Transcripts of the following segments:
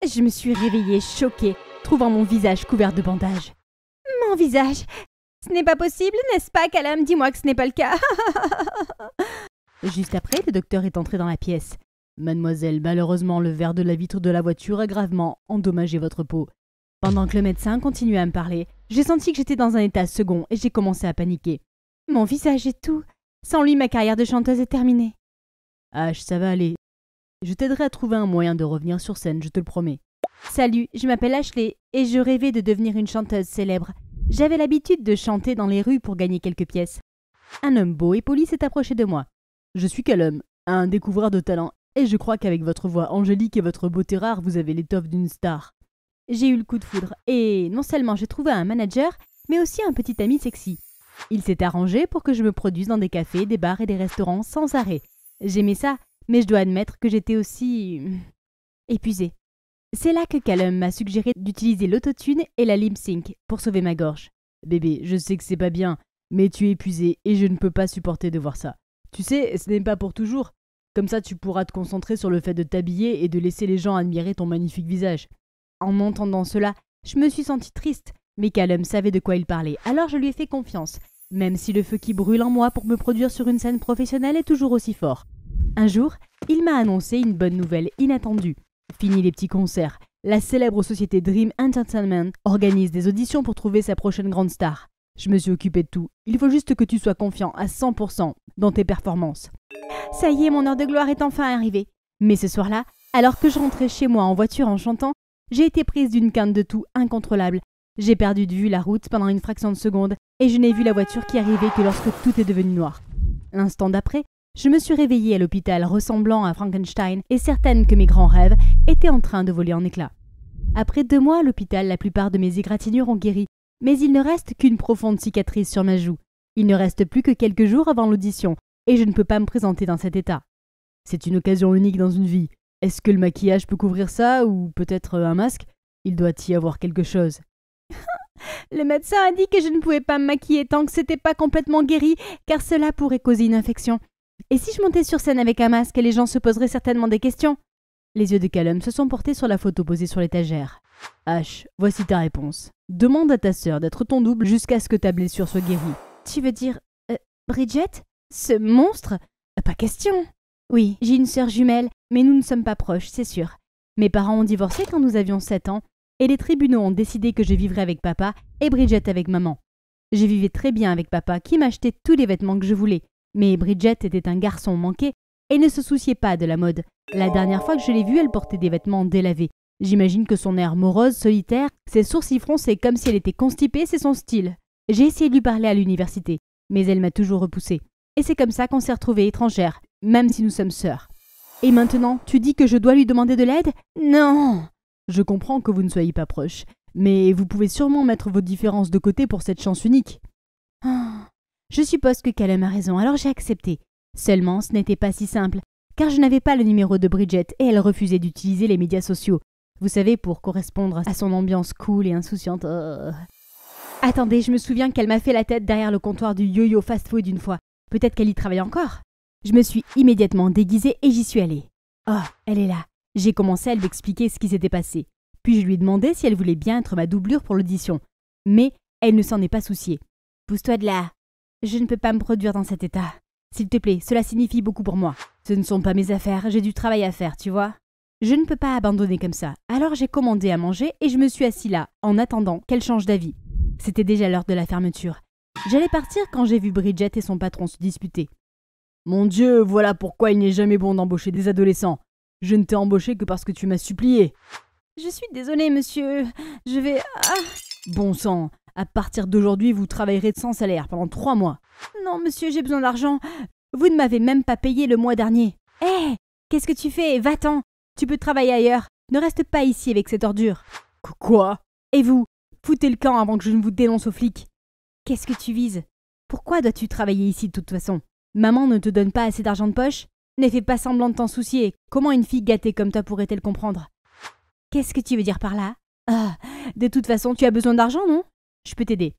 Je me suis réveillée choquée, trouvant mon visage couvert de bandages. Mon visage? Ce n'est pas possible, n'est-ce pas, Callum? Dis-moi que ce n'est pas le cas. Juste après, le docteur est entré dans la pièce. Mademoiselle, malheureusement, le verre de la vitre de la voiture a gravement endommagé votre peau. Pendant que le médecin continuait à me parler, j'ai senti que j'étais dans un état second et j'ai commencé à paniquer. Mon visage est tout. Sans lui, ma carrière de chanteuse est terminée. Ash, ça va aller. Je t'aiderai à trouver un moyen de revenir sur scène, je te le promets. Salut, je m'appelle Ashley et je rêvais de devenir une chanteuse célèbre. J'avais l'habitude de chanter dans les rues pour gagner quelques pièces. Un homme beau et poli s'est approché de moi. Je suis Callum, un découvreur de talent, et je crois qu'avec votre voix angélique et votre beauté rare, vous avez l'étoffe d'une star. J'ai eu le coup de foudre, et non seulement j'ai trouvé un manager, mais aussi un petit ami sexy. Il s'est arrangé pour que je me produise dans des cafés, des bars et des restaurants sans arrêt. J'aimais ça, mais je dois admettre que j'étais aussi... épuisée. C'est là que Callum m'a suggéré d'utiliser l'autotune et la lip sync pour sauver ma gorge. Bébé, je sais que c'est pas bien, mais tu es épuisée et je ne peux pas supporter de voir ça. Tu sais, ce n'est pas pour toujours. Comme ça, tu pourras te concentrer sur le fait de t'habiller et de laisser les gens admirer ton magnifique visage. En entendant cela, je me suis sentie triste, mais Callum savait de quoi il parlait, alors je lui ai fait confiance, même si le feu qui brûle en moi pour me produire sur une scène professionnelle est toujours aussi fort. Un jour, il m'a annoncé une bonne nouvelle inattendue. Fini les petits concerts, la célèbre société Dream Entertainment organise des auditions pour trouver sa prochaine grande star. Je me suis occupé de tout. Il faut juste que tu sois confiant à 100% dans tes performances. Ça y est, mon heure de gloire est enfin arrivée. Mais ce soir-là, alors que je rentrais chez moi en voiture en chantant, j'ai été prise d'une quinte de toux incontrôlable. J'ai perdu de vue la route pendant une fraction de seconde et je n'ai vu la voiture qui arrivait que lorsque tout est devenu noir. L'instant d'après, je me suis réveillée à l'hôpital ressemblant à Frankenstein et certaine que mes grands rêves étaient en train de voler en éclats. Après 2 mois à l'hôpital, la plupart de mes égratignures ont guéri, mais il ne reste qu'une profonde cicatrice sur ma joue. Il ne reste plus que quelques jours avant l'audition et je ne peux pas me présenter dans cet état. C'est une occasion unique dans une vie. Est-ce que le maquillage peut couvrir ça ou peut-être un masque? Il doit y avoir quelque chose. Le médecin a dit que je ne pouvais pas me maquiller tant que c'était pas complètement guéri, car cela pourrait causer une infection. Et si je montais sur scène avec un masque, les gens se poseraient certainement des questions. Les yeux de Callum se sont portés sur la photo posée sur l'étagère. Ash, voici ta réponse. Demande à ta sœur d'être ton double jusqu'à ce que ta blessure soit guérie. Tu veux dire... Bridget? Ce monstre? Pas question. Oui, j'ai une sœur jumelle, mais nous ne sommes pas proches, c'est sûr. Mes parents ont divorcé quand nous avions 7 ans, et les tribunaux ont décidé que je vivrais avec papa et Bridget avec maman. Je vivais très bien avec papa, qui m'achetait tous les vêtements que je voulais. Mais Bridget était un garçon manqué et ne se souciait pas de la mode. La dernière fois que je l'ai vue, elle portait des vêtements délavés. J'imagine que son air morose, solitaire, ses sourcils froncés comme si elle était constipée, c'est son style. J'ai essayé de lui parler à l'université, mais elle m'a toujours repoussée. Et c'est comme ça qu'on s'est retrouvés étrangères, même si nous sommes sœurs. Et maintenant, tu dis que je dois lui demander de l'aide? Non! Je comprends que vous ne soyez pas proches, mais vous pouvez sûrement mettre vos différences de côté pour cette chance unique. Oh. Je suppose que Callum a raison, alors j'ai accepté. Seulement, ce n'était pas si simple, car je n'avais pas le numéro de Bridget et elle refusait d'utiliser les médias sociaux. Vous savez, pour correspondre à son ambiance cool et insouciante. Attendez, je me souviens qu'elle m'a fait la tête derrière le comptoir du yo-yo fast-food une fois. Peut-être qu'elle y travaille encore. Je me suis immédiatement déguisée et j'y suis allée. Oh, elle est là. J'ai commencé à lui expliquer ce qui s'était passé. Puis je lui ai demandé si elle voulait bien être ma doublure pour l'audition. Mais elle ne s'en est pas souciée. Pousse-toi de là. Je ne peux pas me produire dans cet état. S'il te plaît, cela signifie beaucoup pour moi. Ce ne sont pas mes affaires, j'ai du travail à faire, tu vois. Je ne peux pas abandonner comme ça. Alors j'ai commandé à manger et je me suis assis là, en attendant qu'elle change d'avis. C'était déjà l'heure de la fermeture. J'allais partir quand j'ai vu Bridget et son patron se disputer. Mon Dieu, voilà pourquoi il n'est jamais bon d'embaucher des adolescents. Je ne t'ai embauché que parce que tu m'as supplié. Je suis désolée, monsieur. Je vais... Bon sang, à partir d'aujourd'hui, vous travaillerez sans salaire pendant 3 mois. Non, monsieur, j'ai besoin d'argent. Vous ne m'avez même pas payé le mois dernier. Hé, qu'est-ce que tu fais? Va-t'en. Tu peux travailler ailleurs. Ne reste pas ici avec cette ordure. Quoi? Et vous? Foutez le camp avant que je ne vous dénonce aux flics. Qu'est-ce que tu vises? Pourquoi dois-tu travailler ici de toute façon? Maman ne te donne pas assez d'argent de poche? Ne fais pas semblant de t'en soucier. Comment une fille gâtée comme toi pourrait-elle comprendre? Qu'est-ce que tu veux dire par là? De toute façon, tu as besoin d'argent, non? Je peux t'aider.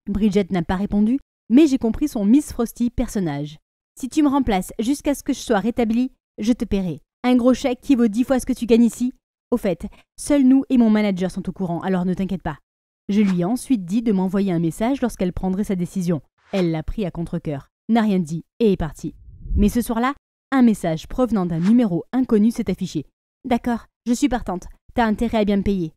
Bridget n'a pas répondu, mais j'ai compris son Miss Frosty personnage. Si tu me remplaces jusqu'à ce que je sois rétablie, je te paierai. Un gros chèque qui vaut 10 fois ce que tu gagnes ici. Au fait, seuls nous et mon manager sont au courant, alors ne t'inquiète pas. Je lui ai ensuite dit de m'envoyer un message lorsqu'elle prendrait sa décision. Elle l'a pris à contre-cœur, n'a rien dit et est partie. Mais ce soir-là, un message provenant d'un numéro inconnu s'est affiché. D'accord, je suis partante. T'as intérêt à bien me payer.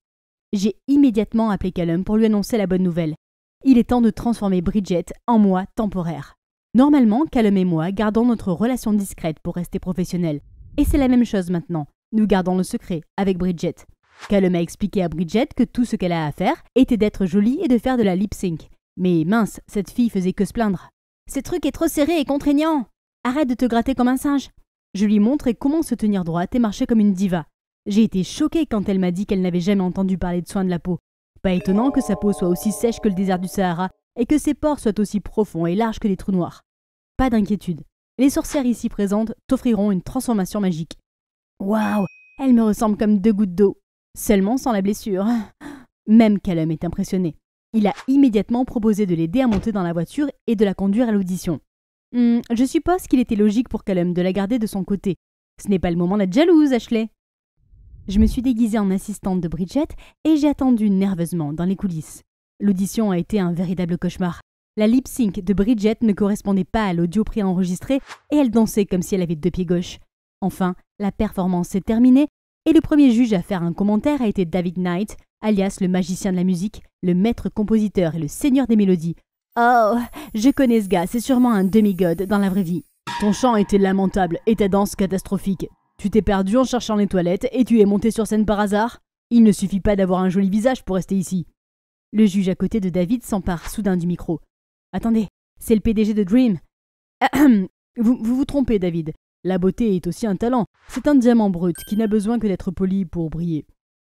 J'ai immédiatement appelé Callum pour lui annoncer la bonne nouvelle. Il est temps de transformer Bridget en moi temporaire. Normalement, Callum et moi gardons notre relation discrète pour rester professionnels. Et c'est la même chose maintenant. Nous gardons le secret avec Bridget. Callum a expliqué à Bridget que tout ce qu'elle a à faire était d'être jolie et de faire de la lip-sync. Mais mince, cette fille faisait que se plaindre. « Ce truc est trop serré et contraignant. Arrête de te gratter comme un singe. » Je lui montrai comment se tenir droite et marcher comme une diva. J'ai été choquée quand elle m'a dit qu'elle n'avait jamais entendu parler de soins de la peau. Pas étonnant que sa peau soit aussi sèche que le désert du Sahara et que ses pores soient aussi profonds et larges que des trous noirs. Pas d'inquiétude. Les sorcières ici présentes t'offriront une transformation magique. Waouh, elle me ressemble comme 2 gouttes d'eau. Seulement sans la blessure. Même Callum est impressionné. Il a immédiatement proposé de l'aider à monter dans la voiture et de la conduire à l'audition. Je suppose qu'il était logique pour Callum de la garder de son côté. Ce n'est pas le moment d'être jalouse, Ashley. Je me suis déguisée en assistante de Bridget et j'ai attendu nerveusement dans les coulisses. L'audition a été un véritable cauchemar. La lip-sync de Bridget ne correspondait pas à l'audio préenregistré et elle dansait comme si elle avait 2 pieds gauches. Enfin, la performance s'est terminée et le premier juge à faire un commentaire a été David Knight, alias le magicien de la musique, le maître compositeur et le seigneur des mélodies. Oh, je connais ce gars, c'est sûrement un demi-god dans la vraie vie. Ton chant était lamentable et ta danse catastrophique. Tu t'es perdu en cherchant les toilettes et tu es monté sur scène par hasard. Il ne suffit pas d'avoir un joli visage pour rester ici. Le juge à côté de David s'empare soudain du micro. Attendez, c'est le PDG de Dream. Vous vous trompez, David. La beauté est aussi un talent. C'est un diamant brut qui n'a besoin que d'être poli pour briller.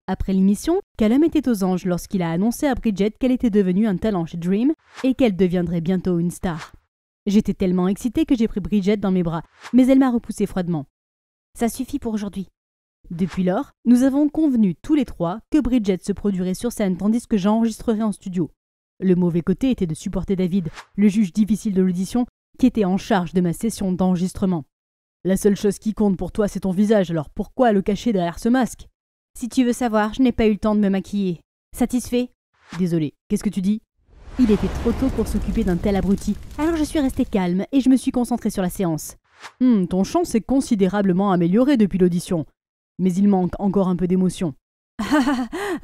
Après l'émission, Callum était aux anges lorsqu'il a annoncé à Bridget qu'elle était devenue un talent chez Dream et qu'elle deviendrait bientôt une star. J'étais tellement excitée que j'ai pris Bridget dans mes bras, mais elle m'a repoussé froidement. Ça suffit pour aujourd'hui. Depuis lors, nous avons convenu tous les 3 que Bridget se produirait sur scène tandis que j'enregistrerais en studio. Le mauvais côté était de supporter David, le juge difficile de l'audition, qui était en charge de ma session d'enregistrement. La seule chose qui compte pour toi, c'est ton visage, alors pourquoi le cacher derrière ce masque ? Si tu veux savoir, je n'ai pas eu le temps de me maquiller. Satisfait ? Désolé, qu'est-ce que tu dis ? Il était trop tôt pour s'occuper d'un tel abruti, alors je suis restée calme et je me suis concentrée sur la séance. Ton chant s'est considérablement amélioré depuis l'audition, mais il manque encore un peu d'émotion.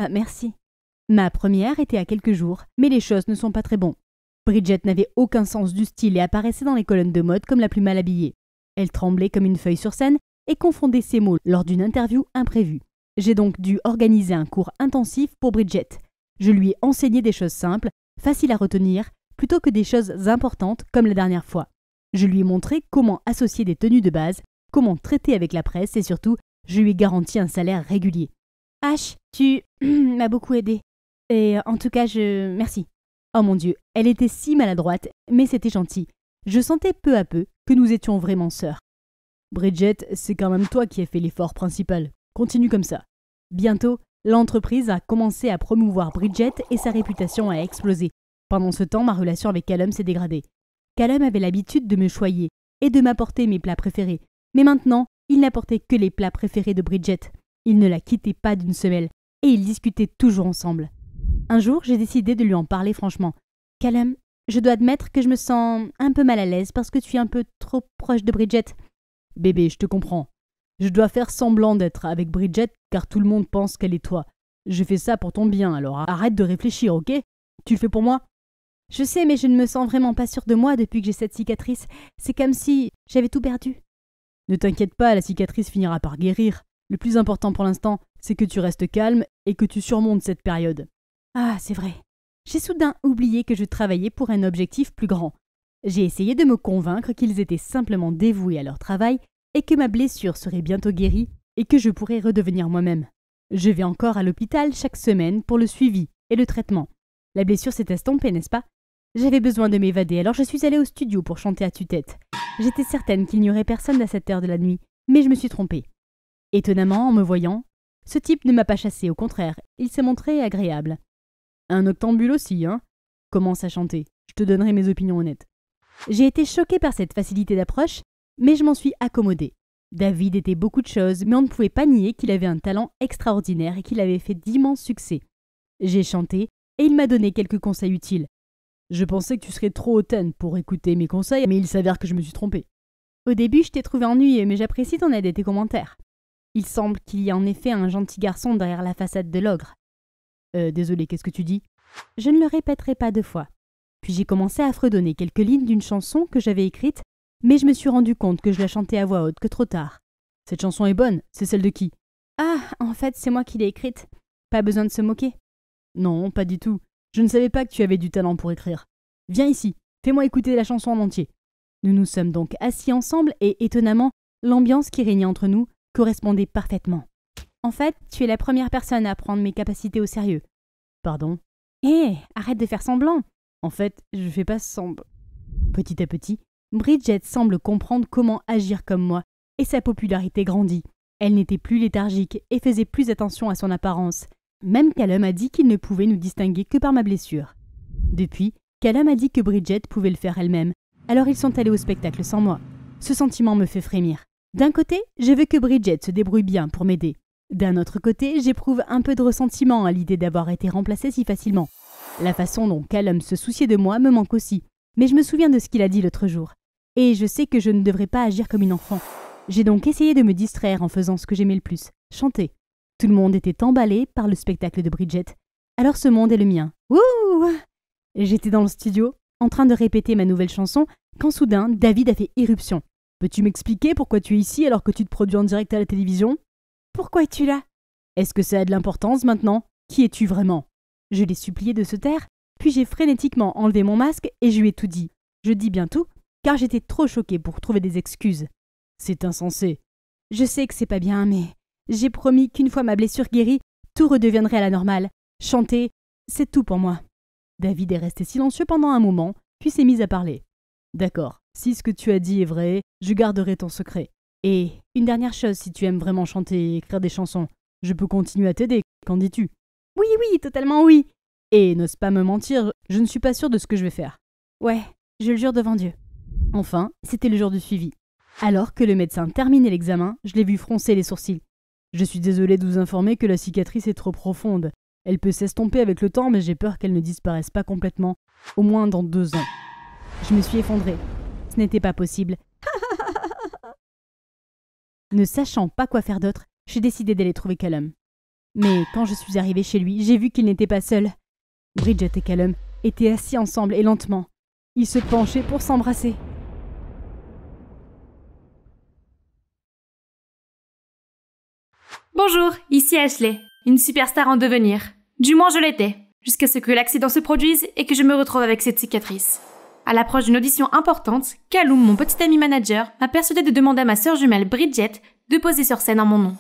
Merci. Ma première était à quelques jours, mais les choses ne sont pas très bonnes. Bridget n'avait aucun sens du style et apparaissait dans les colonnes de mode comme la plus mal habillée. Elle tremblait comme une feuille sur scène et confondait ses mots lors d'une interview imprévue. J'ai donc dû organiser un cours intensif pour Bridget. Je lui ai enseigné des choses simples, faciles à retenir, plutôt que des choses importantes comme la dernière fois. Je lui ai montré comment associer des tenues de base, comment traiter avec la presse et surtout, je lui ai garanti un salaire régulier. Ash, tu m'as beaucoup aidé. Et en tout cas, merci. Oh mon Dieu, elle était si maladroite, mais c'était gentil. Je sentais peu à peu que nous étions vraiment sœurs. Bridget, c'est quand même toi qui as fait l'effort principal. Continue comme ça. Bientôt, l'entreprise a commencé à promouvoir Bridget et sa réputation a explosé. Pendant ce temps, ma relation avec Callum s'est dégradée. Callum avait l'habitude de me choyer et de m'apporter mes plats préférés. Mais maintenant, il n'apportait que les plats préférés de Bridget. Il ne la quittait pas d'une semelle et ils discutaient toujours ensemble. Un jour, j'ai décidé de lui en parler franchement. « Callum, je dois admettre que je me sens un peu mal à l'aise parce que tu es un peu trop proche de Bridget. » « Bébé, je te comprends. Je dois faire semblant d'être avec Bridget car tout le monde pense qu'elle est toi. Je fais ça pour ton bien, alors arrête de réfléchir, ok ? Tu le fais pour moi ? Je sais, mais je ne me sens vraiment pas sûre de moi depuis que j'ai cette cicatrice. C'est comme si j'avais tout perdu. Ne t'inquiète pas, la cicatrice finira par guérir. Le plus important pour l'instant, c'est que tu restes calme et que tu surmontes cette période. Ah, c'est vrai. J'ai soudain oublié que je travaillais pour un objectif plus grand. J'ai essayé de me convaincre qu'ils étaient simplement dévoués à leur travail et que ma blessure serait bientôt guérie et que je pourrais redevenir moi-même. Je vais encore à l'hôpital chaque semaine pour le suivi et le traitement. La blessure s'est estompée, n'est-ce pas ? J'avais besoin de m'évader, alors je suis allée au studio pour chanter à tue-tête. J'étais certaine qu'il n'y aurait personne à cette heure de la nuit, mais je me suis trompée. Étonnamment, en me voyant, ce type ne m'a pas chassée, au contraire, il s'est montré agréable. Un octambule aussi, hein ? Commence à chanter, je te donnerai mes opinions honnêtes. J'ai été choquée par cette facilité d'approche, mais je m'en suis accommodée. David était beaucoup de choses, mais on ne pouvait pas nier qu'il avait un talent extraordinaire et qu'il avait fait d'immenses succès. J'ai chanté et il m'a donné quelques conseils utiles. Je pensais que tu serais trop hautaine pour écouter mes conseils, mais il s'avère que je me suis trompée. Au début, je t'ai trouvé ennuyeux, mais j'apprécie ton aide et tes commentaires. Il semble qu'il y a en effet un gentil garçon derrière la façade de l'ogre. Désolé, qu'est-ce que tu dis ? Je ne le répéterai pas 2 fois. Puis j'ai commencé à fredonner quelques lignes d'une chanson que j'avais écrite, mais je me suis rendu compte que je la chantais à voix haute que trop tard. Cette chanson est bonne, c'est celle de qui ? Ah, en fait, c'est moi qui l'ai écrite. Pas besoin de se moquer. Non, pas du tout. Je ne savais pas que tu avais du talent pour écrire. Viens ici, fais-moi écouter la chanson en entier. Nous nous sommes donc assis ensemble et, étonnamment, l'ambiance qui régnait entre nous correspondait parfaitement. En fait, tu es la première personne à prendre mes capacités au sérieux. Pardon ? Hé, arrête de faire semblant. En fait, je fais pas semblant. Petit à petit, Bridget semble comprendre comment agir comme moi, et sa popularité grandit. Elle n'était plus léthargique et faisait plus attention à son apparence. Même Callum a dit qu'il ne pouvait nous distinguer que par ma blessure. Depuis, Callum a dit que Bridget pouvait le faire elle-même, alors ils sont allés au spectacle sans moi. Ce sentiment me fait frémir. D'un côté, je veux que Bridget se débrouille bien pour m'aider. D'un autre côté, j'éprouve un peu de ressentiment à l'idée d'avoir été remplacée si facilement. La façon dont Callum se souciait de moi me manque aussi, mais je me souviens de ce qu'il a dit l'autre jour. Et je sais que je ne devrais pas agir comme une enfant. J'ai donc essayé de me distraire en faisant ce que j'aimais le plus, chanter. Tout le monde était emballé par le spectacle de Bridget. Alors ce monde est le mien. Wouh! J'étais dans le studio, en train de répéter ma nouvelle chanson, quand soudain, David a fait irruption. Peux-tu m'expliquer pourquoi tu es ici alors que tu te produis en direct à la télévision ? Pourquoi es-tu là ? Est-ce que ça a de l'importance maintenant ? Qui es-tu vraiment ? Je l'ai supplié de se taire, puis j'ai frénétiquement enlevé mon masque et je lui ai tout dit. Je dis bien tout, car j'étais trop choquée pour trouver des excuses. C'est insensé. Je sais que c'est pas bien, mais j'ai promis qu'une fois ma blessure guérie, tout redeviendrait à la normale. Chanter, c'est tout pour moi. David est resté silencieux pendant un moment, puis s'est mis à parler. D'accord, si ce que tu as dit est vrai, je garderai ton secret. Et une dernière chose, si tu aimes vraiment chanter et écrire des chansons, je peux continuer à t'aider, qu'en dis-tu ? Oui, totalement oui. Et n'ose pas me mentir, je ne suis pas sûre de ce que je vais faire. Ouais, je le jure devant Dieu. Enfin, c'était le jour du suivi. Alors que le médecin terminait l'examen, je l'ai vu froncer les sourcils. Je suis désolée de vous informer que la cicatrice est trop profonde. Elle peut s'estomper avec le temps, mais j'ai peur qu'elle ne disparaisse pas complètement, au moins dans 2 ans. Je me suis effondrée. Ce n'était pas possible. Ne sachant pas quoi faire d'autre, j'ai décidé d'aller trouver Callum. Mais quand je suis arrivée chez lui, j'ai vu qu'il n'était pas seul. Bridget et Callum étaient assis ensemble et lentement. Ils se penchaient pour s'embrasser. Bonjour, ici Ashley, une superstar en devenir. Du moins je l'étais, jusqu'à ce que l'accident se produise et que je me retrouve avec cette cicatrice. À l'approche d'une audition importante, Callum, mon petit ami manager, m'a persuadé de demander à ma sœur jumelle Bridget de poser sur scène en mon nom.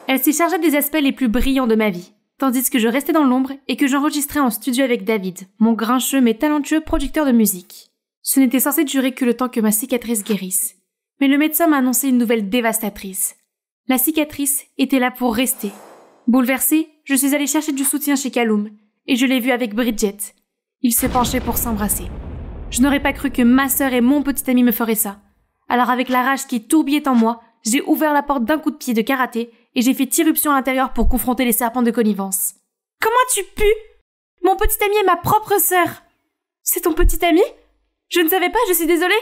Elle s'est chargée des aspects les plus brillants de ma vie, tandis que je restais dans l'ombre et que j'enregistrais en studio avec David, mon grincheux mais talentueux producteur de musique. Ce n'était censé durer que le temps que ma cicatrice guérisse. Mais le médecin m'a annoncé une nouvelle dévastatrice. La cicatrice était là pour rester. Bouleversée, je suis allée chercher du soutien chez Callum, et je l'ai vu avec Bridget. Ils se penchaient pour s'embrasser. Je n'aurais pas cru que ma sœur et mon petit ami me feraient ça. Alors avec la rage qui tourbillait en moi, j'ai ouvert la porte d'un coup de pied de karaté et j'ai fait irruption à l'intérieur pour confronter les serpents de connivence. « Comment tu pues ? Mon petit ami est ma propre sœur !»« C'est ton petit ami ? Je ne savais pas, je suis désolée. »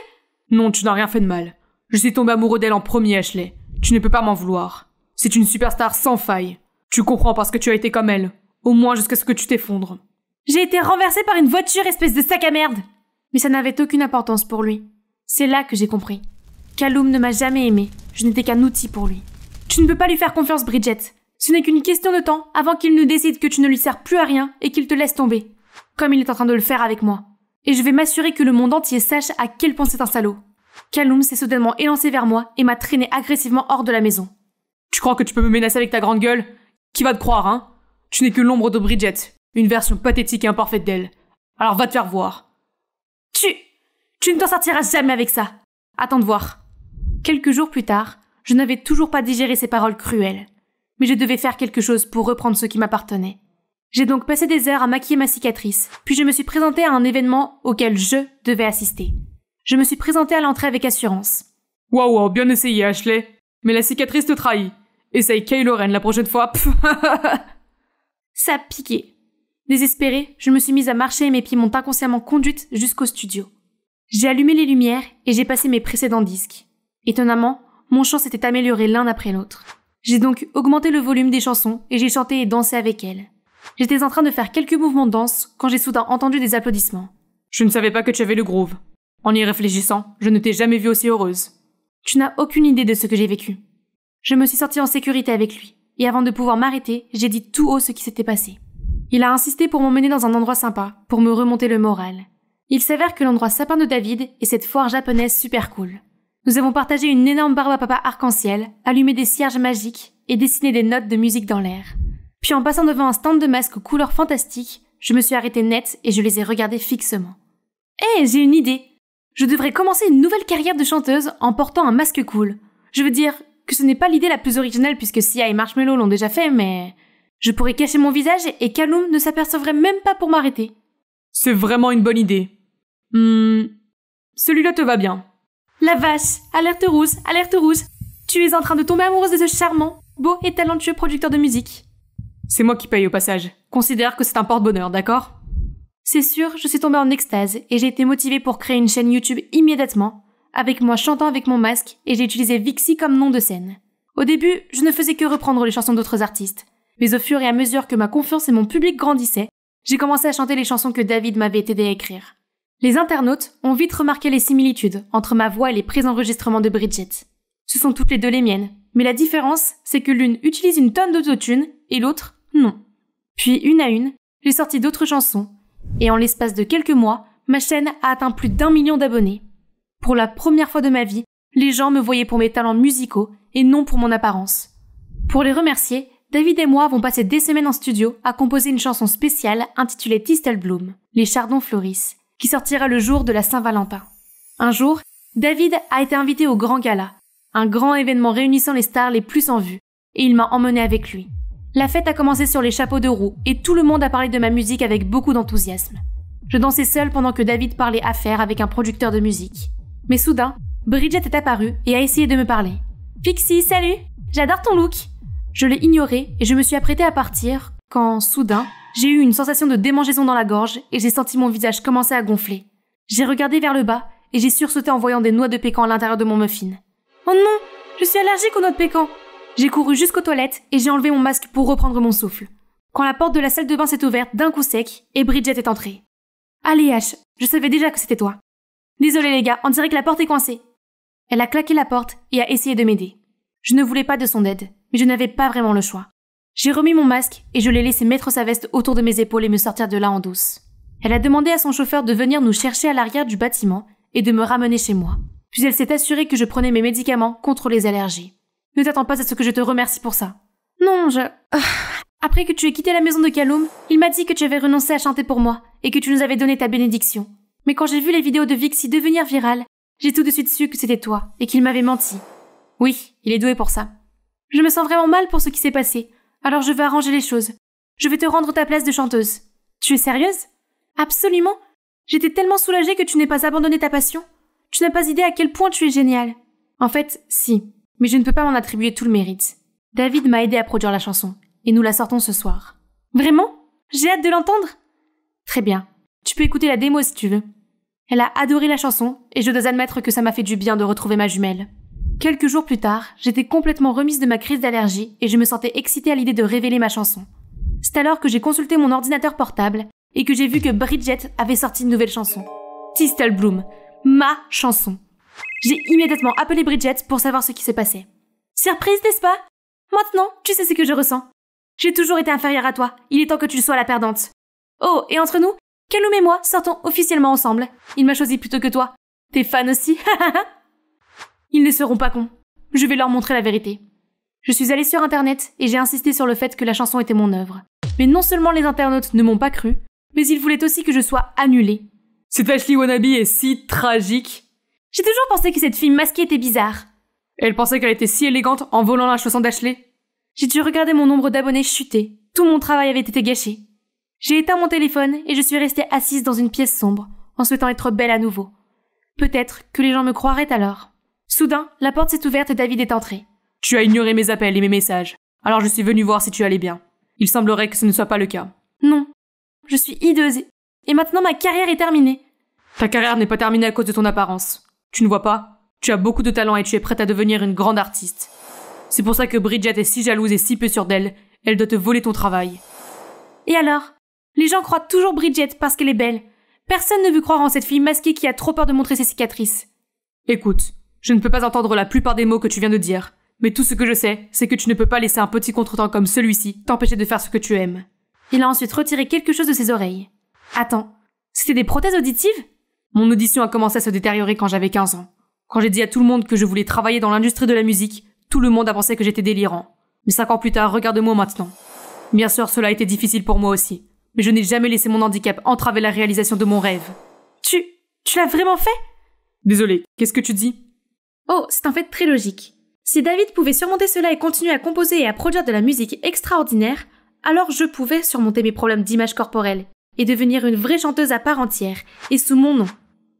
« Non, tu n'as rien fait de mal. Je suis tombé amoureux d'elle en premier, Ashley. Tu ne peux pas m'en vouloir. C'est une superstar sans faille. Tu comprends parce que tu as été comme elle. Au moins jusqu'à ce que tu t'effondres. »« J'ai été renversée par une voiture, espèce de sac à merde !» Mais ça n'avait aucune importance pour lui. C'est là que j'ai compris. Callum ne m'a jamais aimé. Je n'étais qu'un outil pour lui. Tu ne peux pas lui faire confiance, Bridget. Ce n'est qu'une question de temps avant qu'il ne décide que tu ne lui sers plus à rien et qu'il te laisse tomber. Comme il est en train de le faire avec moi. Et je vais m'assurer que le monde entier sache à quel point c'est un salaud. Callum s'est soudainement élancé vers moi et m'a traîné agressivement hors de la maison. Tu crois que tu peux me menacer avec ta grande gueule ? Qui va te croire, hein ? Tu n'es que l'ombre de Bridget. Une version pathétique et imparfaite d'elle. Alors va te faire voir. Tu ne t'en sortiras jamais avec ça. Attends de voir. Quelques jours plus tard, je n'avais toujours pas digéré ces paroles cruelles. Mais je devais faire quelque chose pour reprendre ce qui m'appartenait. J'ai donc passé des heures à maquiller ma cicatrice, puis je me suis présentée à un événement auquel je devais assister. Je me suis présentée à l'entrée avec assurance. Waouh, bien essayé, Ashley. Mais la cicatrice te trahit. Essaye Kylo Ren la prochaine fois. Ça a piqué. Désespérée, je me suis mise à marcher et mes pieds m'ont inconsciemment conduite jusqu'au studio. J'ai allumé les lumières et j'ai passé mes précédents disques. Étonnamment, mon chant s'était amélioré l'un après l'autre. J'ai donc augmenté le volume des chansons et j'ai chanté et dansé avec elles. J'étais en train de faire quelques mouvements de danse quand j'ai soudain entendu des applaudissements. Je ne savais pas que tu avais le groove. En y réfléchissant, je ne t'ai jamais vue aussi heureuse. Tu n'as aucune idée de ce que j'ai vécu. Je me suis sentie en sécurité avec lui, et avant de pouvoir m'arrêter, j'ai dit tout haut ce qui s'était passé. Il a insisté pour m'emmener dans un endroit sympa, pour me remonter le moral. Il s'avère que l'endroit sapin de David est cette foire japonaise super cool. Nous avons partagé une énorme barbe à papa arc-en-ciel, allumé des cierges magiques et dessiné des notes de musique dans l'air. Puis en passant devant un stand de masques aux couleurs fantastiques, je me suis arrêtée net et je les ai regardés fixement. Hé, j'ai une idée! Je devrais commencer une nouvelle carrière de chanteuse en portant un masque cool. Je veux dire que ce n'est pas l'idée la plus originale puisque Sia et Marshmello l'ont déjà fait, mais... Je pourrais cacher mon visage et Kaloum ne s'apercevrait même pas pour m'arrêter. C'est vraiment une bonne idée. Celui-là te va bien. La vache! Alerte rouge, alerte rouge! Tu es en train de tomber amoureuse de ce charmant, beau et talentueux producteur de musique. C'est moi qui paye au passage. Considère que c'est un porte-bonheur, d'accord? C'est sûr, je suis tombée en extase et j'ai été motivée pour créer une chaîne YouTube immédiatement, avec moi chantant avec mon masque et j'ai utilisé Vixi comme nom de scène. Au début, je ne faisais que reprendre les chansons d'autres artistes, mais au fur et à mesure que ma confiance et mon public grandissaient, j'ai commencé à chanter les chansons que David m'avait aidé à écrire. Les internautes ont vite remarqué les similitudes entre ma voix et les pré-enregistrements de Bridget. Ce sont toutes les deux les miennes, mais la différence, c'est que l'une utilise une tonne d'autotune et l'autre, non. Puis, une à une, j'ai sorti d'autres chansons, et en l'espace de quelques mois, ma chaîne a atteint plus d'1 million d'abonnés. Pour la première fois de ma vie, les gens me voyaient pour mes talents musicaux et non pour mon apparence. Pour les remercier, David et moi avons passé des semaines en studio à composer une chanson spéciale intitulée Thistle Bloom, les chardons fleurissent, qui sortira le jour de la Saint-Valentin. Un jour, David a été invité au Grand Gala, un grand événement réunissant les stars les plus en vue, et il m'a emmené avec lui. La fête a commencé sur les chapeaux de roue et tout le monde a parlé de ma musique avec beaucoup d'enthousiasme. Je dansais seule pendant que David parlait affaires avec un producteur de musique. Mais soudain, Bridget est apparue et a essayé de me parler. « Pixie, salut! J'adore ton look !» Je l'ai ignoré et je me suis apprêtée à partir quand, soudain, j'ai eu une sensation de démangeaison dans la gorge et j'ai senti mon visage commencer à gonfler. J'ai regardé vers le bas et j'ai sursauté en voyant des noix de pécan à l'intérieur de mon muffin. « Oh non! Je suis allergique aux noix de pécan !» J'ai couru jusqu'aux toilettes et j'ai enlevé mon masque pour reprendre mon souffle. Quand la porte de la salle de bain s'est ouverte d'un coup sec et Bridget est entrée. « Allez H, je savais déjà que c'était toi. Désolée les gars, on dirait que la porte est coincée. » Elle a claqué la porte et a essayé de m'aider. Je ne voulais pas de son aide, mais je n'avais pas vraiment le choix. J'ai remis mon masque et je l'ai laissé mettre sa veste autour de mes épaules et me sortir de là en douce. Elle a demandé à son chauffeur de venir nous chercher à l'arrière du bâtiment et de me ramener chez moi. Puis elle s'est assurée que je prenais mes médicaments contre les allergies. Ne t'attends pas à ce que je te remercie pour ça. Non, Après que tu aies quitté la maison de Kaloum, il m'a dit que tu avais renoncé à chanter pour moi et que tu nous avais donné ta bénédiction. Mais quand j'ai vu les vidéos de Vixi devenir virales, j'ai tout de suite su que c'était toi et qu'il m'avait menti. Oui, il est doué pour ça. Je me sens vraiment mal pour ce qui s'est passé, alors je vais arranger les choses. Je vais te rendre ta place de chanteuse. Tu es sérieuse? Absolument. J'étais tellement soulagée que tu n'aies pas abandonné ta passion. Tu n'as pas idée à quel point tu es géniale. En fait, si. Mais je ne peux pas m'en attribuer tout le mérite. David m'a aidé à produire la chanson, et nous la sortons ce soir. Vraiment? J'ai hâte de l'entendre. Très bien. Tu peux écouter la démo si tu veux. Elle a adoré la chanson, et je dois admettre que ça m'a fait du bien de retrouver ma jumelle. Quelques jours plus tard, j'étais complètement remise de ma crise d'allergie, et je me sentais excitée à l'idée de révéler ma chanson. C'est alors que j'ai consulté mon ordinateur portable, et que j'ai vu que Bridget avait sorti une nouvelle chanson. Thistle Bloom. Ma chanson. J'ai immédiatement appelé Bridget pour savoir ce qui se passait. Surprise, n'est-ce pas? Maintenant, tu sais ce que je ressens. J'ai toujours été inférieure à toi. Il est temps que tu sois la perdante. Oh, et entre nous, Kaloum et moi sortons officiellement ensemble. Il m'a choisi plutôt que toi. T'es fan aussi? Ils ne seront pas cons. Je vais leur montrer la vérité. Je suis allée sur internet et j'ai insisté sur le fait que la chanson était mon œuvre. Mais non seulement les internautes ne m'ont pas cru, mais ils voulaient aussi que je sois annulée. Cette Ashley Wannabe est si tragique. J'ai toujours pensé que cette fille masquée était bizarre. Elle pensait qu'elle était si élégante en volant la chanson d'Ashley. J'ai dû regarder mon nombre d'abonnés chuter. Tout mon travail avait été gâché. J'ai éteint mon téléphone et je suis restée assise dans une pièce sombre, en souhaitant être belle à nouveau. Peut-être que les gens me croiraient alors. Soudain, la porte s'est ouverte et David est entré. Tu as ignoré mes appels et mes messages. Alors je suis venue voir si tu allais bien. Il semblerait que ce ne soit pas le cas. Non. Je suis hideuse. Et maintenant ma carrière est terminée. Ta carrière n'est pas terminée à cause de ton apparence. Tu ne vois pas? Tu as beaucoup de talent et tu es prête à devenir une grande artiste. C'est pour ça que Bridget est si jalouse et si peu sûre d'elle. Elle doit te voler ton travail. Et alors? Les gens croient toujours Bridget parce qu'elle est belle. Personne ne veut croire en cette fille masquée qui a trop peur de montrer ses cicatrices. Écoute, je ne peux pas entendre la plupart des mots que tu viens de dire. Mais tout ce que je sais, c'est que tu ne peux pas laisser un petit contretemps comme celui-ci t'empêcher de faire ce que tu aimes. Il a ensuite retiré quelque chose de ses oreilles. Attends, c'était des prothèses auditives? Mon audition a commencé à se détériorer quand j'avais 15 ans. Quand j'ai dit à tout le monde que je voulais travailler dans l'industrie de la musique, tout le monde a pensé que j'étais délirant. Mais 5 ans plus tard, regarde-moi maintenant. Bien sûr, cela a été difficile pour moi aussi. Mais je n'ai jamais laissé mon handicap entraver la réalisation de mon rêve. Tu l'as vraiment fait? Désolé, qu'est-ce que tu dis? Oh, c'est en fait très logique. Si David pouvait surmonter cela et continuer à composer et à produire de la musique extraordinaire, alors je pouvais surmonter mes problèmes d'image corporelle et devenir une vraie chanteuse à part entière, et sous mon nom.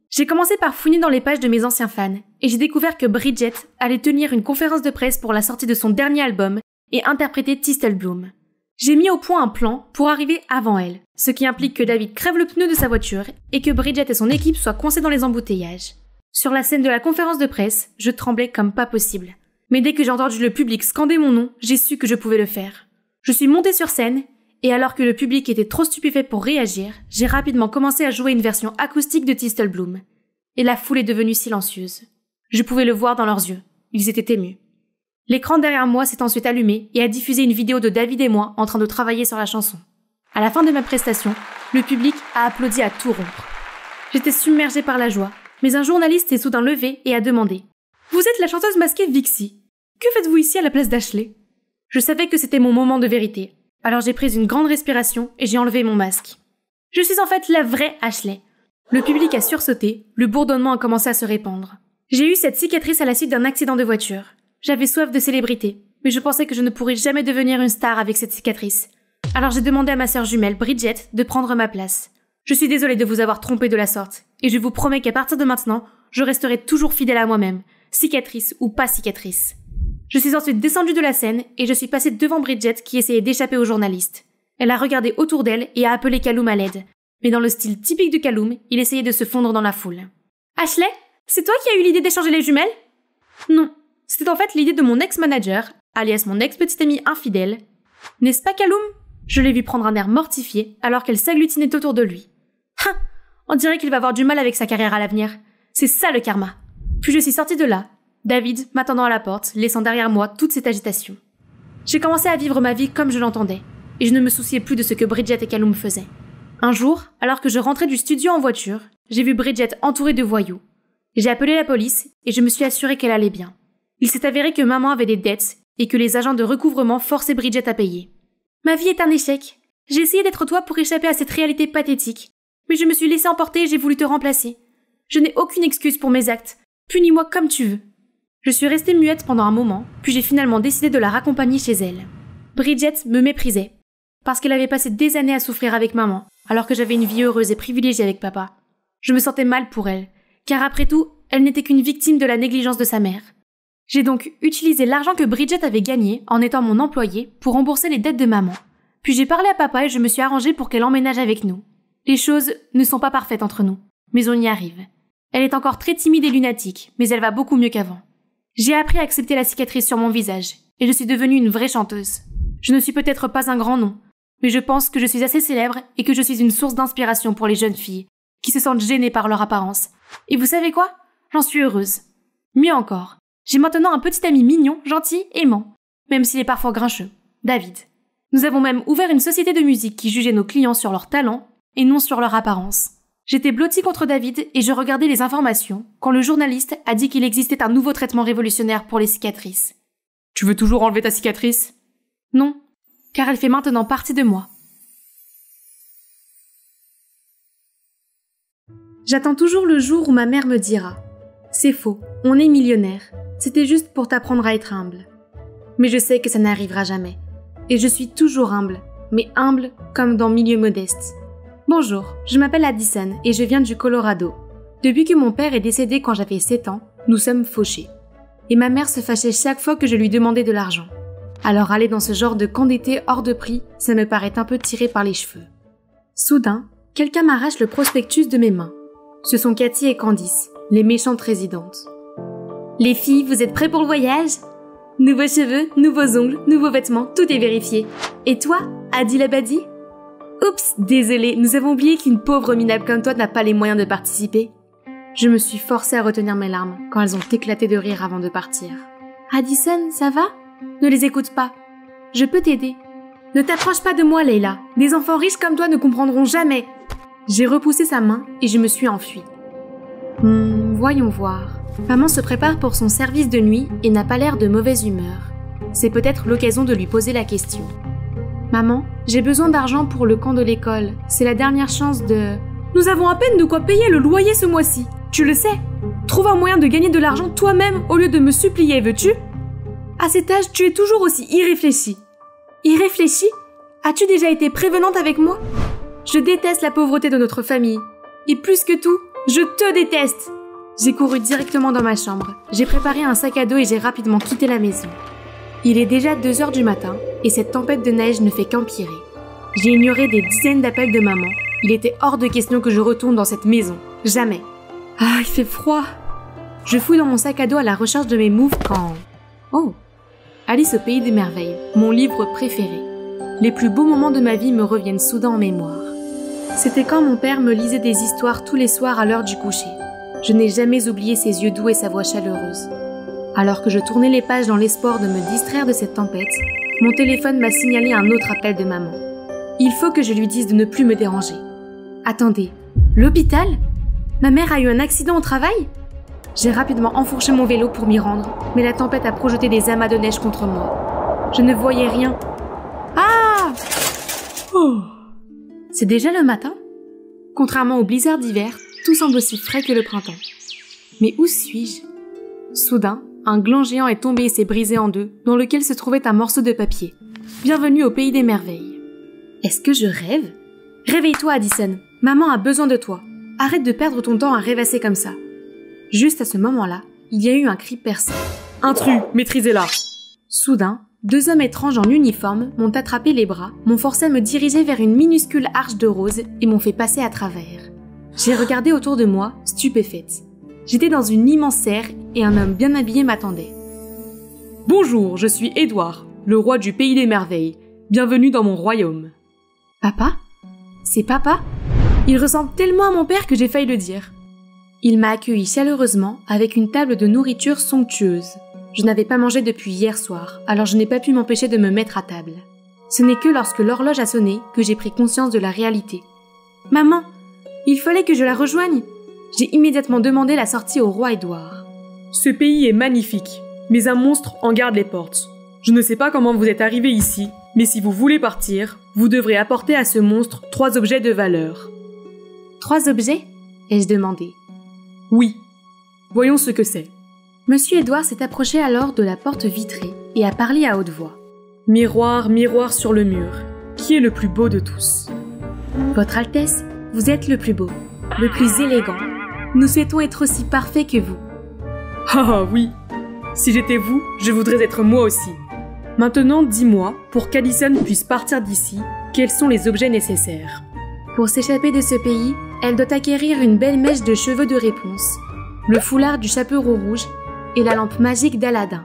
J'ai commencé par fouiner dans les pages de mes anciens fans, et j'ai découvert que Bridget allait tenir une conférence de presse pour la sortie de son dernier album et interpréter Thistle Bloom. J'ai mis au point un plan pour arriver avant elle, ce qui implique que David crève le pneu de sa voiture et que Bridget et son équipe soient coincés dans les embouteillages. Sur la scène de la conférence de presse, je tremblais comme pas possible. Mais dès que j'ai entendu le public scander mon nom, j'ai su que je pouvais le faire. Je suis montée sur scène, et alors que le public était trop stupéfait pour réagir, j'ai rapidement commencé à jouer une version acoustique de Thistle Bloom. Et la foule est devenue silencieuse. Je pouvais le voir dans leurs yeux. Ils étaient émus. L'écran derrière moi s'est ensuite allumé et a diffusé une vidéo de David et moi en train de travailler sur la chanson. À la fin de ma prestation, le public a applaudi à tout rompre. J'étais submergée par la joie, mais un journaliste s'est soudain levé et a demandé « Vous êtes la chanteuse masquée Vixie. Que faites-vous ici à la place d'Ashley ?» Je savais que c'était mon moment de vérité, alors j'ai pris une grande respiration et j'ai enlevé mon masque. Je suis en fait la vraie Ashley. Le public a sursauté, le bourdonnement a commencé à se répandre. J'ai eu cette cicatrice à la suite d'un accident de voiture. J'avais soif de célébrité, mais je pensais que je ne pourrais jamais devenir une star avec cette cicatrice. Alors j'ai demandé à ma sœur jumelle, Bridget, de prendre ma place. Je suis désolée de vous avoir trompé de la sorte, et je vous promets qu'à partir de maintenant, je resterai toujours fidèle à moi-même, cicatrice ou pas cicatrice. Je suis ensuite descendue de la scène et je suis passée devant Bridget qui essayait d'échapper aux journalistes. Elle a regardé autour d'elle et a appelé Callum à l'aide. Mais dans le style typique de Callum, il essayait de se fondre dans la foule. « Ashley, c'est toi qui as eu l'idée d'échanger les jumelles ?» Non, c'était en fait l'idée de mon ex-manager, alias mon ex-petite amie infidèle. N'est-ce pas Callum ? Je l'ai vu prendre un air mortifié alors qu'elle s'agglutinait autour de lui. « Ha ! On dirait qu'il va avoir du mal avec sa carrière à l'avenir. C'est ça le karma. » Puis je suis sortie de là, David m'attendant à la porte, laissant derrière moi toute cette agitation. J'ai commencé à vivre ma vie comme je l'entendais, et je ne me souciais plus de ce que Bridget et Callum faisaient. Un jour, alors que je rentrais du studio en voiture, j'ai vu Bridget entourée de voyous. J'ai appelé la police et je me suis assurée qu'elle allait bien. Il s'est avéré que maman avait des dettes et que les agents de recouvrement forçaient Bridget à payer. Ma vie est un échec. J'ai essayé d'être toi pour échapper à cette réalité pathétique, mais je me suis laissée emporter et j'ai voulu te remplacer. Je n'ai aucune excuse pour mes actes. Punis-moi comme tu veux. Je suis restée muette pendant un moment, puis j'ai finalement décidé de la raccompagner chez elle. Bridget me méprisait, parce qu'elle avait passé des années à souffrir avec maman, alors que j'avais une vie heureuse et privilégiée avec papa. Je me sentais mal pour elle, car après tout, elle n'était qu'une victime de la négligence de sa mère. J'ai donc utilisé l'argent que Bridget avait gagné en étant mon employée pour rembourser les dettes de maman. Puis j'ai parlé à papa et je me suis arrangée pour qu'elle emménage avec nous. Les choses ne sont pas parfaites entre nous, mais on y arrive. Elle est encore très timide et lunatique, mais elle va beaucoup mieux qu'avant. J'ai appris à accepter la cicatrice sur mon visage, et je suis devenue une vraie chanteuse. Je ne suis peut-être pas un grand nom, mais je pense que je suis assez célèbre et que je suis une source d'inspiration pour les jeunes filles, qui se sentent gênées par leur apparence. Et vous savez quoi ? J'en suis heureuse. Mieux encore, j'ai maintenant un petit ami mignon, gentil, aimant, même s'il est parfois grincheux, David. Nous avons même ouvert une société de musique qui jugeait nos clients sur leur talent et non sur leur apparence. J'étais blottie contre David et je regardais les informations quand le journaliste a dit qu'il existait un nouveau traitement révolutionnaire pour les cicatrices. Tu veux toujours enlever ta cicatrice ? Non, car elle fait maintenant partie de moi. J'attends toujours le jour où ma mère me dira « C'est faux, on est millionnaire, c'était juste pour t'apprendre à être humble. » Mais je sais que ça n'arrivera jamais. Et je suis toujours humble, mais humble comme dans milieu modeste. Bonjour, je m'appelle Addison et je viens du Colorado. Depuis que mon père est décédé quand j'avais 7 ans, nous sommes fauchés. et ma mère se fâchait chaque fois que je lui demandais de l'argent. Alors aller dans ce genre de camp d'été hors de prix, ça me paraît un peu tiré par les cheveux. Soudain, quelqu'un m'arrache le prospectus de mes mains. Ce sont Cathy et Candice, les méchantes résidentes. Les filles, vous êtes prêts pour le voyage? Nouveaux cheveux, nouveaux ongles, nouveaux vêtements, tout est vérifié. Et toi, Adil Abadi? Oups, désolée, nous avons oublié qu'une pauvre minable comme toi n'a pas les moyens de participer. Je me suis forcée à retenir mes larmes quand elles ont éclaté de rire avant de partir. Addison, ça va? Ne les écoute pas. Je peux t'aider. Ne t'approche pas de moi, Leila. Des enfants riches comme toi ne comprendront jamais. J'ai repoussé sa main et je me suis enfuie. Voyons voir. Maman se prépare pour son service de nuit et n'a pas l'air de mauvaise humeur. C'est peut-être l'occasion de lui poser la question. Maman, j'ai besoin d'argent pour le camp de l'école. C'est la dernière chance de... Nous avons à peine de quoi payer le loyer ce mois-ci. Tu le sais. Trouve un moyen de gagner de l'argent toi-même au lieu de me supplier, veux-tu? À cet âge, tu es toujours aussi irréfléchie. Irréfléchie? As-tu déjà été prévenante avec moi? Je déteste la pauvreté de notre famille. Et plus que tout, je te déteste. J'ai couru directement dans ma chambre. J'ai préparé un sac à dos et j'ai rapidement quitté la maison. Il est déjà 2h du matin et cette tempête de neige ne fait qu'empirer. J'ai ignoré des dizaines d'appels de maman. Il était hors de question que je retourne dans cette maison. Jamais. Ah, il fait froid. Je fouille dans mon sac à dos à la recherche de mes moves quand... Oh! Alice au pays des merveilles, mon livre préféré. Les plus beaux moments de ma vie me reviennent soudain en mémoire. C'était quand mon père me lisait des histoires tous les soirs à l'heure du coucher. Je n'ai jamais oublié ses yeux doux et sa voix chaleureuse. Alors que je tournais les pages dans l'espoir de me distraire de cette tempête, mon téléphone m'a signalé un autre appel de maman. Il faut que je lui dise de ne plus me déranger. Attendez, l'hôpital? Ma mère a eu un accident au travail? J'ai rapidement enfourché mon vélo pour m'y rendre, mais la tempête a projeté des amas de neige contre moi. Je ne voyais rien. Ah! Oh! C'est déjà le matin? Contrairement au blizzard d'hiver, tout semble aussi frais que le printemps. Mais où suis-je? Soudain, un gland géant est tombé et s'est brisé en deux, dans lequel se trouvait un morceau de papier. Bienvenue au pays des merveilles. Est-ce que je rêve? Réveille-toi, Addison. Maman a besoin de toi. Arrête de perdre ton temps à rêvasser comme ça. Juste à ce moment-là, il y a eu un cri perçant. Intrus, maîtrisez-la! Soudain, 2 hommes étranges en uniforme m'ont attrapé les bras, m'ont forcé à me diriger vers une minuscule arche de rose et m'ont fait passer à travers. J'ai regardé autour de moi, stupéfaite. J'étais dans une immense serre et un homme bien habillé m'attendait. « Bonjour, je suis Édouard, le roi du pays des merveilles. Bienvenue dans mon royaume. »« Papa? C'est papa? Il ressemble tellement à mon père que j'ai failli le dire. » Il m'a accueilli chaleureusement avec une table de nourriture somptueuse. Je n'avais pas mangé depuis hier soir, alors je n'ai pas pu m'empêcher de me mettre à table. Ce n'est que lorsque l'horloge a sonné que j'ai pris conscience de la réalité. « Maman, il fallait que je la rejoigne !» J'ai immédiatement demandé la sortie au roi Édouard. « Ce pays est magnifique, mais un monstre en garde les portes. Je ne sais pas comment vous êtes arrivé ici, mais si vous voulez partir, vous devrez apporter à ce monstre 3 objets de valeur. » 3 objets? Ai-je demandé. « Oui. Voyons ce que c'est. » Monsieur Édouard s'est approché alors de la porte vitrée et a parlé à haute voix. « Miroir, miroir sur le mur, qui est le plus beau de tous? »« Votre Altesse, vous êtes le plus beau, le plus élégant. Nous souhaitons être aussi parfaits que vous. »« Ah oui. Si j'étais vous, je voudrais être moi aussi. Maintenant, dis-moi, pour qu'Addison puisse partir d'ici, quels sont les objets nécessaires? » Pour s'échapper de ce pays, elle doit acquérir une belle mèche de cheveux de réponse, le foulard du chaperon rouge et la lampe magique d'Aladin.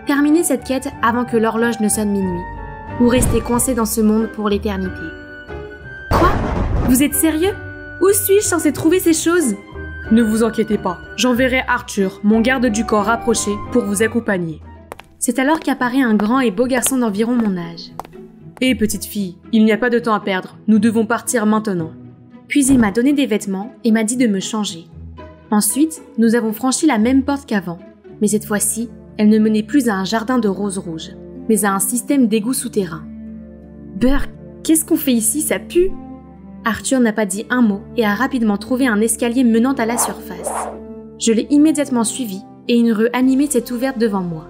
Terminez cette quête avant que l'horloge ne sonne minuit, ou restez coincé dans ce monde pour l'éternité. Quoi? Vous êtes sérieux? Où suis-je censé trouver ces choses? Ne vous inquiétez pas, j'enverrai Arthur, mon garde du corps rapproché, pour vous accompagner. C'est alors qu'apparaît un grand et beau garçon d'environ mon âge. Hé, petite fille, il n'y a pas de temps à perdre, nous devons partir maintenant. Puis il m'a donné des vêtements et m'a dit de me changer. Ensuite, nous avons franchi la même porte qu'avant, mais cette fois-ci, elle ne menait plus à un jardin de roses rouges, mais à un système d'égouts souterrains. Burk, qu'est-ce qu'on fait ici, ça pue? Arthur n'a pas dit un mot et a rapidement trouvé un escalier menant à la surface. Je l'ai immédiatement suivi et une rue animée s'est ouverte devant moi.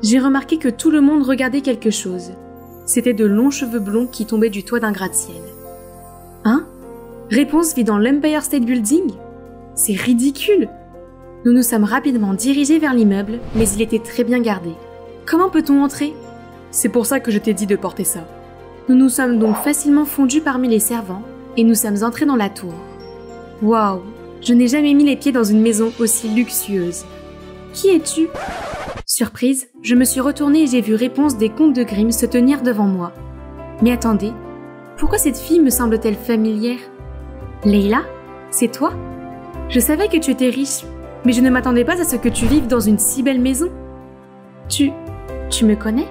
J'ai remarqué que tout le monde regardait quelque chose. C'était de longs cheveux blonds qui tombaient du toit d'un gratte-ciel. Hein? Réponse vit dans l'Empire State Building? C'est ridicule! Nous nous sommes rapidement dirigés vers l'immeuble, mais il était très bien gardé. Comment peut-on entrer ? C'est pour ça que je t'ai dit de porter ça. Nous nous sommes donc facilement fondus parmi les servants et nous sommes entrés dans la tour. Waouh, je n'ai jamais mis les pieds dans une maison aussi luxueuse. Qui es-tu ? Surprise, je me suis retournée et j'ai vu Réponse des Contes de Grimm se tenir devant moi. Mais attendez, pourquoi cette fille me semble-t-elle familière ? Leila, c'est toi ? Je savais que tu étais riche, mais je ne m'attendais pas à ce que tu vives dans une si belle maison. Tu me connais ?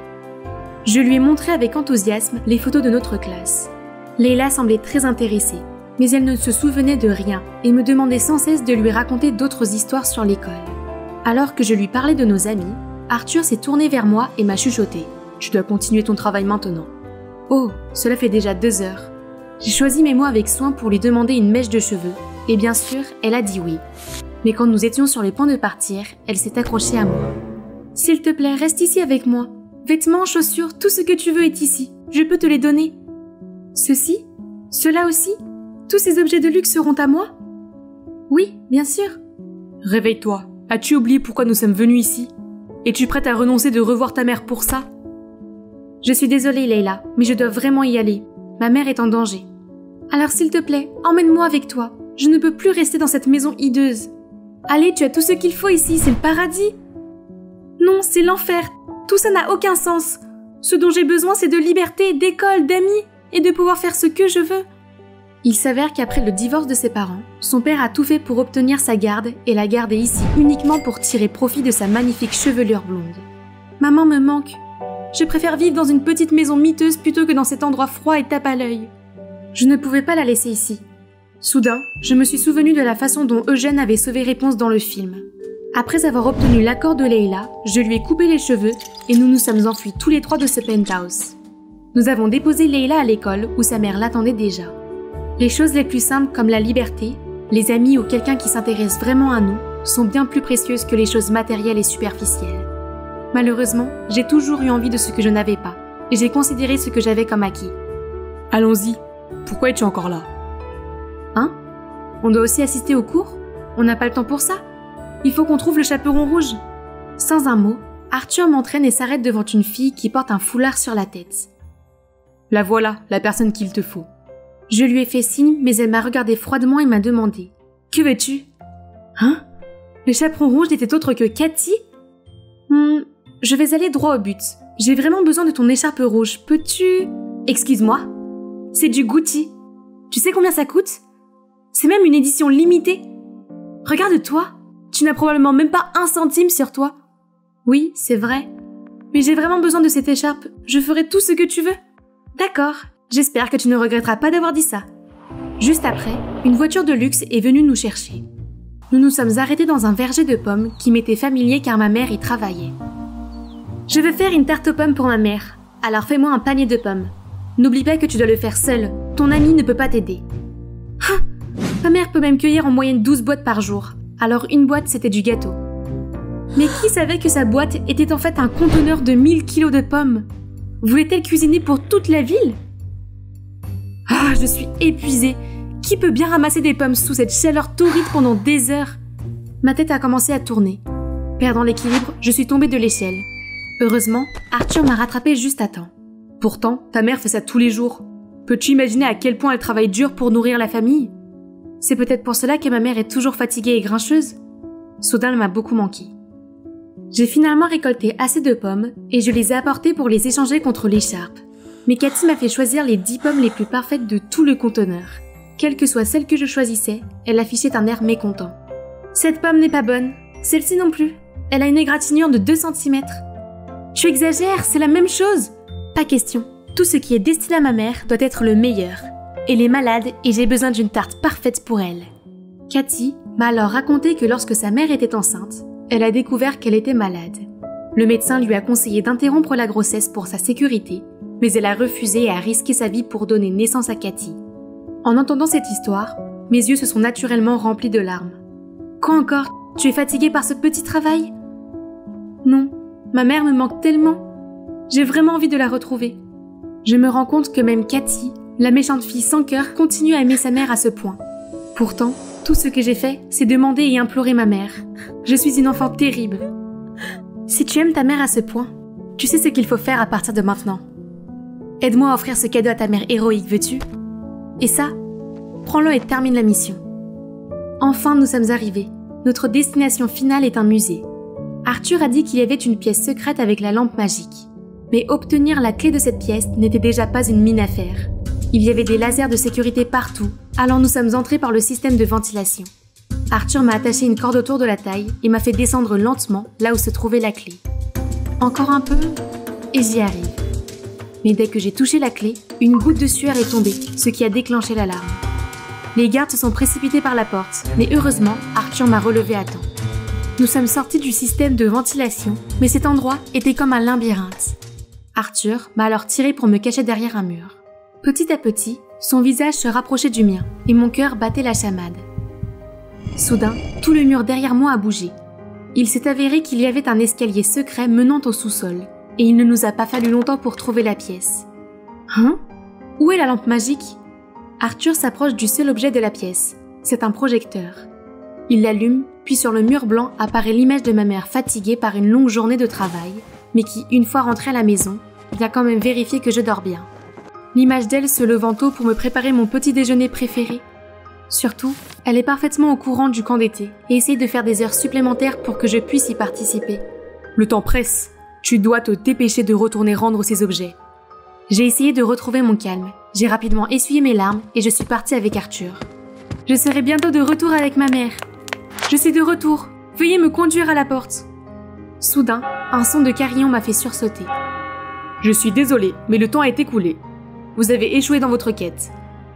Je lui ai montré avec enthousiasme les photos de notre classe. Leila semblait très intéressée, mais elle ne se souvenait de rien et me demandait sans cesse de lui raconter d'autres histoires sur l'école. Alors que je lui parlais de nos amis, Arthur s'est tourné vers moi et m'a chuchoté. « Tu dois continuer ton travail maintenant. » Oh, cela fait déjà 2 heures. J'ai choisi mes mots avec soin pour lui demander une mèche de cheveux, et bien sûr, elle a dit oui. Mais quand nous étions sur le point de partir, elle s'est accrochée à moi. « S'il te plaît, reste ici avec moi. Vêtements, chaussures, tout ce que tu veux est ici. Je peux te les donner. » Ceci ? Cela aussi ? Tous ces objets de luxe seront à moi ? Oui, bien sûr. Réveille-toi. As-tu oublié pourquoi nous sommes venus ici ? Es-tu prête à renoncer de revoir ta mère pour ça ? Je suis désolée, Leila, mais je dois vraiment y aller. Ma mère est en danger. Alors s'il te plaît, emmène-moi avec toi. Je ne peux plus rester dans cette maison hideuse. Allez, tu as tout ce qu'il faut ici, c'est le paradis. Non, c'est l'enfer. Tout ça n'a aucun sens. Ce dont j'ai besoin, c'est de liberté, d'école, d'amis, et de pouvoir faire ce que je veux. Il s'avère qu'après le divorce de ses parents, son père a tout fait pour obtenir sa garde et l'a gardé ici uniquement pour tirer profit de sa magnifique chevelure blonde. Maman me manque. Je préfère vivre dans une petite maison miteuse plutôt que dans cet endroit froid et tape à l'œil. Je ne pouvais pas la laisser ici. Soudain, je me suis souvenu de la façon dont Eugène avait sauvé Réponse dans le film. Après avoir obtenu l'accord de Leila, je lui ai coupé les cheveux et nous nous sommes enfuis tous les 3 de ce penthouse. Nous avons déposé Leila à l'école où sa mère l'attendait déjà. Les choses les plus simples comme la liberté, les amis ou quelqu'un qui s'intéresse vraiment à nous sont bien plus précieuses que les choses matérielles et superficielles. Malheureusement, j'ai toujours eu envie de ce que je n'avais pas et j'ai considéré ce que j'avais comme acquis. Allons-y, pourquoi es-tu encore là ? Hein ? On doit aussi assister au cours ? On n'a pas le temps pour ça ? Il faut qu'on trouve le chaperon rouge. Sans un mot, Arthur m'entraîne et s'arrête devant une fille qui porte un foulard sur la tête. La voilà, la personne qu'il te faut. Je lui ai fait signe, mais elle m'a regardé froidement et m'a demandé « Que veux-tu » Hein ? Le chaperon rouge n'était autre que Cathy ? Je vais aller droit au but. J'ai vraiment besoin de ton écharpe rouge. Peux-tu... Excuse-moi. C'est du Gucci. Tu sais combien ça coûte ? C'est même une édition limitée. Regarde-toi. Tu n'as probablement même pas 1 centime sur toi. Oui, c'est vrai. Mais j'ai vraiment besoin de cette écharpe. Je ferai tout ce que tu veux. D'accord. J'espère que tu ne regretteras pas d'avoir dit ça. Juste après, une voiture de luxe est venue nous chercher. Nous nous sommes arrêtés dans un verger de pommes qui m'était familier car ma mère y travaillait. Je veux faire une tarte aux pommes pour ma mère, alors fais-moi un panier de pommes. N'oublie pas que tu dois le faire seul, ton ami ne peut pas t'aider. Ah, ma mère peut même cueillir en moyenne 12 boîtes par jour, alors une boîte c'était du gâteau. Mais qui savait que sa boîte était en fait un conteneur de 1000 kilos de pommes ? Voulait-elle cuisiner pour toute la ville ? Ah, je suis épuisée. Qui peut bien ramasser des pommes sous cette chaleur torride pendant des heures ? Ma tête a commencé à tourner. Perdant l'équilibre, je suis tombée de l'échelle. Heureusement, Arthur m'a rattrapée juste à temps. Pourtant, ta mère fait ça tous les jours. Peux-tu imaginer à quel point elle travaille dur pour nourrir la famille ? C'est peut-être pour cela que ma mère est toujours fatiguée et grincheuse. Soudain, elle m'a beaucoup manqué. J'ai finalement récolté assez de pommes et je les ai apportées pour les échanger contre l'écharpe. Mais Cathy m'a fait choisir les 10 pommes les plus parfaites de tout le conteneur. Quelle que soit celle que je choisissais, elle affichait un air mécontent. Cette pomme n'est pas bonne, celle-ci non plus. Elle a une égratignure de 2 cm. Tu exagères, c'est la même chose. Pas question. Tout ce qui est destiné à ma mère doit être le meilleur. Elle est malade et j'ai besoin d'une tarte parfaite pour elle. Cathy m'a alors raconté que lorsque sa mère était enceinte, elle a découvert qu'elle était malade. Le médecin lui a conseillé d'interrompre la grossesse pour sa sécurité, mais elle a refusé et a risqué sa vie pour donner naissance à Cathy. En entendant cette histoire, mes yeux se sont naturellement remplis de larmes. Quoi encore ? Tu es fatiguée par ce petit travail ? Non, ma mère me manque tellement. J'ai vraiment envie de la retrouver. Je me rends compte que même Cathy, la méchante fille sans cœur, continue à aimer sa mère à ce point. Pourtant, Tout ce que j'ai fait, c'est demander et implorer ma mère. Je suis une enfant terrible. Si tu aimes ta mère à ce point, tu sais ce qu'il faut faire à partir de maintenant. Aide-moi à offrir ce cadeau à ta mère héroïque, veux-tu? Et ça, prends-le et termine la mission. Enfin, nous sommes arrivés. Notre destination finale est un musée. Arthur a dit qu'il y avait une pièce secrète avec la lampe magique. Mais obtenir la clé de cette pièce n'était déjà pas une mine à faire. Il y avait des lasers de sécurité partout, alors nous sommes entrés par le système de ventilation. Arthur m'a attaché une corde autour de la taille et m'a fait descendre lentement là où se trouvait la clé. Encore un peu, et j'y arrive. Mais dès que j'ai touché la clé, une goutte de sueur est tombée, ce qui a déclenché l'alarme. Les gardes se sont précipités par la porte, mais heureusement, Arthur m'a relevé à temps. Nous sommes sortis du système de ventilation, mais cet endroit était comme un labyrinthe. Arthur m'a alors tiré pour me cacher derrière un mur. Petit à petit, son visage se rapprochait du mien, et mon cœur battait la chamade. Soudain, tout le mur derrière moi a bougé. Il s'est avéré qu'il y avait un escalier secret menant au sous-sol, et il ne nous a pas fallu longtemps pour trouver la pièce. Hein? Où est la lampe magique? Arthur s'approche du seul objet de la pièce. C'est un projecteur. Il l'allume, puis sur le mur blanc apparaît l'image de ma mère fatiguée par une longue journée de travail, mais qui, une fois rentrée à la maison, vient quand même vérifier que je dors bien. L'image d'elle se levant tôt pour me préparer mon petit déjeuner préféré. Surtout, elle est parfaitement au courant du camp d'été et essaye de faire des heures supplémentaires pour que je puisse y participer. Le temps presse. Tu dois te dépêcher de retourner rendre ces objets. J'ai essayé de retrouver mon calme. J'ai rapidement essuyé mes larmes et je suis partie avec Arthur. Je serai bientôt de retour avec ma mère. Je suis de retour. Veuillez me conduire à la porte. Soudain, un son de carillon m'a fait sursauter. Je suis désolée, mais le temps est écoulé. Vous avez échoué dans votre quête.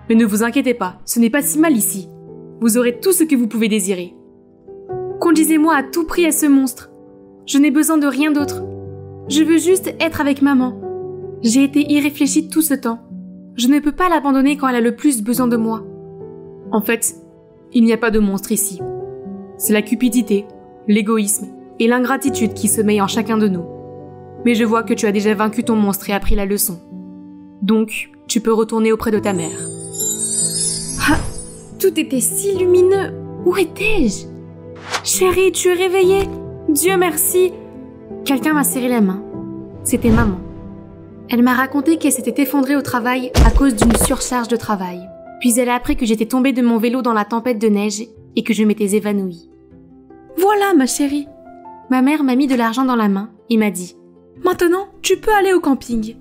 Mais ne vous inquiétez pas, ce n'est pas si mal ici. Vous aurez tout ce que vous pouvez désirer. Conduisez-moi à tout prix à ce monstre. Je n'ai besoin de rien d'autre. Je veux juste être avec maman. J'ai été irréfléchie tout ce temps. Je ne peux pas l'abandonner quand elle a le plus besoin de moi. En fait, il n'y a pas de monstre ici. C'est la cupidité, l'égoïsme et l'ingratitude qui sommeillent en chacun de nous. Mais je vois que tu as déjà vaincu ton monstre et appris la leçon. Donc, tu peux retourner auprès de ta mère. Ah, tout était si lumineux. Où étais-je? Chérie, tu es réveillée? Dieu merci. Quelqu'un m'a serré la main. C'était maman. Elle m'a raconté qu'elle s'était effondrée au travail à cause d'une surcharge de travail. Puis elle a appris que j'étais tombée de mon vélo dans la tempête de neige et que je m'étais évanouie. Voilà, ma chérie. Ma mère m'a mis de l'argent dans la main et m'a dit « Maintenant, tu peux aller au camping.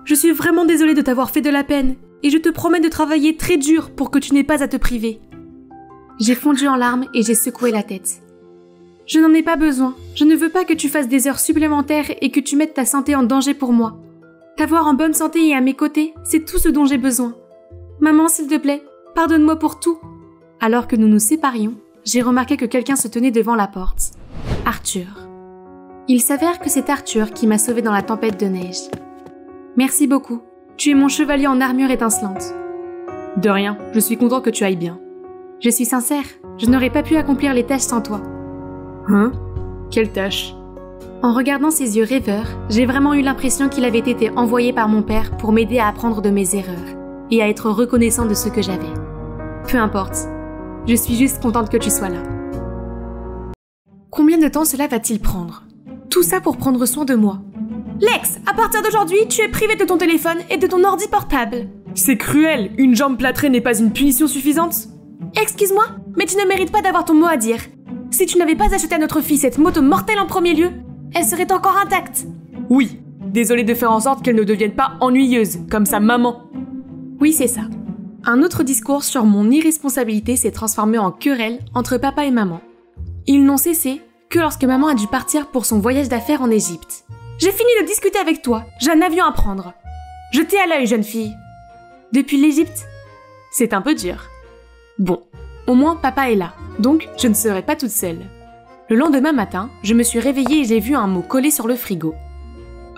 Je suis vraiment désolée de t'avoir fait de la peine et je te promets de travailler très dur pour que tu n'aies pas à te priver. » J'ai fondu en larmes et j'ai secoué la tête. « Je n'en ai pas besoin. Je ne veux pas que tu fasses des heures supplémentaires et que tu mettes ta santé en danger pour moi. T'avoir en bonne santé et à mes côtés, c'est tout ce dont j'ai besoin. Maman, s'il te plaît, pardonne-moi pour tout. » Alors que nous nous séparions, j'ai remarqué que quelqu'un se tenait devant la porte. Arthur. Il s'avère que c'est Arthur qui m'a sauvée dans la tempête de neige. Merci beaucoup. Tu es mon chevalier en armure étincelante. De rien, je suis content que tu ailles bien. Je suis sincère, je n'aurais pas pu accomplir les tâches sans toi. Hein? Quelle tâche? En regardant ses yeux rêveurs, j'ai vraiment eu l'impression qu'il avait été envoyé par mon père pour m'aider à apprendre de mes erreurs et à être reconnaissant de ce que j'avais. Peu importe, je suis juste contente que tu sois là. Combien de temps cela va-t-il prendre? Tout ça pour prendre soin de moi. Lex, à partir d'aujourd'hui, tu es privé de ton téléphone et de ton ordi portable. C'est cruel, une jambe plâtrée n'est pas une punition suffisante? Excuse-moi, mais tu ne mérites pas d'avoir ton mot à dire. Si tu n'avais pas acheté à notre fille cette moto mortelle en premier lieu, elle serait encore intacte. Oui, désolé de faire en sorte qu'elle ne devienne pas ennuyeuse, comme sa maman. Oui, c'est ça. Un autre discours sur mon irresponsabilité s'est transformé en querelle entre papa et maman. Ils n'ont cessé que lorsque maman a dû partir pour son voyage d'affaires en Égypte. J'ai fini de discuter avec toi, j'ai un avion à prendre. Jetez à l'œil, jeune fille. Depuis l'Égypte, c'est un peu dur. Bon, au moins papa est là, donc je ne serai pas toute seule. Le lendemain matin, je me suis réveillée et j'ai vu un mot collé sur le frigo.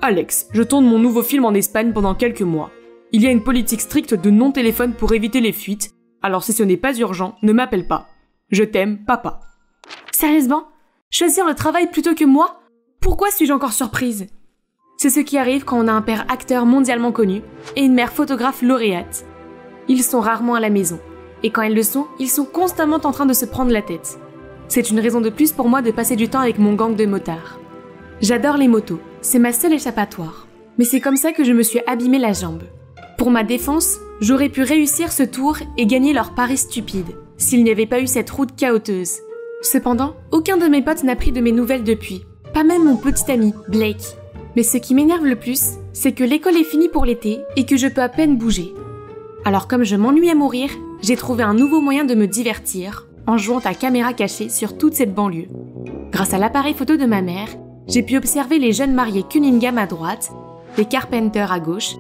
Alex, je tourne mon nouveau film en Espagne pendant quelques mois. Il y a une politique stricte de non-téléphone pour éviter les fuites, alors si ce n'est pas urgent, ne m'appelle pas. Je t'aime, papa. Sérieusement? Choisir le travail plutôt que moi? Pourquoi suis-je encore surprise? C'est ce qui arrive quand on a un père acteur mondialement connu et une mère photographe lauréate. Ils sont rarement à la maison, Et quand elles le sont, ils sont constamment en train de se prendre la tête. C'est une raison de plus pour moi de passer du temps avec mon gang de motards. J'adore les motos, c'est ma seule échappatoire. Mais c'est comme ça que je me suis abîmé la jambe. Pour ma défense, j'aurais pu réussir ce tour et gagner leur pari stupide, s'il n'y avait pas eu cette route chaoteuse. Cependant, aucun de mes potes n'a pris de mes nouvelles depuis, pas même mon petit ami, Blake. Mais ce qui m'énerve le plus, c'est que l'école est finie pour l'été et que je peux à peine bouger. Alors comme je m'ennuie à mourir, j'ai trouvé un nouveau moyen de me divertir, en jouant à caméra cachée sur toute cette banlieue. Grâce à l'appareil photo de ma mère, j'ai pu observer les jeunes mariés Cunningham à droite, les Carpenter à gauche,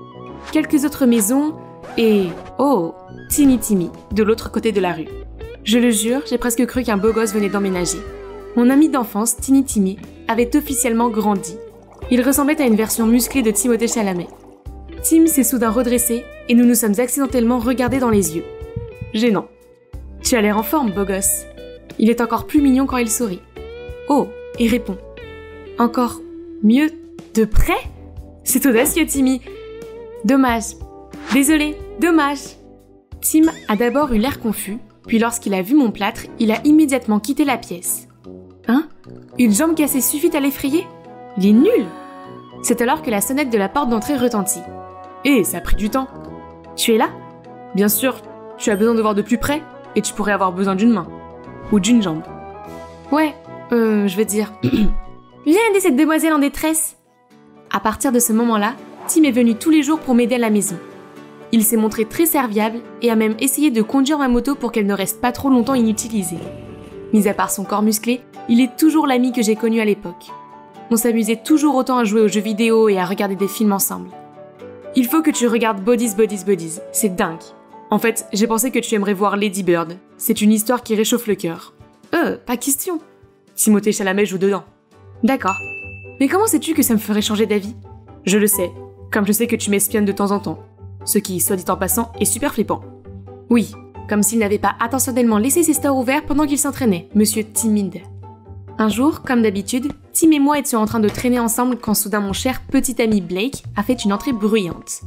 quelques autres maisons et... oh, Teeny Timmy, de l'autre côté de la rue. Je le jure, j'ai presque cru qu'un beau gosse venait d'emménager. Mon ami d'enfance, Teeny Timmy, avait officiellement grandi. Il ressemblait à une version musclée de Timothée Chalamet. Tim s'est soudain redressé et nous nous sommes accidentellement regardés dans les yeux. Gênant. Tu as l'air en forme, beau gosse. Il est encore plus mignon quand il sourit. Oh, et répond. Encore mieux de près? C'est audacieux, Timmy. Dommage. Désolé, dommage. Tim a d'abord eu l'air confus, puis lorsqu'il a vu mon plâtre, il a immédiatement quitté la pièce. Hein? Une jambe cassée suffit à l'effrayer? Il est nul! C'est alors que la sonnette de la porte d'entrée retentit. Eh, ça a pris du temps. Tu es là? Bien sûr, tu as besoin de voir de plus près, et tu pourrais avoir besoin d'une main. Ou d'une jambe. Ouais, je veux dire... Viens aider cette demoiselle en détresse! À partir de ce moment-là, Tim est venu tous les jours pour m'aider à la maison. Il s'est montré très serviable et a même essayé de conduire ma moto pour qu'elle ne reste pas trop longtemps inutilisée. Mis à part son corps musclé, il est toujours l'ami que j'ai connu à l'époque. On s'amusait toujours autant à jouer aux jeux vidéo et à regarder des films ensemble. Il faut que tu regardes Bodies, c'est dingue. En fait, j'ai pensé que tu aimerais voir Lady Bird. C'est une histoire qui réchauffe le cœur. Pas question. Timothée Chalamet joue dedans. D'accord. Mais comment sais-tu que ça me ferait changer d'avis? Je le sais, comme je sais que tu m'espionnes de temps en temps. Ce qui, soit dit en passant, est super flippant. Oui, comme s'il n'avait pas attentionnellement laissé ses stores ouverts pendant qu'il s'entraînait, monsieur timide. Un jour, comme d'habitude, Tim et moi étions en train de traîner ensemble quand soudain mon cher petit ami Blake a fait une entrée bruyante.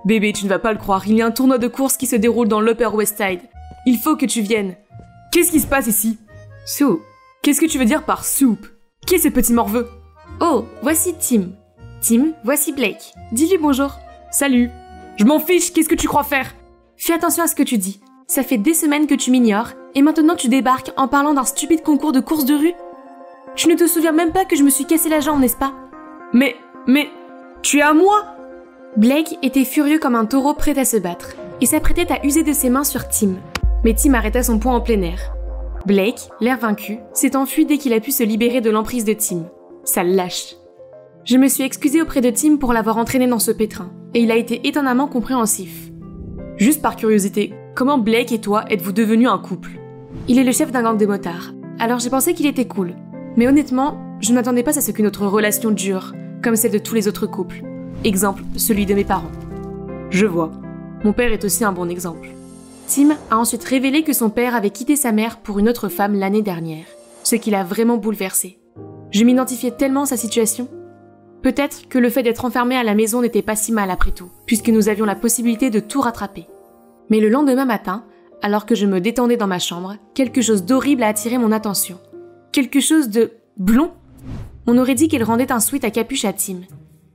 Bébé, tu ne vas pas le croire, il y a un tournoi de course qui se déroule dans l'Upper West Side. Il faut que tu viennes. Qu'est-ce qui se passe ici? Soup. Qu'est-ce que tu veux dire par soup? Qui est ce petit morveux? Oh, voici Tim. Tim, voici Blake. Dis-lui bonjour. Salut. Je m'en fiche, qu'est-ce que tu crois faire? Fais attention à ce que tu dis. Ça fait des semaines que tu m'ignores, et maintenant tu débarques en parlant d'un stupide concours de course de rue? Tu ne te souviens même pas que je me suis cassé la jambe, n'est-ce pas? Mais, tu es à moi? Blake était furieux comme un taureau prêt à se battre, et s'apprêtait à user de ses mains sur Tim. Mais Tim arrêta son poing en plein air. Blake, l'air vaincu, s'est enfui dès qu'il a pu se libérer de l'emprise de Tim. Sale lâche. Je me suis excusée auprès de Tim pour l'avoir entraîné dans ce pétrin, et il a été étonnamment compréhensif. Juste par curiosité, comment Blake et toi êtes-vous devenus un couple? Il est le chef d'un gang de motards, alors j'ai pensé qu'il était cool. Mais honnêtement, je ne m'attendais pas à ce que notre relation dure, comme celle de tous les autres couples. Exemple, celui de mes parents. Je vois. Mon père est aussi un bon exemple. Tim a ensuite révélé que son père avait quitté sa mère pour une autre femme l'année dernière, ce qui l'a vraiment bouleversé. Je m'identifiais tellement à sa situation. Peut-être que le fait d'être enfermé à la maison n'était pas si mal après tout, puisque nous avions la possibilité de tout rattraper. Mais le lendemain matin, alors que je me détendais dans ma chambre, quelque chose d'horrible a attiré mon attention. Quelque chose de blond. On aurait dit qu'il rendait un sweat à capuche à Tim.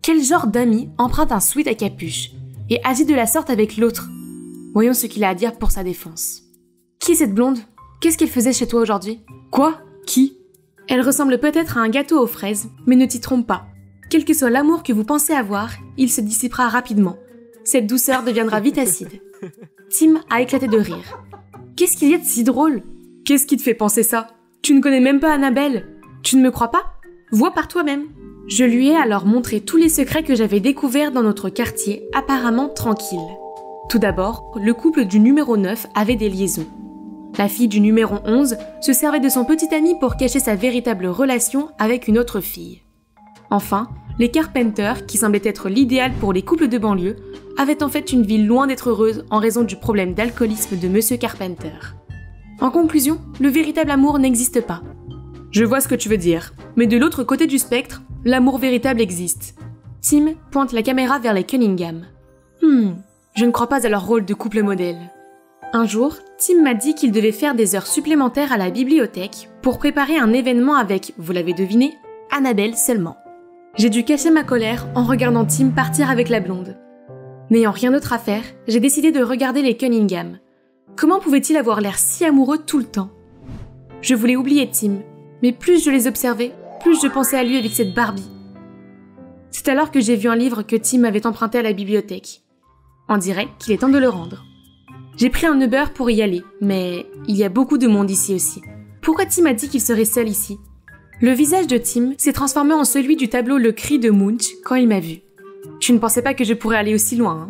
Quel genre d'ami emprunte un sweat à capuche et agit de la sorte avec l'autre? Voyons ce qu'il a à dire pour sa défense. Qui est cette blonde? Qu'est-ce qu'elle faisait chez toi aujourd'hui? Quoi? Qui? Elle ressemble peut-être à un gâteau aux fraises, mais ne t'y trompe pas. Quel que soit l'amour que vous pensez avoir, il se dissipera rapidement. Cette douceur deviendra vite acide. Tim a éclaté de rire. Qu'est-ce qu'il y a de si drôle? Qu'est-ce qui te fait penser ça? Tu ne connais même pas Annabelle. Tu ne me crois pas? Vois par toi-même. Je lui ai alors montré tous les secrets que j'avais découverts dans notre quartier apparemment tranquille. Tout d'abord, le couple du numéro 9 avait des liaisons. La fille du numéro 11 se servait de son petit ami pour cacher sa véritable relation avec une autre fille. Enfin, les Carpenter, qui semblaient être l'idéal pour les couples de banlieue, avaient en fait une vie loin d'être heureuse en raison du problème d'alcoolisme de Monsieur Carpenter. En conclusion, le véritable amour n'existe pas. Je vois ce que tu veux dire, mais de l'autre côté du spectre, l'amour véritable existe. Tim pointe la caméra vers les Cunningham. Je ne crois pas à leur rôle de couple modèle. Un jour, Tim m'a dit qu'il devait faire des heures supplémentaires à la bibliothèque pour préparer un événement avec, vous l'avez deviné, Annabelle seulement. J'ai dû cacher ma colère en regardant Tim partir avec la blonde. N'ayant rien d'autre à faire, j'ai décidé de regarder les Cunningham. Comment pouvait-il avoir l'air si amoureux tout le temps? Je voulais oublier Tim, mais plus je les observais, plus je pensais à lui avec cette Barbie. C'est alors que j'ai vu un livre que Tim avait emprunté à la bibliothèque. On dirait qu'il est temps de le rendre. J'ai pris un Uber pour y aller, mais il y a beaucoup de monde ici aussi. Pourquoi Tim a dit qu'il serait seul ici? Le visage de Tim s'est transformé en celui du tableau Le Cri de Munch quand il m'a vu. Tu ne pensais pas que je pourrais aller aussi loin, hein?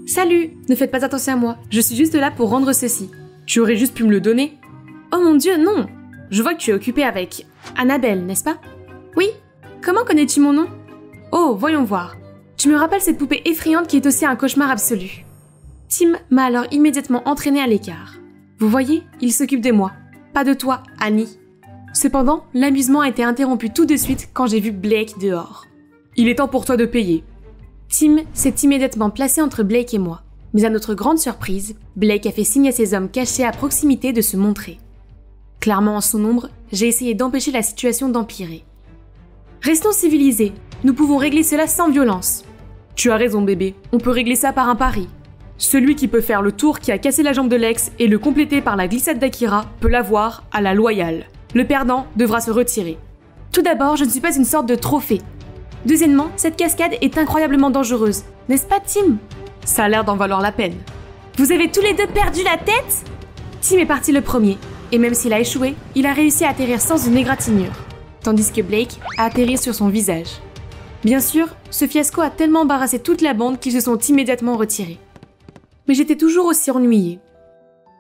Salut, ne faites pas attention à moi, je suis juste là pour rendre ceci. Tu aurais juste pu me le donner? Oh mon Dieu, non! Je vois que tu es occupée avec Annabelle, n'est-ce pas? Oui? Comment connais-tu mon nom? Oh, voyons voir. Tu me rappelles cette poupée effrayante qui est aussi un cauchemar absolu. Tim m'a alors immédiatement entraînée à l'écart. Vous voyez, il s'occupe de moi. Pas de toi, Annie. Cependant, l'amusement a été interrompu tout de suite quand j'ai vu Blake dehors. Il est temps pour toi de payer. Tim s'est immédiatement placé entre Blake et moi. Mais à notre grande surprise, Blake a fait signe à ses hommes cachés à proximité de se montrer. Clairement en son ombre, j'ai essayé d'empêcher la situation d'empirer. Restons civilisés, nous pouvons régler cela sans violence. Tu as raison bébé, on peut régler ça par un pari. Celui qui peut faire le tour qui a cassé la jambe de Lex et le compléter par la glissade d'Akira peut l'avoir à la loyale. Le perdant devra se retirer. Tout d'abord, je ne suis pas une sorte de trophée. Deuxièmement, cette cascade est incroyablement dangereuse. N'est-ce pas, Tim? Ça a l'air d'en valoir la peine. Vous avez tous les deux perdu la tête? Tim est parti le premier, et même s'il a échoué, il a réussi à atterrir sans une égratignure, tandis que Blake a atterri sur son visage. Bien sûr, ce fiasco a tellement embarrassé toute la bande qu'ils se sont immédiatement retirés. Mais j'étais toujours aussi ennuyée.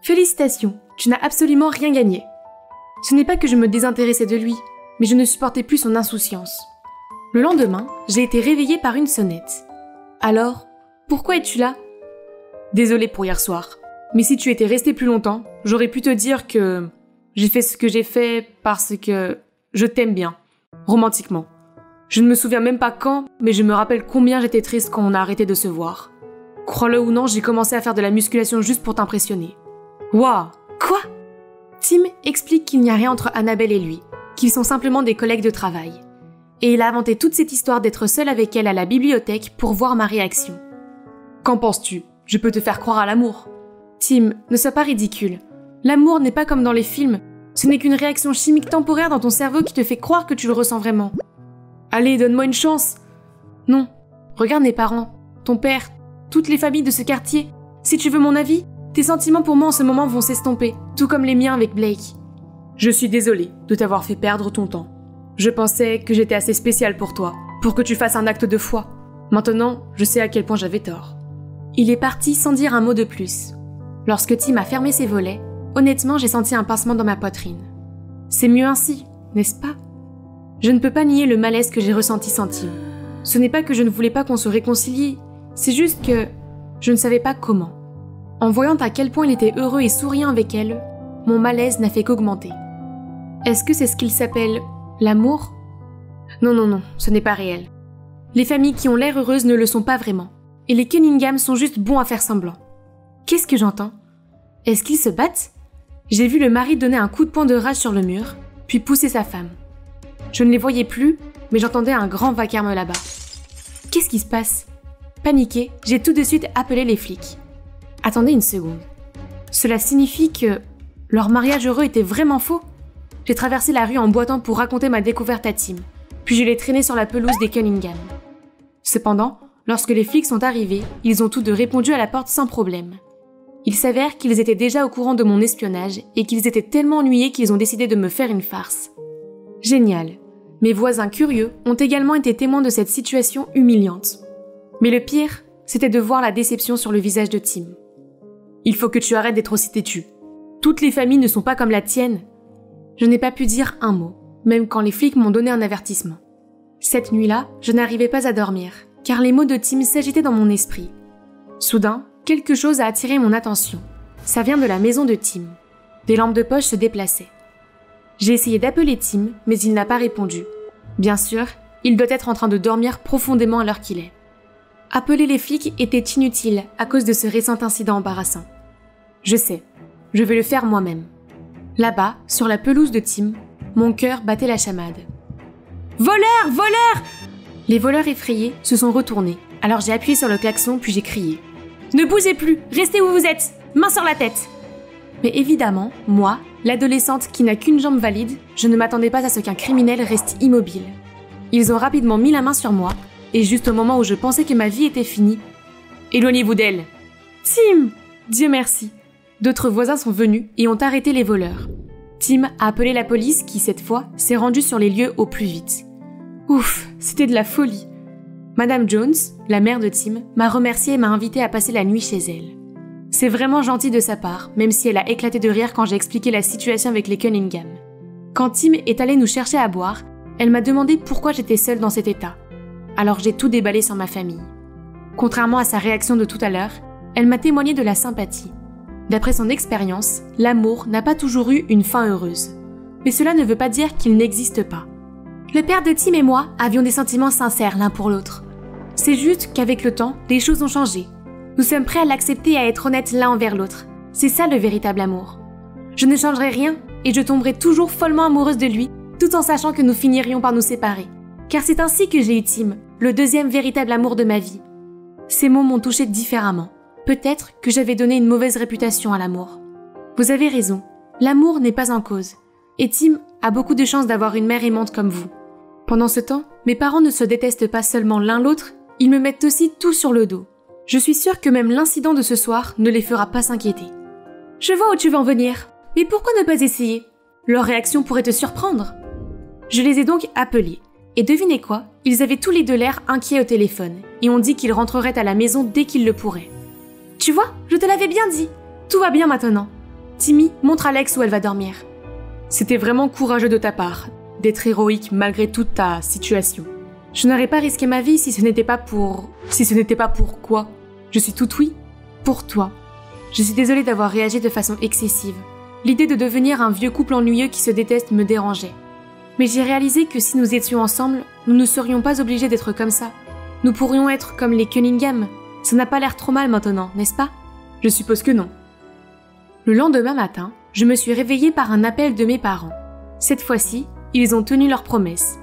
Félicitations, tu n'as absolument rien gagné. Ce n'est pas que je me désintéressais de lui, mais je ne supportais plus son insouciance. Le lendemain, j'ai été réveillée par une sonnette. Alors, pourquoi es-tu là? Désolée pour hier soir, mais si tu étais resté plus longtemps, j'aurais pu te dire que j'ai fait ce que j'ai fait parce que je t'aime bien, romantiquement. Je ne me souviens même pas quand, mais je me rappelle combien j'étais triste quand on a arrêté de se voir. Crois-le ou non, j'ai commencé à faire de la musculation juste pour t'impressionner. Waouh! Quoi? Tim explique qu'il n'y a rien entre Annabelle et lui, qu'ils sont simplement des collègues de travail. Et il a inventé toute cette histoire d'être seul avec elle à la bibliothèque pour voir ma réaction. Qu'en penses-tu? Je peux te faire croire à l'amour. Tim, ne sois pas ridicule. L'amour n'est pas comme dans les films. Ce n'est qu'une réaction chimique temporaire dans ton cerveau qui te fait croire que tu le ressens vraiment. Allez, donne-moi une chance. Non. Regarde mes parents, ton père, toutes les familles de ce quartier. Si tu veux mon avis, tes sentiments pour moi en ce moment vont s'estomper, tout comme les miens avec Blake. Je suis désolée de t'avoir fait perdre ton temps. Je pensais que j'étais assez spéciale pour toi, pour que tu fasses un acte de foi. Maintenant, je sais à quel point j'avais tort. Il est parti sans dire un mot de plus. Lorsque Tim a fermé ses volets, honnêtement, j'ai senti un pincement dans ma poitrine. C'est mieux ainsi, n'est-ce pas? Je ne peux pas nier le malaise que j'ai ressenti sans Tim. Ce n'est pas que je ne voulais pas qu'on se réconcilie, c'est juste que je ne savais pas comment. En voyant à quel point il était heureux et souriant avec elle, mon malaise n'a fait qu'augmenter. Est-ce que c'est ce qu'il s'appelle l'amour? Non, ce n'est pas réel. Les familles qui ont l'air heureuses ne le sont pas vraiment. Et les Cunningham sont juste bons à faire semblant. Qu'est-ce que j'entends? Est-ce qu'ils se battent? J'ai vu le mari donner un coup de poing de rage sur le mur, puis pousser sa femme. Je ne les voyais plus, mais j'entendais un grand vacarme là-bas. Qu'est-ce qui se passe? Paniquée, j'ai tout de suite appelé les flics. Attendez une seconde. Cela signifie que leur mariage heureux était vraiment faux? J'ai traversé la rue en boitant pour raconter ma découverte à Tim, puis je l'ai traîné sur la pelouse des Cunningham. Cependant, lorsque les flics sont arrivés, ils ont tous deux répondu à la porte sans problème. Il s'avère qu'ils étaient déjà au courant de mon espionnage et qu'ils étaient tellement ennuyés qu'ils ont décidé de me faire une farce. Génial. Mes voisins curieux ont également été témoins de cette situation humiliante. Mais le pire, c'était de voir la déception sur le visage de Tim. Il faut que tu arrêtes d'être aussi têtu. Toutes les familles ne sont pas comme la tienne. Je n'ai pas pu dire un mot, même quand les flics m'ont donné un avertissement. Cette nuit-là, je n'arrivais pas à dormir, car les mots de Tim s'agitaient dans mon esprit. Soudain, quelque chose a attiré mon attention. Ça vient de la maison de Tim. Des lampes de poche se déplaçaient. J'ai essayé d'appeler Tim, mais il n'a pas répondu. Bien sûr, il doit être en train de dormir profondément à l'heure qu'il est. Appeler les flics était inutile à cause de ce récent incident embarrassant. Je sais, je vais le faire moi-même. Là-bas, sur la pelouse de Tim, mon cœur battait la chamade. Voleur! Voleur! Les voleurs effrayés se sont retournés, alors j'ai appuyé sur le klaxon puis j'ai crié. Ne bougez plus! Restez où vous êtes! Main sur la tête! Mais évidemment, moi, l'adolescente qui n'a qu'une jambe valide, je ne m'attendais pas à ce qu'un criminel reste immobile. Ils ont rapidement mis la main sur moi, et juste au moment où je pensais que ma vie était finie, éloignez-vous d'elle! Tim! Dieu merci! D'autres voisins sont venus et ont arrêté les voleurs. Tim a appelé la police qui, cette fois, s'est rendue sur les lieux au plus vite. Ouf, c'était de la folie. Madame Jones, la mère de Tim, m'a remerciée et m'a invitée à passer la nuit chez elle. C'est vraiment gentil de sa part, même si elle a éclaté de rire quand j'ai expliqué la situation avec les Cunningham. Quand Tim est allé nous chercher à boire, elle m'a demandé pourquoi j'étais seule dans cet état. Alors j'ai tout déballé sur ma famille. Contrairement à sa réaction de tout à l'heure, elle m'a témoigné de la sympathie. D'après son expérience, l'amour n'a pas toujours eu une fin heureuse. Mais cela ne veut pas dire qu'il n'existe pas. Le père de Tim et moi avions des sentiments sincères l'un pour l'autre. C'est juste qu'avec le temps, les choses ont changé. Nous sommes prêts à l'accepter et à être honnêtes l'un envers l'autre. C'est ça le véritable amour. Je ne changerai rien et je tomberai toujours follement amoureuse de lui, tout en sachant que nous finirions par nous séparer. Car c'est ainsi que j'ai eu Tim, le deuxième véritable amour de ma vie. Ces mots m'ont touchée différemment. Peut-être que j'avais donné une mauvaise réputation à l'amour. Vous avez raison, l'amour n'est pas en cause. Et Tim a beaucoup de chance d'avoir une mère aimante comme vous. Pendant ce temps, mes parents ne se détestent pas seulement l'un l'autre, ils me mettent aussi tout sur le dos. Je suis sûre que même l'incident de ce soir ne les fera pas s'inquiéter. Je vois où tu veux en venir, mais pourquoi ne pas essayer? Leur réaction pourrait te surprendre. Je les ai donc appelés. Et devinez quoi? Ils avaient tous les deux l'air inquiets au téléphone, et ont dit qu'ils rentreraient à la maison dès qu'ils le pourraient. Tu vois, je te l'avais bien dit. Tout va bien maintenant. Timmy, montre Alex où elle va dormir. C'était vraiment courageux de ta part, d'être héroïque malgré toute ta situation. Je n'aurais pas risqué ma vie si ce n'était pas pour... Si ce n'était pas pour quoi? Je suis tout oui. Pour toi. Je suis désolée d'avoir réagi de façon excessive. L'idée de devenir un vieux couple ennuyeux qui se déteste me dérangeait. Mais j'ai réalisé que si nous étions ensemble, nous ne serions pas obligés d'être comme ça. Nous pourrions être comme les Cunningham. Ça n'a pas l'air trop mal maintenant, n'est-ce pas? Je suppose que non. Le lendemain matin, je me suis réveillée par un appel de mes parents. Cette fois-ci, ils ont tenu leur promesse.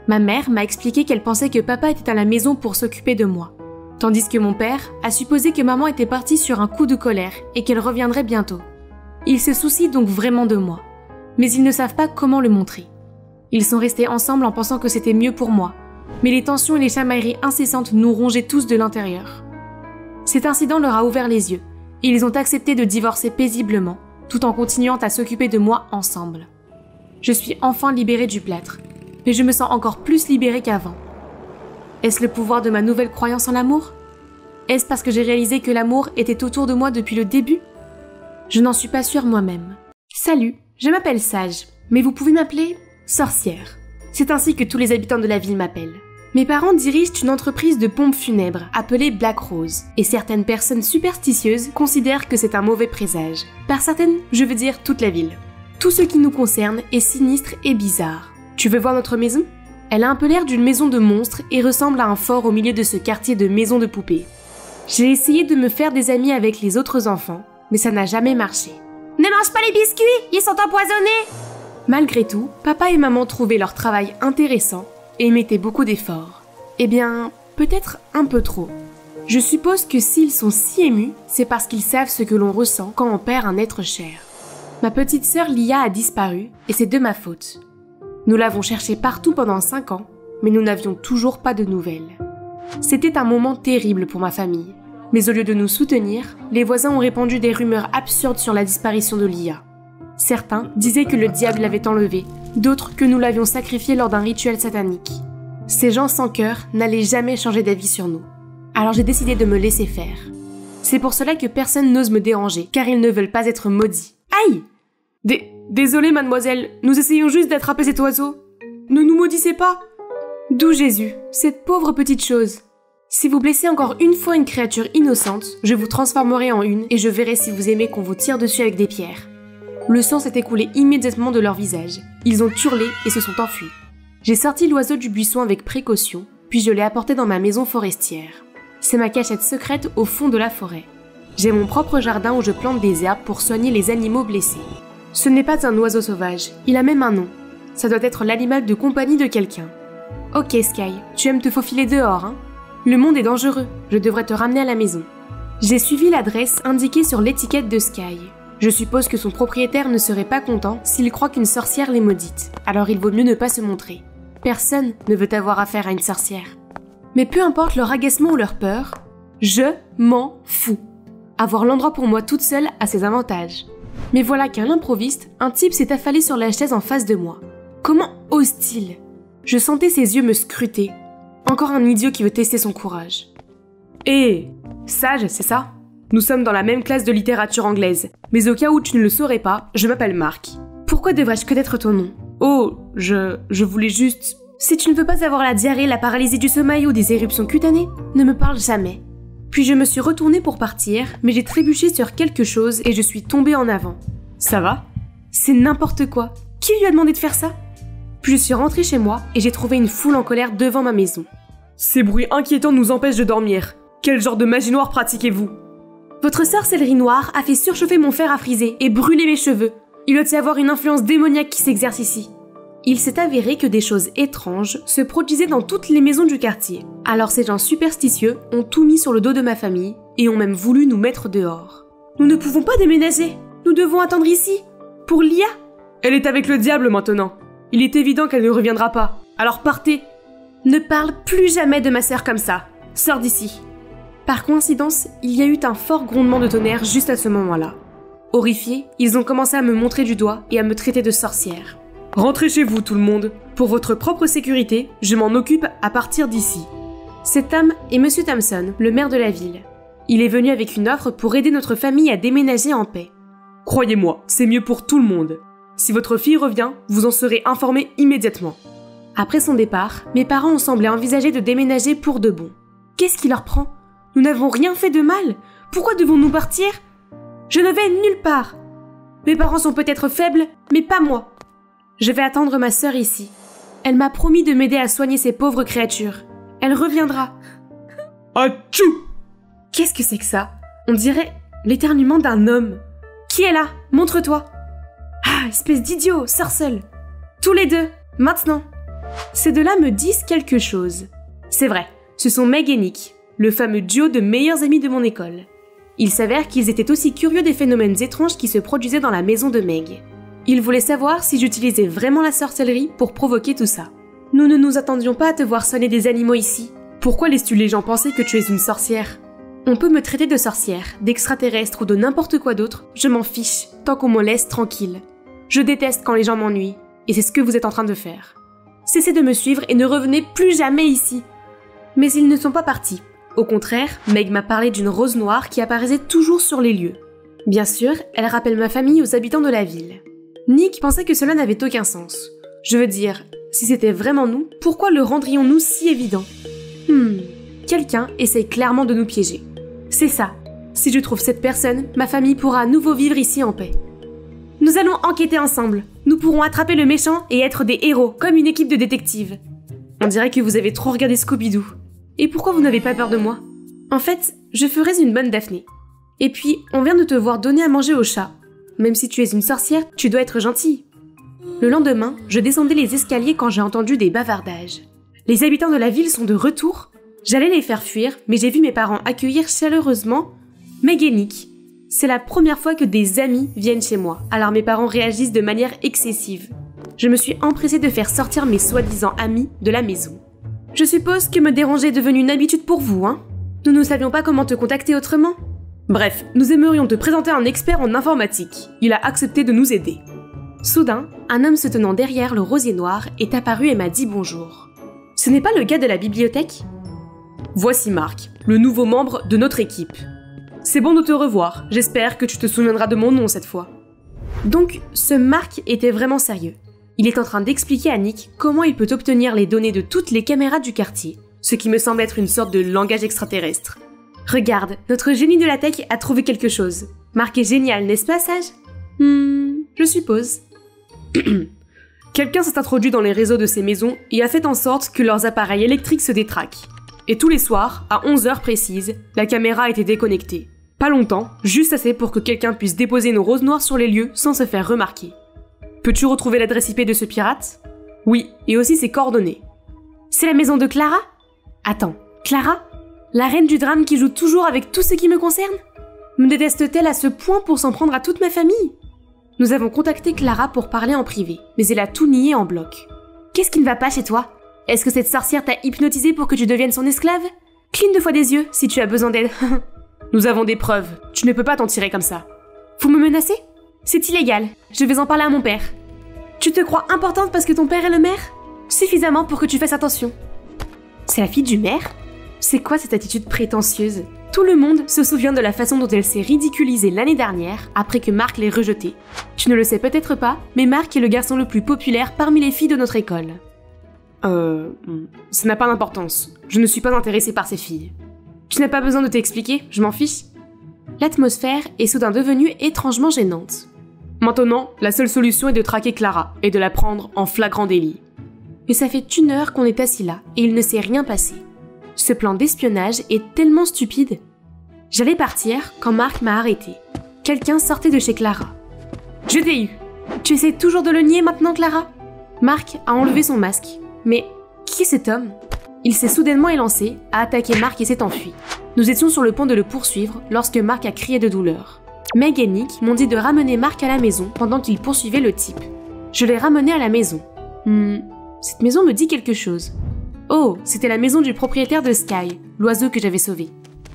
Ma mère m'a expliqué qu'elle pensait que papa était à la maison pour s'occuper de moi, tandis que mon père a supposé que maman était partie sur un coup de colère et qu'elle reviendrait bientôt. Ils se soucient donc vraiment de moi, mais ils ne savent pas comment le montrer. Ils sont restés ensemble en pensant que c'était mieux pour moi, mais les tensions et les chamailleries incessantes nous rongeaient tous de l'intérieur. Cet incident leur a ouvert les yeux, et ils ont accepté de divorcer paisiblement, tout en continuant à s'occuper de moi ensemble. Je suis enfin libérée du plâtre, mais je me sens encore plus libérée qu'avant. Est-ce le pouvoir de ma nouvelle croyance en l'amour? Est-ce parce que j'ai réalisé que l'amour était autour de moi depuis le début? Je n'en suis pas sûre moi-même. Salut, je m'appelle Sage, mais vous pouvez m'appeler sorcière. C'est ainsi que tous les habitants de la ville m'appellent. Mes parents dirigent une entreprise de pompes funèbres appelée Black Rose, et certaines personnes superstitieuses considèrent que c'est un mauvais présage. Par certaines, je veux dire toute la ville. Tout ce qui nous concerne est sinistre et bizarre. Tu veux voir notre maison? Elle a un peu l'air d'une maison de monstres et ressemble à un fort au milieu de ce quartier de maisons de poupées. J'ai essayé de me faire des amis avec les autres enfants, mais ça n'a jamais marché. Ne mange pas les biscuits, ils sont empoisonnés! Malgré tout, papa et maman trouvaient leur travail intéressant et mettaient beaucoup d'efforts. Eh bien, peut-être un peu trop. Je suppose que s'ils sont si émus, c'est parce qu'ils savent ce que l'on ressent quand on perd un être cher. Ma petite sœur Lia a disparu et c'est de ma faute. Nous l'avons cherchée partout pendant 5 ans, mais nous n'avions toujours pas de nouvelles. C'était un moment terrible pour ma famille. Mais au lieu de nous soutenir, les voisins ont répandu des rumeurs absurdes sur la disparition de Lia. Certains disaient que le diable l'avait enlevée, d'autres que nous l'avions sacrifiée lors d'un rituel satanique. Ces gens sans cœur n'allaient jamais changer d'avis sur nous. Alors j'ai décidé de me laisser faire. C'est pour cela que personne n'ose me déranger, car ils ne veulent pas être maudits. Aïe! Désolée mademoiselle, nous essayons juste d'attraper cet oiseau. Ne nous maudissez pas! D'où Jésus, cette pauvre petite chose. Si vous blessez encore une fois une créature innocente, je vous transformerai en une et je verrai si vous aimez qu'on vous tire dessus avec des pierres. Le sang s'est écoulé immédiatement de leur visage. Ils ont hurlé et se sont enfuis. J'ai sorti l'oiseau du buisson avec précaution, puis je l'ai apporté dans ma maison forestière. C'est ma cachette secrète au fond de la forêt. J'ai mon propre jardin où je plante des herbes pour soigner les animaux blessés. Ce n'est pas un oiseau sauvage, il a même un nom. Ça doit être l'animal de compagnie de quelqu'un. Ok Sky, tu aimes te faufiler dehors, hein? Le monde est dangereux, je devrais te ramener à la maison. J'ai suivi l'adresse indiquée sur l'étiquette de Sky. Je suppose que son propriétaire ne serait pas content s'il croit qu'une sorcière l'est maudite, alors il vaut mieux ne pas se montrer. Personne ne veut avoir affaire à une sorcière. Mais peu importe leur agacement ou leur peur, je m'en fous. Avoir l'endroit pour moi toute seule a ses avantages. Mais voilà qu'à l'improviste, un type s'est affalé sur la chaise en face de moi. Comment ose-t-il? Je sentais ses yeux me scruter. Encore un idiot qui veut tester son courage. Hé, sage, c'est ça? Nous sommes dans la même classe de littérature anglaise, mais au cas où tu ne le saurais pas, je m'appelle Mark. Pourquoi devrais-je connaître ton nom? Oh, je voulais juste... Si tu ne veux pas avoir la diarrhée, la paralysie du sommeil ou des éruptions cutanées, ne me parle jamais. Puis je me suis retournée pour partir, mais j'ai trébuché sur quelque chose et je suis tombée en avant. Ça va? C'est n'importe quoi. Qui lui a demandé de faire ça? Puis je suis rentrée chez moi et j'ai trouvé une foule en colère devant ma maison. Ces bruits inquiétants nous empêchent de dormir. Quel genre de magie noire pratiquez-vous? Votre sorcellerie noire a fait surchauffer mon fer à friser et brûler mes cheveux. Il doit y avoir une influence démoniaque qui s'exerce ici. Il s'est avéré que des choses étranges se produisaient dans toutes les maisons du quartier. Alors ces gens superstitieux ont tout mis sur le dos de ma famille et ont même voulu nous mettre dehors. Nous ne pouvons pas déménager. Nous devons attendre ici. Pour Lia? Elle est avec le diable maintenant. Il est évident qu'elle ne reviendra pas. Alors partez. Ne parle plus jamais de ma sœur comme ça. Sors d'ici. Par coïncidence, il y a eu un fort grondement de tonnerre juste à ce moment-là. Horrifiés, ils ont commencé à me montrer du doigt et à me traiter de sorcière. Rentrez chez vous tout le monde. Pour votre propre sécurité, je m'en occupe à partir d'ici. Cet homme est Monsieur Thompson, le maire de la ville. Il est venu avec une offre pour aider notre famille à déménager en paix. Croyez-moi, c'est mieux pour tout le monde. Si votre fille revient, vous en serez informé immédiatement. Après son départ, mes parents ont semblé envisager de déménager pour de bon. Qu'est-ce qui leur prend? Nous n'avons rien fait de mal. Pourquoi devons-nous partir? Je ne vais nulle part. Mes parents sont peut-être faibles, mais pas moi. Je vais attendre ma sœur ici. Elle m'a promis de m'aider à soigner ces pauvres créatures. Elle reviendra. Atchou! Qu'est-ce que c'est que ça? On dirait l'éternuement d'un homme. Qui est là? Montre-toi. Ah, espèce d'idiot, sors seul. Tous les deux, maintenant. Ces deux-là me disent quelque chose. C'est vrai, ce sont Meg et Nick, le fameux duo de meilleurs amis de mon école. Il s'avère qu'ils étaient aussi curieux des phénomènes étranges qui se produisaient dans la maison de Meg. Ils voulaient savoir si j'utilisais vraiment la sorcellerie pour provoquer tout ça. Nous ne nous attendions pas à te voir soigner des animaux ici. Pourquoi laisses-tu les gens penser que tu es une sorcière? On peut me traiter de sorcière, d'extraterrestre ou de n'importe quoi d'autre, je m'en fiche, tant qu'on me laisse tranquille. Je déteste quand les gens m'ennuient, et c'est ce que vous êtes en train de faire. Cessez de me suivre et ne revenez plus jamais ici. Mais ils ne sont pas partis. Au contraire, Meg m'a parlé d'une rose noire qui apparaissait toujours sur les lieux. Bien sûr, elle rappelle ma famille aux habitants de la ville. Nick pensait que cela n'avait aucun sens. Je veux dire, si c'était vraiment nous, pourquoi le rendrions-nous si évident? Quelqu'un essaye clairement de nous piéger. C'est ça. Si je trouve cette personne, ma famille pourra à nouveau vivre ici en paix. Nous allons enquêter ensemble. Nous pourrons attraper le méchant et être des héros, comme une équipe de détectives. On dirait que vous avez trop regardé Scooby-Doo. Et pourquoi vous n'avez pas peur de moi? En fait, je ferais une bonne Daphné. Et puis, on vient de te voir donner à manger au chat. Même si tu es une sorcière, tu dois être gentille. Le lendemain, je descendais les escaliers quand j'ai entendu des bavardages. Les habitants de la ville sont de retour. J'allais les faire fuir, mais j'ai vu mes parents accueillir chaleureusement Meg et Nick. C'est la première fois que des amis viennent chez moi, alors mes parents réagissent de manière excessive. Je me suis empressée de faire sortir mes soi-disant amis de la maison. Je suppose que me déranger est devenu une habitude pour vous, hein? Nous ne savions pas comment te contacter autrement. Bref, nous aimerions te présenter un expert en informatique. Il a accepté de nous aider. Soudain, un homme se tenant derrière le rosier noir est apparu et m'a dit bonjour. Ce n'est pas le gars de la bibliothèque? Voici Mark, le nouveau membre de notre équipe. C'est bon de te revoir, j'espère que tu te souviendras de mon nom cette fois. Donc, ce Mark était vraiment sérieux. Il est en train d'expliquer à Nick comment il peut obtenir les données de toutes les caméras du quartier, ce qui me semble être une sorte de langage extraterrestre. Regarde, notre génie de la tech a trouvé quelque chose. Mark est génial, n'est-ce pas, Sage? Je suppose. Quelqu'un s'est introduit dans les réseaux de ces maisons et a fait en sorte que leurs appareils électriques se détraquent. Et tous les soirs, à 11h précises, la caméra a été déconnectée. Pas longtemps, juste assez pour que quelqu'un puisse déposer nos roses noires sur les lieux sans se faire remarquer. Peux-tu retrouver l'adresse IP de ce pirate? Oui, et aussi ses coordonnées. C'est la maison de Clara? Attends, Clara? La reine du drame qui joue toujours avec tout ce qui me concerne? Me déteste-t-elle à ce point pour s'en prendre à toute ma famille? Nous avons contacté Clara pour parler en privé, mais elle a tout nié en bloc. Qu'est-ce qui ne va pas chez toi? Est-ce que cette sorcière t'a hypnotisé pour que tu deviennes son esclave? Cligne 2 fois des yeux si tu as besoin d'aide. Nous avons des preuves, tu ne peux pas t'en tirer comme ça. Vous me menacez? C'est illégal, je vais en parler à mon père. Tu te crois importante parce que ton père est le maire? Suffisamment pour que tu fasses attention. C'est la fille du maire? C'est quoi cette attitude prétentieuse? Tout le monde se souvient de la façon dont elle s'est ridiculisée l'année dernière après que Marc l'ait rejetée. Tu ne le sais peut-être pas, mais Marc est le garçon le plus populaire parmi les filles de notre école. Ça n'a pas d'importance. Je ne suis pas intéressée par ces filles. Tu n'as pas besoin de t'expliquer, je m'en fiche. L'atmosphère est soudain devenue étrangement gênante. Maintenant, la seule solution est de traquer Clara et de la prendre en flagrant délit. Mais ça fait 1 heure qu'on est assis là et il ne s'est rien passé. Ce plan d'espionnage est tellement stupide. J'allais partir quand Marc m'a arrêté. Quelqu'un sortait de chez Clara. Je t'ai eu. Tu essaies toujours de le nier maintenant, Clara? Marc a enlevé son masque. Mais qui est cet homme? Il s'est soudainement élancé, a attaqué Marc et s'est enfui. Nous étions sur le point de le poursuivre lorsque Marc a crié de douleur. Meg et Nick m'ont dit de ramener Marc à la maison pendant qu'il poursuivait le type. Je l'ai ramené à la maison. Cette maison me dit quelque chose. Oh, c'était la maison du propriétaire de Sky, l'oiseau que j'avais sauvé.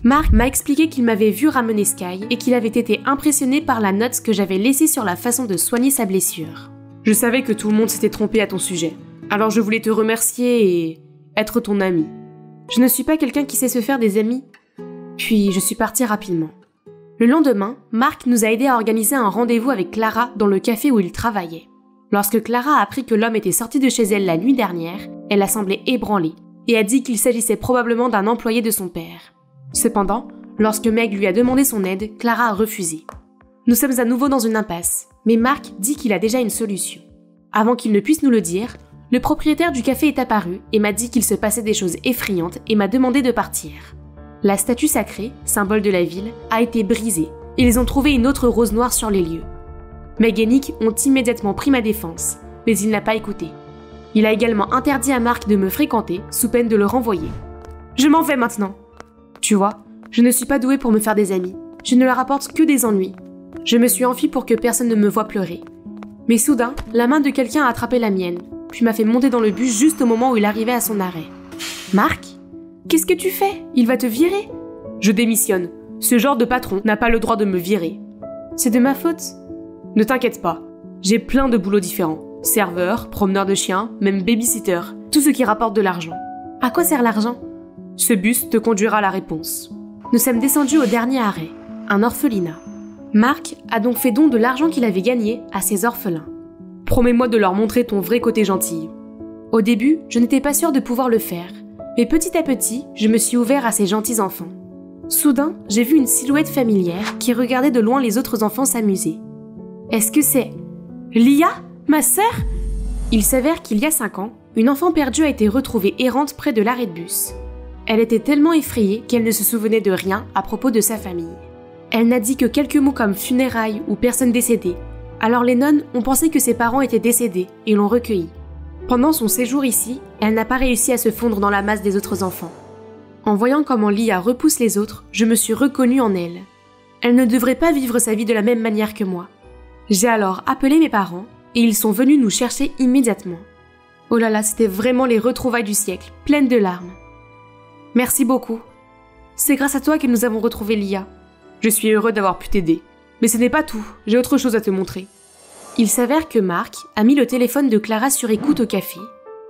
Marc m'a expliqué qu'il m'avait vu ramener Sky et qu'il avait été impressionné par la note que j'avais laissée sur la façon de soigner sa blessure. Je savais que tout le monde s'était trompé à ton sujet, alors je voulais te remercier et être ton ami. Je ne suis pas quelqu'un qui sait se faire des amis. Puis je suis partie rapidement. Le lendemain, Marc nous a aidés à organiser un rendez-vous avec Clara dans le café où il travaillait. Lorsque Clara a appris que l'homme était sorti de chez elle la nuit dernière, elle a semblé ébranlée et a dit qu'il s'agissait probablement d'un employé de son père. Cependant, lorsque Meg lui a demandé son aide, Clara a refusé. Nous sommes à nouveau dans une impasse, mais Marc dit qu'il a déjà une solution. Avant qu'il ne puisse nous le dire, le propriétaire du café est apparu et m'a dit qu'il se passait des choses effrayantes et m'a demandé de partir. La statue sacrée, symbole de la ville, a été brisée et ils ont trouvé une autre rose noire sur les lieux. Meg et Nick ont immédiatement pris ma défense, mais il n'a pas écouté. Il a également interdit à Marc de me fréquenter sous peine de le renvoyer. Je m'en vais maintenant. Tu vois, je ne suis pas douée pour me faire des amis. Je ne leur apporte que des ennuis. Je me suis enfuie pour que personne ne me voie pleurer. Mais soudain, la main de quelqu'un a attrapé la mienne, puis m'a fait monter dans le bus juste au moment où il arrivait à son arrêt. Marc? Qu'est-ce que tu fais? Il va te virer? Je démissionne. Ce genre de patron n'a pas le droit de me virer. C'est de ma faute? Ne t'inquiète pas. J'ai plein de boulots différents. Serveur, promeneur de chiens, même babysitter. Tout ce qui rapporte de l'argent. À quoi sert l'argent? Ce bus te conduira à la réponse. Nous sommes descendus au dernier arrêt, un orphelinat. Marc a donc fait don de l'argent qu'il avait gagné à ses orphelins. Promets-moi de leur montrer ton vrai côté gentil. Au début, je n'étais pas sûre de pouvoir le faire, mais petit à petit, je me suis ouvert à ces gentils enfants. Soudain, j'ai vu une silhouette familière qui regardait de loin les autres enfants s'amuser. Est-ce que c'est Lia, ma sœur? Il s'avère qu'il y a 5 ans, une enfant perdue a été retrouvée errante près de l'arrêt de bus. Elle était tellement effrayée qu'elle ne se souvenait de rien à propos de sa famille. Elle n'a dit que quelques mots comme funérailles ou personne décédée. Alors les nonnes ont pensé que ses parents étaient décédés et l'ont recueillie. Pendant son séjour ici, elle n'a pas réussi à se fondre dans la masse des autres enfants. En voyant comment Lia repousse les autres, je me suis reconnue en elle. Elle ne devrait pas vivre sa vie de la même manière que moi. J'ai alors appelé mes parents et ils sont venus nous chercher immédiatement. Oh là là, c'était vraiment les retrouvailles du siècle, pleines de larmes. Merci beaucoup. C'est grâce à toi que nous avons retrouvé Lia. Je suis heureux d'avoir pu t'aider. Mais ce n'est pas tout, j'ai autre chose à te montrer. Il s'avère que Marc a mis le téléphone de Clara sur écoute au café.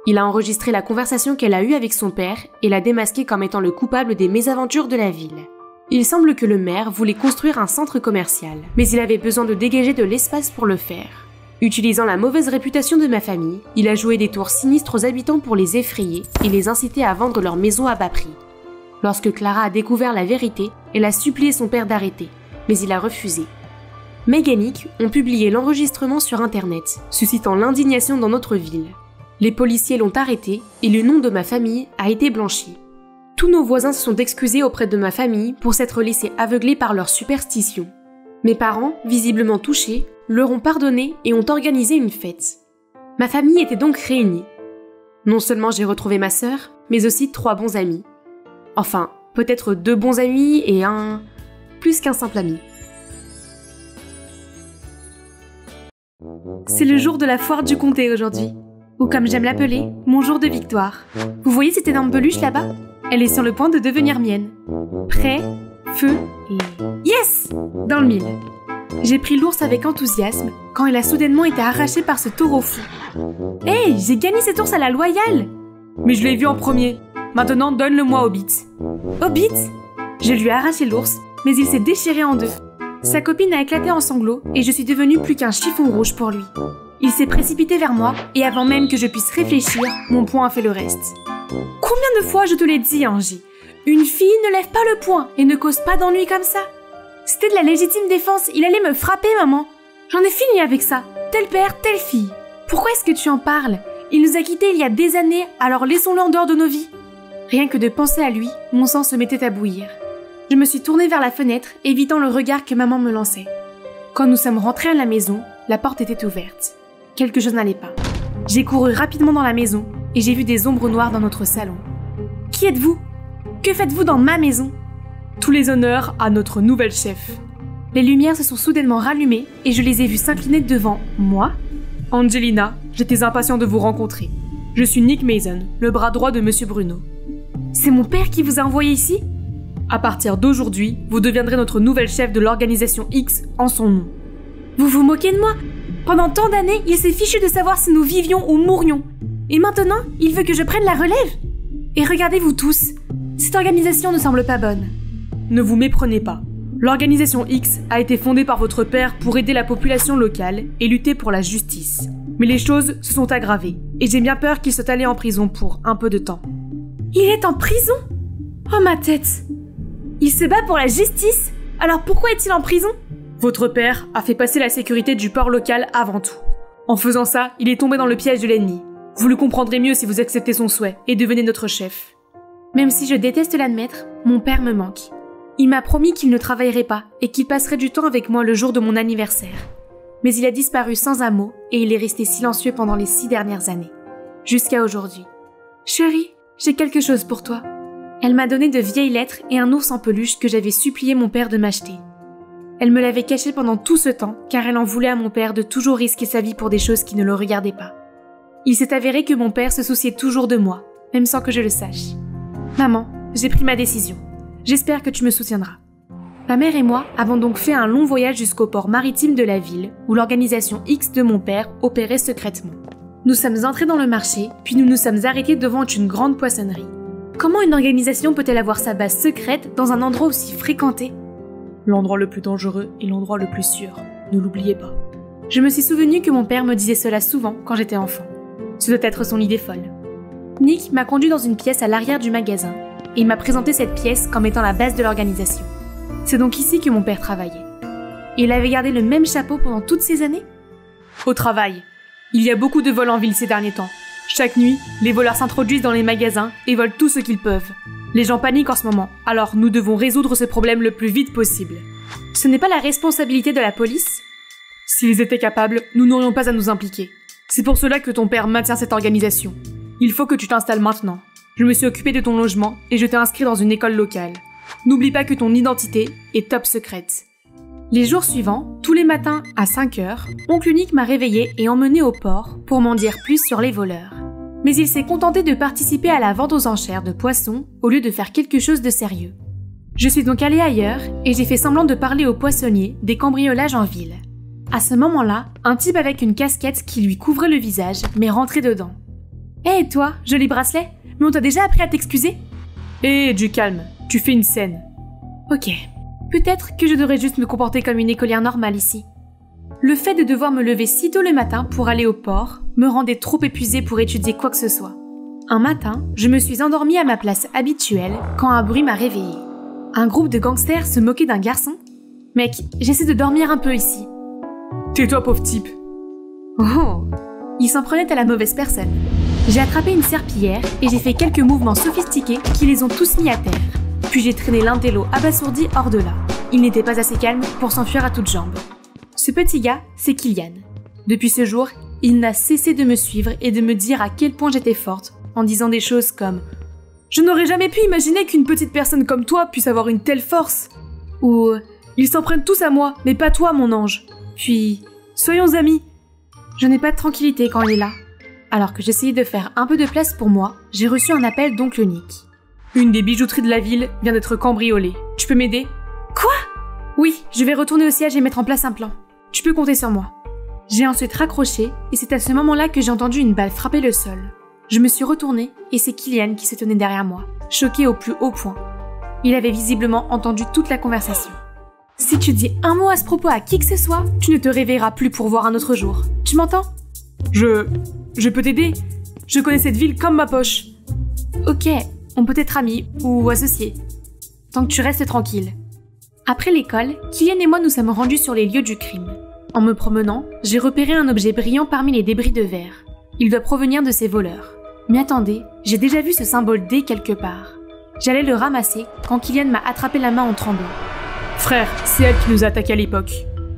Il a enregistré la conversation qu'elle a eue avec son père et l'a démasqué comme étant le coupable des mésaventures de la ville. Il semble que le maire voulait construire un centre commercial, mais il avait besoin de dégager de l'espace pour le faire. Utilisant la mauvaise réputation de ma famille, il a joué des tours sinistres aux habitants pour les effrayer et les inciter à vendre leur maison à bas prix. Lorsque Clara a découvert la vérité, elle a supplié son père d'arrêter, mais il a refusé. Meg et Nick ont publié l'enregistrement sur internet, suscitant l'indignation dans notre ville. Les policiers l'ont arrêté et le nom de ma famille a été blanchi. Tous nos voisins se sont excusés auprès de ma famille pour s'être laissés aveugler par leurs superstitions. Mes parents, visiblement touchés, leur ont pardonné et ont organisé une fête. Ma famille était donc réunie. Non seulement j'ai retrouvé ma sœur, mais aussi 3 bons amis. Enfin, peut-être 2 bons amis et plus qu'un simple ami. C'est le jour de la foire du comté aujourd'hui, ou comme j'aime l'appeler, mon jour de victoire. Vous voyez cette énorme peluche là-bas ? Elle est sur le point de devenir mienne. Prêt, feu et... Yes ! Dans le mille. J'ai pris l'ours avec enthousiasme quand il a soudainement été arraché par ce taureau fou. Hey, j'ai gagné cet ours à la loyale ! Mais je l'ai vu en premier. Maintenant, donne-le-moi, Hobbit. Hobbit ? Je lui ai arraché l'ours, mais il s'est déchiré en 2. Sa copine a éclaté en sanglots et je suis devenue plus qu'un chiffon rouge pour lui. Il s'est précipité vers moi et avant même que je puisse réfléchir, mon poing a fait le reste. Combien de fois je te l'ai dit, Angie ? Une fille ne lève pas le poing et ne cause pas d'ennui comme ça. C'était de la légitime défense, il allait me frapper, maman. J'en ai fini avec ça. Tel père, telle fille. Pourquoi est-ce que tu en parles ? Il nous a quittés il y a des années, alors laissons-le en dehors de nos vies. Rien que de penser à lui, mon sang se mettait à bouillir. Je me suis tournée vers la fenêtre, évitant le regard que maman me lançait. Quand nous sommes rentrés à la maison, la porte était ouverte. Quelque chose n'allait pas. J'ai couru rapidement dans la maison et j'ai vu des ombres noires dans notre salon. Qui êtes-vous ? Que faites-vous dans ma maison ? Tous les honneurs à notre nouvelle chef. Les lumières se sont soudainement rallumées et je les ai vues s'incliner devant moi. Angelina, j'étais impatient de vous rencontrer. Je suis Nick Mason, le bras droit de Monsieur Bruno. C'est mon père qui vous a envoyé ici ? À partir d'aujourd'hui, vous deviendrez notre nouvelle chef de l'organisation X en son nom. Vous vous moquez de moi ? Pendant tant d'années, il s'est fichu de savoir si nous vivions ou mourions. Et maintenant, il veut que je prenne la relève ? Et regardez-vous tous, cette organisation ne semble pas bonne. Ne vous méprenez pas. L'organisation X a été fondée par votre père pour aider la population locale et lutter pour la justice. Mais les choses se sont aggravées, et j'ai bien peur qu'il soit allé en prison pour un peu de temps. Il est en prison ? Oh ma tête ! Il se bat pour la justice ? Alors pourquoi est-il en prison ? Votre père a fait passer la sécurité du port local avant tout. En faisant ça, il est tombé dans le piège de l'ennemi. Vous le comprendrez mieux si vous acceptez son souhait et devenez notre chef. Même si je déteste l'admettre, mon père me manque. Il m'a promis qu'il ne travaillerait pas et qu'il passerait du temps avec moi le jour de mon anniversaire. Mais il a disparu sans un mot et il est resté silencieux pendant les 6 dernières années. Jusqu'à aujourd'hui. Chérie, j'ai quelque chose pour toi. Elle m'a donné de vieilles lettres et un ours en peluche que j'avais supplié mon père de m'acheter. Elle me l'avait caché pendant tout ce temps car elle en voulait à mon père de toujours risquer sa vie pour des choses qui ne le regardaient pas. Il s'est avéré que mon père se souciait toujours de moi, même sans que je le sache. Maman, j'ai pris ma décision. J'espère que tu me soutiendras. Ma mère et moi avons donc fait un long voyage jusqu'au port maritime de la ville, où l'organisation X de mon père opérait secrètement. Nous sommes entrés dans le marché, puis nous nous sommes arrêtés devant une grande poissonnerie. Comment une organisation peut-elle avoir sa base secrète dans un endroit aussi fréquenté ? L'endroit le plus dangereux est l'endroit le plus sûr, ne l'oubliez pas. Je me suis souvenu que mon père me disait cela souvent quand j'étais enfant. Ce doit être son idée folle. Nick m'a conduit dans une pièce à l'arrière du magasin, et il m'a présenté cette pièce comme étant la base de l'organisation. C'est donc ici que mon père travaillait. Et il avait gardé le même chapeau pendant toutes ces années ? Au travail. Il y a beaucoup de vols en ville ces derniers temps. Chaque nuit, les voleurs s'introduisent dans les magasins et volent tout ce qu'ils peuvent. Les gens paniquent en ce moment, alors nous devons résoudre ce problème le plus vite possible. Ce n'est pas la responsabilité de la police ? S'ils étaient capables, nous n'aurions pas à nous impliquer. C'est pour cela que ton père maintient cette organisation. Il faut que tu t'installes maintenant. Je me suis occupée de ton logement et je t'ai inscrit dans une école locale. N'oublie pas que ton identité est top secrète. Les jours suivants, tous les matins à 5h, oncle Nick m'a réveillée et emmenée au port pour m'en dire plus sur les voleurs. Mais il s'est contenté de participer à la vente aux enchères de poissons au lieu de faire quelque chose de sérieux. Je suis donc allée ailleurs et j'ai fait semblant de parler au poissonnier des cambriolages en ville. À ce moment-là, un type avec une casquette qui lui couvrait le visage m'est rentré dedans. « Hé toi, joli bracelet, mais on t'a déjà appris à t'excuser ?» Du calme, tu fais une scène. Ok, peut-être que je devrais juste me comporter comme une écolière normale ici. Le fait de devoir me lever si tôt le matin pour aller au port me rendait trop épuisée pour étudier quoi que ce soit. Un matin, je me suis endormie à ma place habituelle quand un bruit m'a réveillée. Un groupe de gangsters se moquait d'un garçon ? Mec, j'essaie de dormir un peu ici. Tais-toi, pauvre type. Oh, il s'en prenait à la mauvaise personne. J'ai attrapé une serpillière et j'ai fait quelques mouvements sophistiqués qui les ont tous mis à terre. Puis j'ai traîné l'un des lots abasourdi hors de là. Il n'était pas assez calme pour s'enfuir à toutes jambes. Ce petit gars, c'est Kylian. Depuis ce jour, il n'a cessé de me suivre et de me dire à quel point j'étais forte, en disant des choses comme « Je n'aurais jamais pu imaginer qu'une petite personne comme toi puisse avoir une telle force !» ou « Ils s'en prennent tous à moi, mais pas toi, mon ange !» Puis « Soyons amis !» Je n'ai pas de tranquillité quand il est là. Alors que j'essayais de faire un peu de place pour moi, j'ai reçu un appel d'oncle Nick. « Une des bijouteries de la ville vient d'être cambriolée. Tu peux m'aider ?»« Quoi ?» ?»« Oui, je vais retourner au siège et mettre en place un plan. Tu peux compter sur moi. » J'ai ensuite raccroché et c'est à ce moment-là que j'ai entendu une balle frapper le sol. Je me suis retournée et c'est Kylian qui se tenait derrière moi, choqué au plus haut point. Il avait visiblement entendu toute la conversation. « Si tu dis un mot à ce propos à qui que ce soit, tu ne te réveilleras plus pour voir un autre jour. Tu m'entends ?»« Je peux t'aider. Je connais cette ville comme ma poche. » « Ok, on peut être amis ou associés. Tant que tu restes tranquille. » Après l'école, Kylian et moi nous sommes rendus sur les lieux du crime. En me promenant, j'ai repéré un objet brillant parmi les débris de verre. Il doit provenir de ces voleurs. Mais attendez, j'ai déjà vu ce symbole D quelque part. J'allais le ramasser quand Kylian m'a attrapé la main en tremblant. « Frère, c'est elle qui nous a attaqués à l'époque. »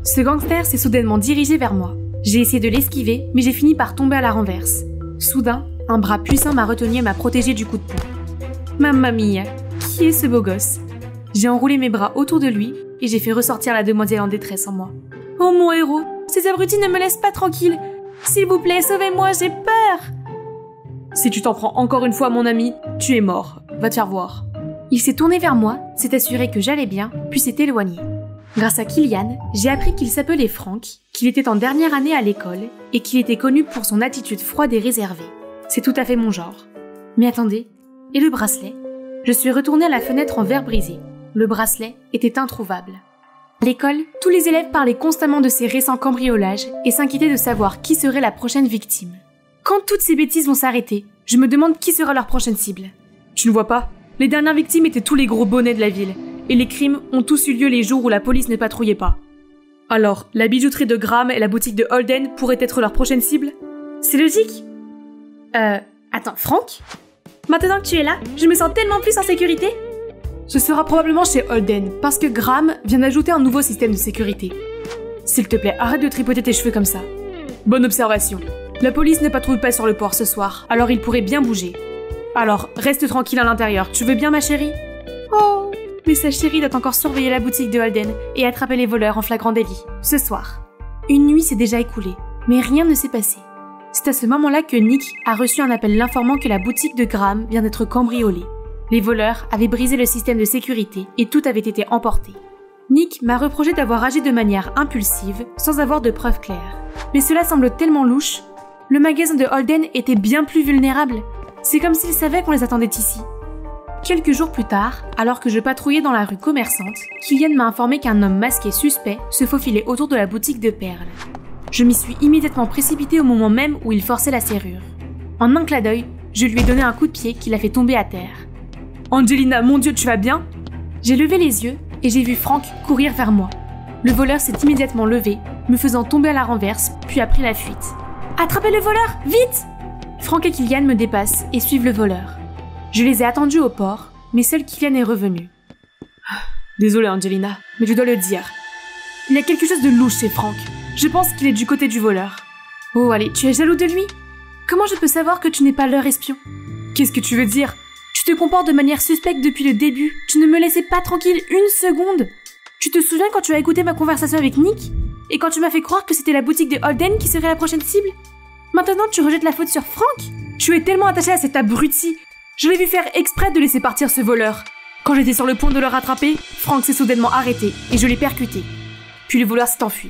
Ce gangster s'est soudainement dirigé vers moi. J'ai essayé de l'esquiver, mais j'ai fini par tomber à la renverse. Soudain, un bras puissant m'a retenu et m'a protégé du coup de poing. Mamma mia, qui est ce beau gosse? J'ai enroulé mes bras autour de lui et j'ai fait ressortir la demoiselle en détresse en moi. Oh mon héros, ces abrutis ne me laissent pas tranquille. S'il vous plaît, sauvez-moi, j'ai peur. Si tu t'en prends encore une fois à mon ami, tu es mort. Va te faire voir. Il s'est tourné vers moi, s'est assuré que j'allais bien, puis s'est éloigné. Grâce à Kylian, j'ai appris qu'il s'appelait Frank, qu'il était en dernière année à l'école et qu'il était connu pour son attitude froide et réservée. C'est tout à fait mon genre. Mais attendez, et le bracelet? Je suis retournée à la fenêtre en verre brisé. Le bracelet était introuvable. À l'école, tous les élèves parlaient constamment de ces récents cambriolages et s'inquiétaient de savoir qui serait la prochaine victime. Quand toutes ces bêtises vont s'arrêter, je me demande qui sera leur prochaine cible. Tu ne vois pas? Les dernières victimes étaient tous les gros bonnets de la ville, et les crimes ont tous eu lieu les jours où la police ne patrouillait pas. Alors, la bijouterie de Graham et la boutique de Holden pourraient être leur prochaine cible? C'est logique. Attends, Frank? Maintenant que tu es là, je me sens tellement plus en sécurité. Ce sera probablement chez Holden, parce que Graham vient d'ajouter un nouveau système de sécurité. S'il te plaît, arrête de tripoter tes cheveux comme ça. Bonne observation. La police ne patrouille pas sur le port ce soir, alors il pourrait bien bouger. Alors, reste tranquille à l'intérieur, tu veux bien ma chérie? Oh, mais sa chérie doit encore surveiller la boutique de Holden et attraper les voleurs en flagrant délit, ce soir. Une nuit s'est déjà écoulée, mais rien ne s'est passé. C'est à ce moment-là que Nick a reçu un appel l'informant que la boutique de Graham vient d'être cambriolée. Les voleurs avaient brisé le système de sécurité et tout avait été emporté. Nick m'a reproché d'avoir agi de manière impulsive, sans avoir de preuves claires. Mais cela semble tellement louche. Le magasin de Holden était bien plus vulnérable. C'est comme s'il savait qu'on les attendait ici. Quelques jours plus tard, alors que je patrouillais dans la rue commerçante, Kylian m'a informé qu'un homme masqué suspect se faufilait autour de la boutique de perles. Je m'y suis immédiatement précipitée au moment même où il forçait la serrure. En un clin d'œil, je lui ai donné un coup de pied qui l'a fait tomber à terre. « Angelina, mon Dieu, tu vas bien ?» J'ai levé les yeux et j'ai vu Frank courir vers moi. Le voleur s'est immédiatement levé, me faisant tomber à la renverse, puis a pris la fuite. « Attrapez le voleur, vite !» Frank et Kylian me dépassent et suivent le voleur. Je les ai attendus au port, mais seul Kylian est revenu. « Désolé Angelina, mais je dois le dire. Il y a quelque chose de louche chez Frank. Je pense qu'il est du côté du voleur. Oh allez, tu es jaloux de lui? Comment je peux savoir que tu n'es pas leur espion? Qu'est-ce que tu veux dire? Tu te comportes de manière suspecte depuis le début. Tu ne me laissais pas tranquille une seconde. Tu te souviens quand tu as écouté ma conversation avec Nick? Et quand tu m'as fait croire que c'était la boutique de Holden qui serait la prochaine cible? Maintenant tu rejettes la faute sur Frank? Tu es tellement attaché à cet abruti. Je l'ai vu faire exprès de laisser partir ce voleur. Quand j'étais sur le point de le rattraper, Frank s'est soudainement arrêté et je l'ai percuté. Puis le voleur s'est enfui.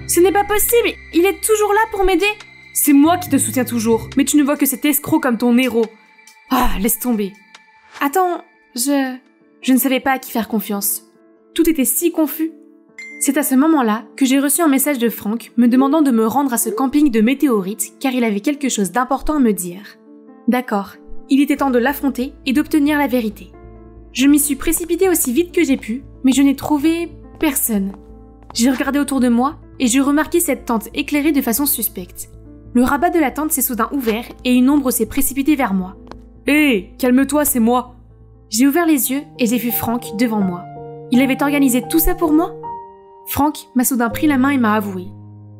Ce n'est pas possible, il est toujours là pour m'aider. C'est moi qui te soutiens toujours, mais tu ne vois que cet escroc comme ton héros. Ah, laisse tomber. Attends, je ne savais pas à qui faire confiance. Tout était si confus. C'est à ce moment-là que j'ai reçu un message de Frank me demandant de me rendre à ce camping de météorites car il avait quelque chose d'important à me dire. D'accord, il était temps de l'affronter et d'obtenir la vérité. Je m'y suis précipitée aussi vite que j'ai pu, mais je n'ai trouvé personne. J'ai regardé autour de moi et j'ai remarqué cette tente éclairée de façon suspecte. Le rabat de la tente s'est soudain ouvert et une ombre s'est précipitée vers moi. Hé, calme-toi, c'est moi. J'ai ouvert les yeux et j'ai vu Frank devant moi. Il avait organisé tout ça pour moi? Frank m'a soudain pris la main et m'a avoué.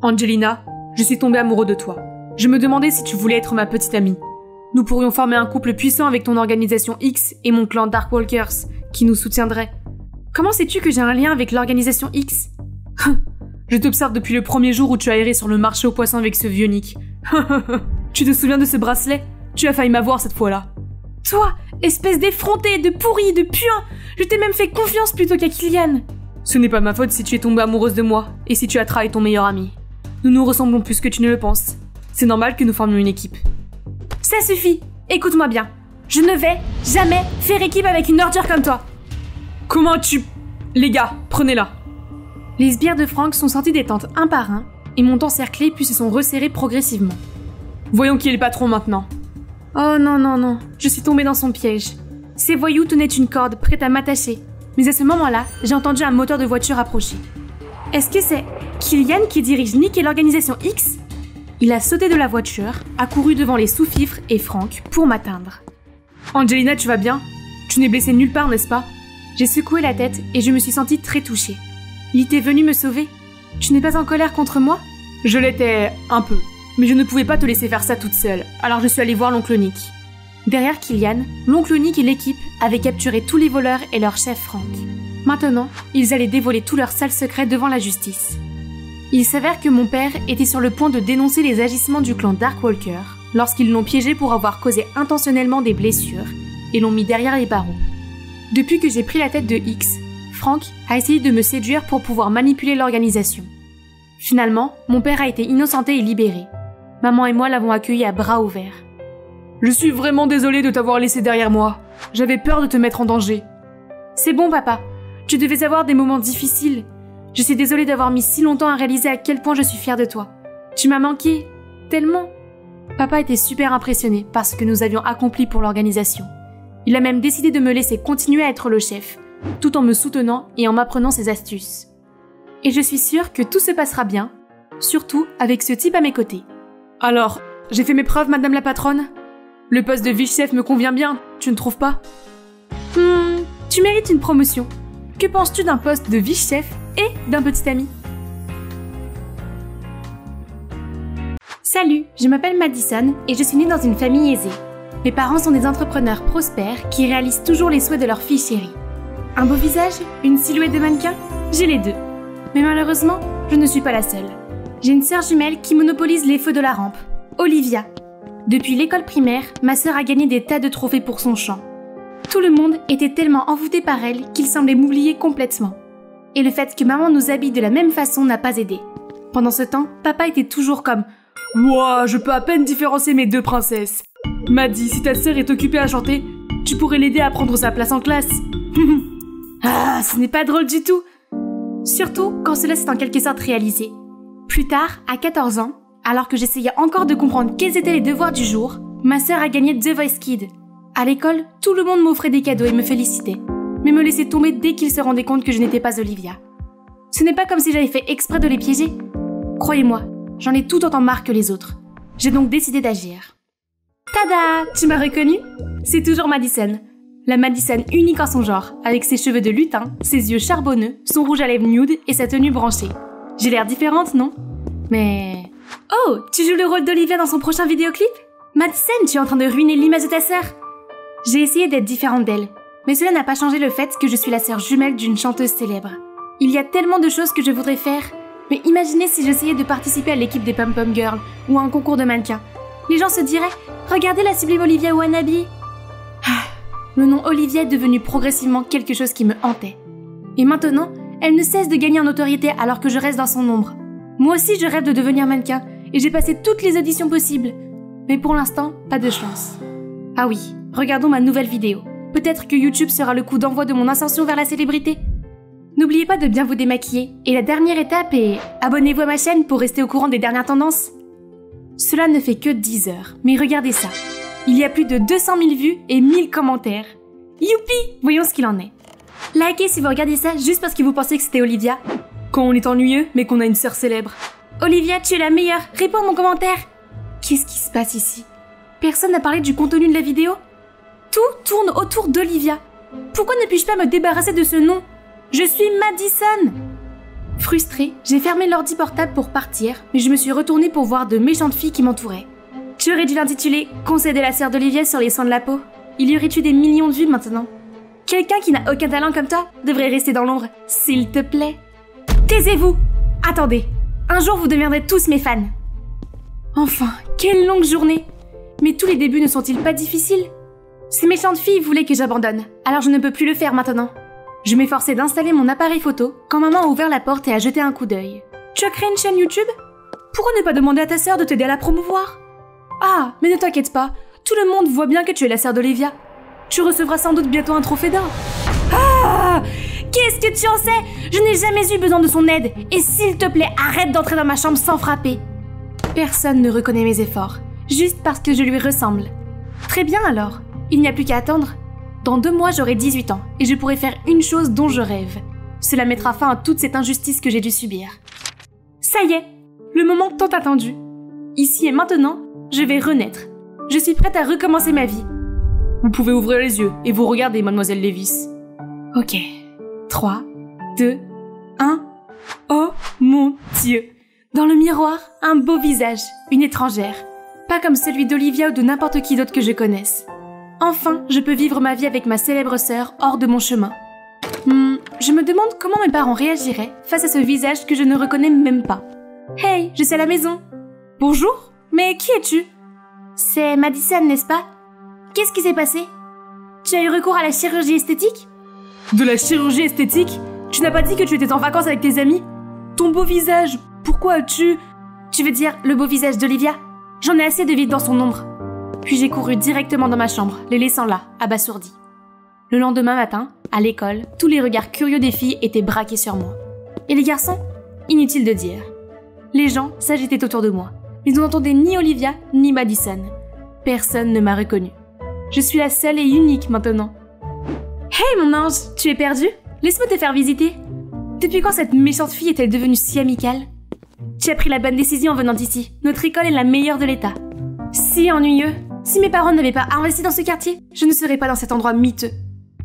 Angelina, je suis tombé amoureux de toi. Je me demandais si tu voulais être ma petite amie. Nous pourrions former un couple puissant avec ton organisation X et mon clan Darkwalkers, qui nous soutiendrait. Comment sais-tu que j'ai un lien avec l'organisation X? Je t'observe depuis le premier jour où tu as erré sur le marché aux poissons avec ce vieux Nick. Tu te souviens de ce bracelet? Tu as failli m'avoir cette fois-là. Toi, espèce d'effronté, de pourri, de puant, je t'ai même fait confiance plutôt qu'à Kylian. Ce n'est pas ma faute si tu es tombée amoureuse de moi et si tu as trahi ton meilleur ami. Nous nous ressemblons plus que tu ne le penses. C'est normal que nous formions une équipe. Ça suffit, écoute-moi bien. Je ne vais jamais faire équipe avec une ordure comme toi. Comment tu... Les gars, prenez-la. Les sbires de Frank sont sortis des tentes un par un et m'ont encerclé puis se sont resserrés progressivement. Voyons qui est le patron maintenant. Oh non, non, non, je suis tombée dans son piège. Ces voyous tenaient une corde prête à m'attacher. Mais à ce moment-là, j'ai entendu un moteur de voiture approcher. Est-ce que c'est Kylian qui dirige Nick et l'organisation X? Il a sauté de la voiture, a couru devant les sous-fifres et Frank pour m'atteindre. Angelina, tu vas bien? Tu n'es blessée nulle part, n'est-ce pas? J'ai secoué la tête et je me suis sentie très touchée. Il était venu me sauver. Tu n'es pas en colère contre moi? Je l'étais un peu, mais je ne pouvais pas te laisser faire ça toute seule, alors je suis allée voir l'oncle Nick. Derrière Kylian, l'oncle Nick et l'équipe avaient capturé tous les voleurs et leur chef Frank. Maintenant, ils allaient dévoiler tous leurs sales secrets devant la justice. Il s'avère que mon père était sur le point de dénoncer les agissements du clan Darkwalker lorsqu'ils l'ont piégé pour avoir causé intentionnellement des blessures et l'ont mis derrière les barreaux. Depuis que j'ai pris la tête de X, Frank a essayé de me séduire pour pouvoir manipuler l'organisation. Finalement, mon père a été innocenté et libéré. Maman et moi l'avons accueilli à bras ouverts. Je suis vraiment désolée de t'avoir laissé derrière moi. J'avais peur de te mettre en danger. C'est bon, papa. Tu devais avoir des moments difficiles. Je suis désolée d'avoir mis si longtemps à réaliser à quel point je suis fière de toi. Tu m'as manqué. Tellement. Papa était super impressionné par ce que nous avions accompli pour l'organisation. Il a même décidé de me laisser continuer à être le chef, tout en me soutenant et en m'apprenant ses astuces. Et je suis sûre que tout se passera bien, surtout avec ce type à mes côtés. Alors, j'ai fait mes preuves, madame la patronne? Le poste de vice-chef me convient bien, tu ne trouves pas? Tu mérites une promotion. Que penses-tu d'un poste de vice-chef et d'un petit ami? Salut, je m'appelle Madison et je suis née dans une famille aisée. Mes parents sont des entrepreneurs prospères qui réalisent toujours les souhaits de leur fille chérie. Un beau visage? Une silhouette de mannequin? J'ai les deux. Mais malheureusement, je ne suis pas la seule. J'ai une sœur jumelle qui monopolise les feux de la rampe, Olivia. Depuis l'école primaire, ma sœur a gagné des tas de trophées pour son chant. Tout le monde était tellement envoûté par elle qu'il semblait m'oublier complètement. Et le fait que maman nous habille de la même façon n'a pas aidé. Pendant ce temps, papa était toujours comme « Ouah, je peux à peine différencier mes deux princesses. Maddie, si ta sœur est occupée à chanter, tu pourrais l'aider à prendre sa place en classe. » Ah, ce n'est pas drôle du tout. Surtout quand cela s'est en quelque sorte réalisé. Plus tard, à 14 ans, alors que j'essayais encore de comprendre quels étaient les devoirs du jour, ma sœur a gagné The Voice Kid. À l'école, tout le monde m'offrait des cadeaux et me félicitait, mais me laissait tomber dès qu'ils se rendaient compte que je n'étais pas Olivia. Ce n'est pas comme si j'avais fait exprès de les piéger. Croyez-moi, j'en ai tout autant marre que les autres. J'ai donc décidé d'agir. Tada! Tu m'as reconnue? C'est toujours Madison. La Madison unique en son genre, avec ses cheveux de lutin, ses yeux charbonneux, son rouge à lèvres nude et sa tenue branchée. J'ai l'air différente, non? Mais... Oh, tu joues le rôle d'Olivia dans son prochain vidéoclip? Madison, tu es en train de ruiner l'image de ta sœur. J'ai essayé d'être différente d'elle, mais cela n'a pas changé le fait que je suis la sœur jumelle d'une chanteuse célèbre. Il y a tellement de choses que je voudrais faire, mais imaginez si j'essayais de participer à l'équipe des Pom Pom Girls ou à un concours de mannequins. Les gens se diraient « Regardez la sublime Olivia Wannabe !» Le nom Olivia est devenu progressivement quelque chose qui me hantait. Et maintenant, elle ne cesse de gagner en notoriété alors que je reste dans son ombre. Moi aussi, je rêve de devenir mannequin et j'ai passé toutes les auditions possibles. Mais pour l'instant, pas de chance. Ah oui, regardons ma nouvelle vidéo. Peut-être que YouTube sera le coup d'envoi de mon ascension vers la célébrité. N'oubliez pas de bien vous démaquiller. Et la dernière étape est... abonnez-vous à ma chaîne pour rester au courant des dernières tendances. Cela ne fait que 10 heures, mais regardez ça. Il y a plus de 200 000 vues et 1000 commentaires. Youpi! Voyons ce qu'il en est. Likez si vous regardez ça juste parce que vous pensez que c'était Olivia. Quand on est ennuyeux, mais qu'on a une sœur célèbre. Olivia, tu es la meilleure. Réponds à mon commentaire. Qu'est-ce qui se passe ici? Personne n'a parlé du contenu de la vidéo? Tout tourne autour d'Olivia. Pourquoi ne puis-je pas me débarrasser de ce nom? Je suis Madison! Frustrée, j'ai fermé l'ordi portable pour partir, mais je me suis retournée pour voir de méchantes filles qui m'entouraient. Tu aurais dû l'intituler « Conseil de la sœur d'Olivia sur les soins de la peau ». Il y aurait eu des millions de vues maintenant. Quelqu'un qui n'a aucun talent comme toi devrait rester dans l'ombre, s'il te plaît. Taisez-vous! Attendez, un jour vous deviendrez tous mes fans. Enfin, quelle longue journée! Mais tous les débuts ne sont-ils pas difficiles? Ces méchantes filles voulaient que j'abandonne, alors je ne peux plus le faire maintenant. Je m'efforçais d'installer mon appareil photo quand maman a ouvert la porte et a jeté un coup d'œil. Tu as créé une chaîne YouTube? Pourquoi ne pas demander à ta sœur de t'aider à la promouvoir? Ah, mais ne t'inquiète pas, tout le monde voit bien que tu es la sœur d'Olivia. Tu recevras sans doute bientôt un trophée d'or. Ah! Qu'est-ce que tu en sais? Je n'ai jamais eu besoin de son aide, et s'il te plaît, arrête d'entrer dans ma chambre sans frapper. Personne ne reconnaît mes efforts, juste parce que je lui ressemble. Très bien alors, il n'y a plus qu'à attendre. Dans 2 mois, j'aurai 18 ans, et je pourrai faire une chose dont je rêve. Cela mettra fin à toute cette injustice que j'ai dû subir. Ça y est, le moment tant attendu. Ici et maintenant, je vais renaître. Je suis prête à recommencer ma vie. Vous pouvez ouvrir les yeux et vous regarder, mademoiselle Levis. Ok. 3, 2, 1. Oh mon Dieu! Dans le miroir, un beau visage, une étrangère. Pas comme celui d'Olivia ou de n'importe qui d'autre que je connaisse. Enfin, je peux vivre ma vie avec ma célèbre sœur hors de mon chemin. Je me demande comment mes parents réagiraient face à ce visage que je ne reconnais même pas. Hey, je suis à la maison. Bonjour, mais qui es-tu? C'est Madison, n'est-ce pas? Qu'est-ce qui s'est passé? Tu as eu recours à la chirurgie esthétique? De la chirurgie esthétique? Tu n'as pas dit que tu étais en vacances avec tes amis? Ton beau visage, pourquoi as-tu... Tu veux dire le beau visage d'Olivia? J'en ai assez de vide dans son ombre. Puis j'ai couru directement dans ma chambre, les laissant là, abasourdis. Le lendemain matin, à l'école, tous les regards curieux des filles étaient braqués sur moi. Et les garçons? Inutile de dire. Les gens s'agitaient autour de moi. Ils n'entendaient ni Olivia, ni Madison. Personne ne m'a reconnue. Je suis la seule et unique maintenant. Hey mon ange, tu es perdu? Laisse-moi te faire visiter. Depuis quand cette méchante fille est-elle devenue si amicale? Tu as pris la bonne décision en venant ici. Notre école est la meilleure de l'État. Si ennuyeux. Si mes parents n'avaient pas investi dans ce quartier, je ne serais pas dans cet endroit miteux.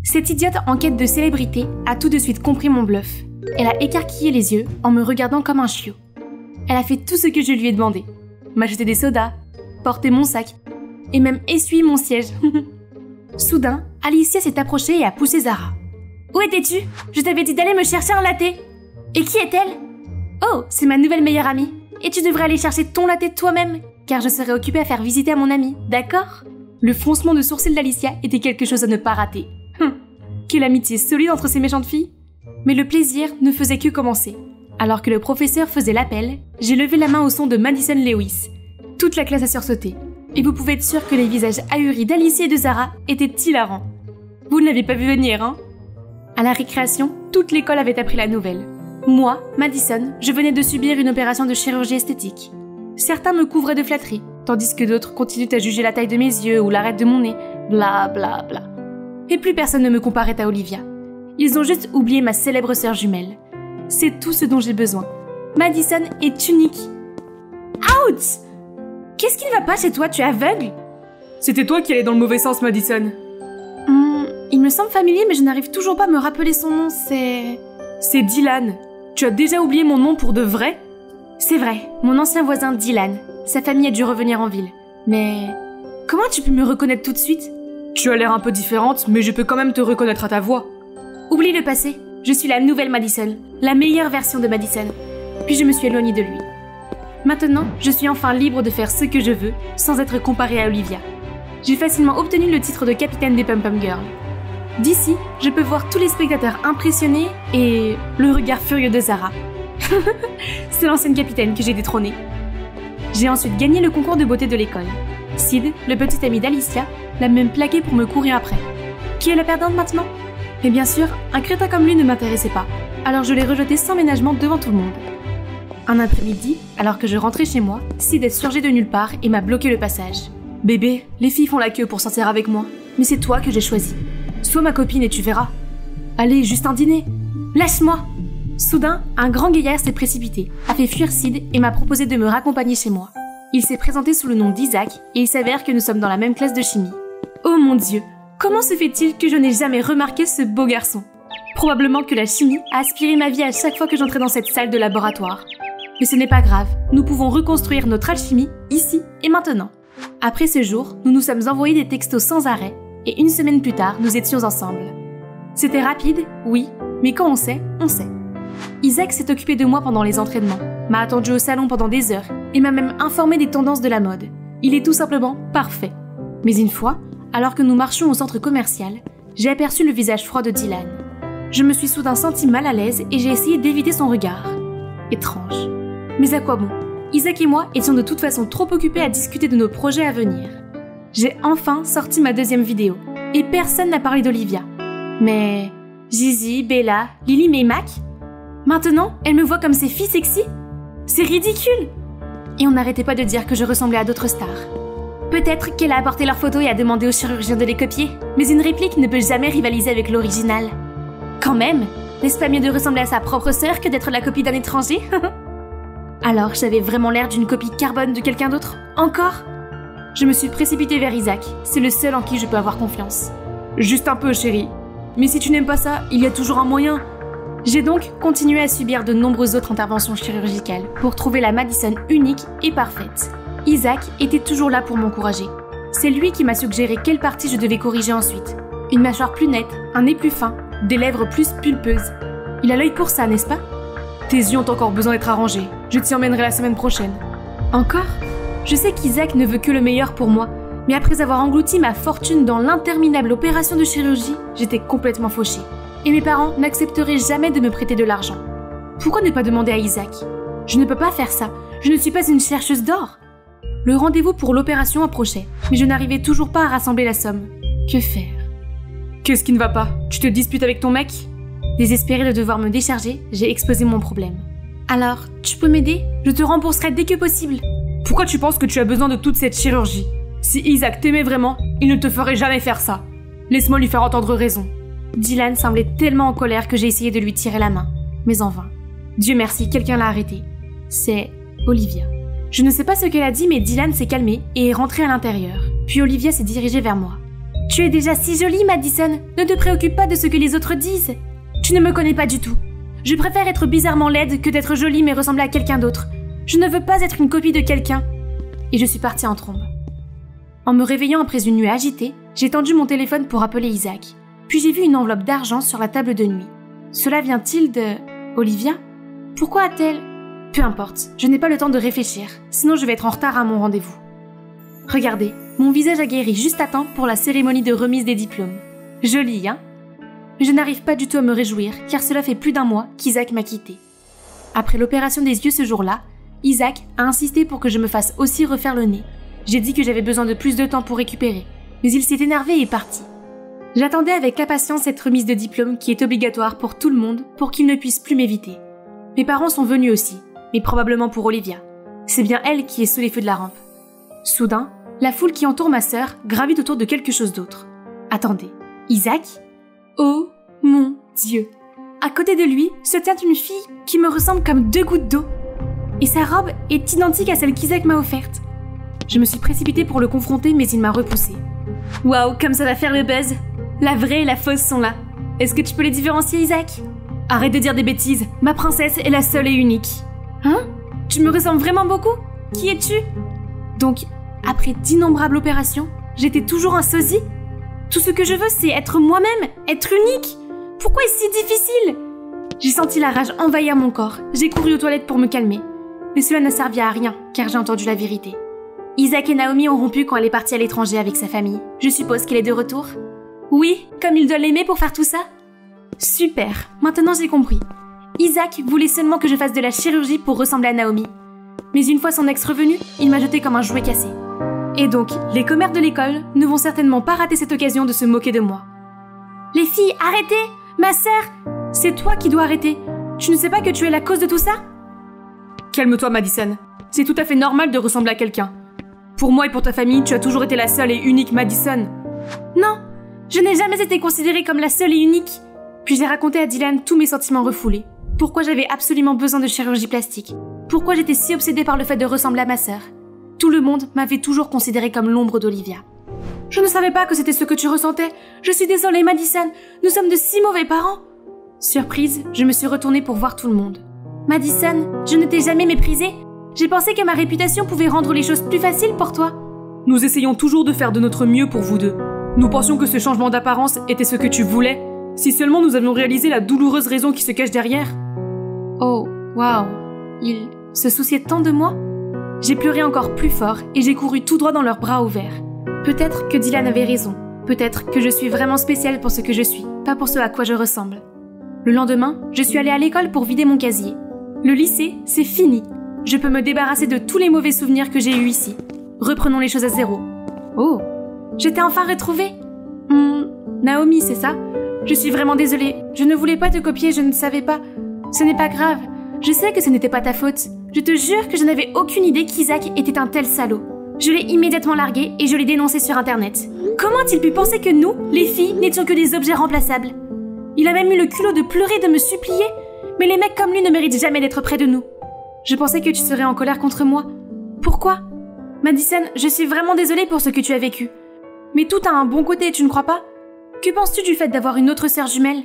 Cette idiote en quête de célébrité a tout de suite compris mon bluff. Elle a écarquillé les yeux en me regardant comme un chiot. Elle a fait tout ce que je lui ai demandé. M'acheter des sodas, porter mon sac, et même essuyer mon siège. Soudain, Alicia s'est approchée et a poussé Zara. « Où étais-tu? Je t'avais dit d'aller me chercher un latte. » « Et qui est-elle? »« Oh, c'est ma nouvelle meilleure amie. Et tu devrais aller chercher ton latte toi-même, car je serai occupée à faire visiter à mon amie, d'accord ?» Le froncement de sourcils d'Alicia était quelque chose à ne pas rater. Quelle amitié solide entre ces méchantes filles! Mais le plaisir ne faisait que commencer. Alors que le professeur faisait l'appel, j'ai levé la main au son de Madison Lewis. Toute la classe a sursauté. Et vous pouvez être sûr que les visages ahuris d'Alicia et de Zara étaient hilarants. Vous ne l'avez pas vu venir, hein? À la récréation, toute l'école avait appris la nouvelle. Moi, Madison, je venais de subir une opération de chirurgie esthétique. Certains me couvraient de flatteries, tandis que d'autres continuent à juger la taille de mes yeux ou l'arête de mon nez, bla bla bla. Et plus personne ne me comparait à Olivia. Ils ont juste oublié ma célèbre sœur jumelle. C'est tout ce dont j'ai besoin. Madison est unique. Ouch! Qu'est-ce qui ne va pas chez toi? Tu es aveugle? C'était toi qui allais dans le mauvais sens, Madison. Il me semble familier, mais je n'arrive toujours pas à me rappeler son nom, C'est Dylan. Tu as déjà oublié mon nom pour de vrai? C'est vrai, mon ancien voisin Dylan. Sa famille a dû revenir en ville. Mais... comment tu peux me reconnaître tout de suite? Tu as l'air un peu différente, mais je peux quand même te reconnaître à ta voix. Oublie le passé. Je suis la nouvelle Madison. La meilleure version de Madison. Puis je me suis éloignée de lui. Maintenant, je suis enfin libre de faire ce que je veux, sans être comparée à Olivia. J'ai facilement obtenu le titre de capitaine des Pom Pom Girls. D'ici, je peux voir tous les spectateurs impressionnés et le regard furieux de Zara. C'est l'ancienne capitaine que j'ai détrônée. J'ai ensuite gagné le concours de beauté de l'école. Sid, le petit ami d'Alicia, l'a même plaqué pour me courir après. Qui est la perdante maintenant? Mais bien sûr, un crétin comme lui ne m'intéressait pas, alors je l'ai rejeté sans ménagement devant tout le monde. Un après-midi, alors que je rentrais chez moi, Sid est surgé de nulle part et m'a bloqué le passage. « Bébé, les filles font la queue pour sortir avec moi, mais c'est toi que j'ai choisi. Sois ma copine et tu verras. Allez, juste un dîner. Lâche-moi !» Soudain, un grand gaillard s'est précipité, a fait fuir Sid et m'a proposé de me raccompagner chez moi. Il s'est présenté sous le nom d'Isaac et il s'avère que nous sommes dans la même classe de chimie. Oh mon Dieu, comment se fait-il que je n'ai jamais remarqué ce beau garçon? Probablement que la chimie a aspiré ma vie à chaque fois que j'entrais dans cette salle de laboratoire. Mais ce n'est pas grave, nous pouvons reconstruire notre alchimie ici et maintenant. Après ce jour, nous nous sommes envoyés des textos sans arrêt et une semaine plus tard, nous étions ensemble. C'était rapide, oui, mais quand on sait, on sait. Isaac s'est occupé de moi pendant les entraînements, m'a attendu au salon pendant des heures et m'a même informé des tendances de la mode. Il est tout simplement parfait. Mais une fois, alors que nous marchions au centre commercial, j'ai aperçu le visage froid de Dylan. Je me suis soudain sentie mal à l'aise et j'ai essayé d'éviter son regard. Étrange. Mais à quoi bon? Isaac et moi étions de toute façon trop occupés à discuter de nos projets à venir. J'ai enfin sorti ma deuxième vidéo et personne n'a parlé d'Olivia. Mais Gigi, Bella, Lily et Mac? Maintenant, elle me voit comme ses filles sexy? C'est ridicule! Et on n'arrêtait pas de dire que je ressemblais à d'autres stars. Peut-être qu'elle a apporté leurs photos et a demandé au chirurgien de les copier, mais une réplique ne peut jamais rivaliser avec l'original. Quand même, n'est-ce pas mieux de ressembler à sa propre sœur que d'être la copie d'un étranger? Alors, j'avais vraiment l'air d'une copie carbone de quelqu'un d'autre? Encore? Je me suis précipitée vers Isaac, c'est le seul en qui je peux avoir confiance. Juste un peu, chérie. Mais si tu n'aimes pas ça, il y a toujours un moyen. J'ai donc continué à subir de nombreuses autres interventions chirurgicales pour trouver la Madison unique et parfaite. Isaac était toujours là pour m'encourager. C'est lui qui m'a suggéré quelle partie je devais corriger ensuite. Une mâchoire plus nette, un nez plus fin, des lèvres plus pulpeuses. Il a l'œil pour ça, n'est-ce pas? Tes yeux ont encore besoin d'être arrangés. Je t'y emmènerai la semaine prochaine. Encore? Je sais qu'Isaac ne veut que le meilleur pour moi, mais après avoir englouti ma fortune dans l'interminable opération de chirurgie, j'étais complètement fauchée. Et mes parents n'accepteraient jamais de me prêter de l'argent. Pourquoi ne pas demander à Isaac? Je ne peux pas faire ça. Je ne suis pas une chercheuse d'or. Le rendez-vous pour l'opération approchait, mais je n'arrivais toujours pas à rassembler la somme. Que faire? Qu'est-ce qui ne va pas? Tu te disputes avec ton mec? Désespérée de devoir me décharger, j'ai exposé mon problème. Alors, tu peux m'aider? Je te rembourserai dès que possible. Pourquoi tu penses que tu as besoin de toute cette chirurgie? Si Isaac t'aimait vraiment, il ne te ferait jamais faire ça. Laisse-moi lui faire entendre raison. Dylan semblait tellement en colère que j'ai essayé de lui tirer la main, mais en vain. Dieu merci, quelqu'un l'a arrêté. C'est Olivia. Je ne sais pas ce qu'elle a dit, mais Dylan s'est calmé et est rentré à l'intérieur. Puis Olivia s'est dirigée vers moi. « Tu es déjà si jolie, Madison. Ne te préoccupe pas de ce que les autres disent. Tu ne me connais pas du tout. Je préfère être bizarrement laide que d'être jolie mais ressembler à quelqu'un d'autre. Je ne veux pas être une copie de quelqu'un. » Et je suis partie en trombe. En me réveillant après une nuit agitée, j'ai tendu mon téléphone pour appeler Isaac. Puis j'ai vu une enveloppe d'argent sur la table de nuit. Cela vient-il de... Olivia? Pourquoi a-t-elle... Peu importe, je n'ai pas le temps de réfléchir, sinon je vais être en retard à mon rendez-vous. Regardez, mon visage a guéri juste à temps pour la cérémonie de remise des diplômes. Joli, hein? Mais je n'arrive pas du tout à me réjouir, car cela fait plus d'un mois qu'Isaac m'a quitté. Après l'opération des yeux ce jour-là, Isaac a insisté pour que je me fasse aussi refaire le nez. J'ai dit que j'avais besoin de plus de temps pour récupérer, mais il s'est énervé et est parti. J'attendais avec impatience cette remise de diplôme qui est obligatoire pour tout le monde pour qu'il ne puisse plus m'éviter. Mes parents sont venus aussi, mais probablement pour Olivia. C'est bien elle qui est sous les feux de la rampe. Soudain, la foule qui entoure ma sœur gravite autour de quelque chose d'autre. Attendez, Isaac? Oh mon Dieu! À côté de lui se tient une fille qui me ressemble comme 2 gouttes d'eau. Et sa robe est identique à celle qu'Isaac m'a offerte. Je me suis précipitée pour le confronter, mais il m'a repoussée. Waouh, comme ça va faire le buzz! La vraie et la fausse sont là. Est-ce que tu peux les différencier, Isaac? Arrête de dire des bêtises, ma princesse est la seule et unique. Hein? Tu me ressembles vraiment beaucoup? Qui es-tu? Donc, après d'innombrables opérations, j'étais toujours un sosie? Tout ce que je veux, c'est être moi-même, être unique. Pourquoi est-ce si difficile? J'ai senti la rage envahir mon corps. J'ai couru aux toilettes pour me calmer. Mais cela n'a servi à rien, car j'ai entendu la vérité. Isaac et Naomi ont rompu quand elle est partie à l'étranger avec sa famille. Je suppose qu'elle est de retour? Oui, comme il doit l'aimer pour faire tout ça? Super, maintenant j'ai compris. Isaac voulait seulement que je fasse de la chirurgie pour ressembler à Naomi. Mais une fois son ex revenu, il m'a jeté comme un jouet cassé. Et donc, les commères de l'école ne vont certainement pas rater cette occasion de se moquer de moi. Les filles, arrêtez! Ma sœur! C'est toi qui dois arrêter. Tu ne sais pas que tu es la cause de tout ça? Calme-toi, Madison. C'est tout à fait normal de ressembler à quelqu'un. Pour moi et pour ta famille, tu as toujours été la seule et unique Madison. Non, je n'ai jamais été considérée comme la seule et unique. Puis j'ai raconté à Dylan tous mes sentiments refoulés. Pourquoi j'avais absolument besoin de chirurgie plastique. Pourquoi j'étais si obsédée par le fait de ressembler à ma sœur. Tout le monde m'avait toujours considérée comme l'ombre d'Olivia. Je ne savais pas que c'était ce que tu ressentais. Je suis désolée, Madison. Nous sommes de si mauvais parents. Surprise, je me suis retournée pour voir tout le monde. Madison, je ne t'ai jamais méprisée. J'ai pensé que ma réputation pouvait rendre les choses plus faciles pour toi. Nous essayons toujours de faire de notre mieux pour vous deux. Nous pensions que ce changement d'apparence était ce que tu voulais. Si seulement nous avions réalisé la douloureuse raison qui se cache derrière. Oh, waouh. Ils se souciaient tant de moi. J'ai pleuré encore plus fort et j'ai couru tout droit dans leurs bras ouverts. Peut-être que Dylan avait raison. Peut-être que je suis vraiment spéciale pour ce que je suis, pas pour ce à quoi je ressemble. Le lendemain, je suis allée à l'école pour vider mon casier. Le lycée, c'est fini. Je peux me débarrasser de tous les mauvais souvenirs que j'ai eus ici. Reprenons les choses à zéro. Oh, je t'ai enfin retrouvée. Naomi, c'est ça? Je suis vraiment désolée. Je ne voulais pas te copier, je ne savais pas. Ce n'est pas grave. Je sais que ce n'était pas ta faute. Je te jure que je n'avais aucune idée qu'Isaac était un tel salaud. Je l'ai immédiatement largué et je l'ai dénoncé sur Internet. Comment a-t-il pu penser que nous, les filles, n'étions que des objets remplaçables? Il a même eu le culot de pleurer et de me supplier. Mais les mecs comme lui ne méritent jamais d'être près de nous. Je pensais que tu serais en colère contre moi. Pourquoi? Madison, je suis vraiment désolée pour ce que tu as vécu. Mais tout a un bon côté, tu ne crois pas? Que penses-tu du fait d'avoir une autre sœur jumelle?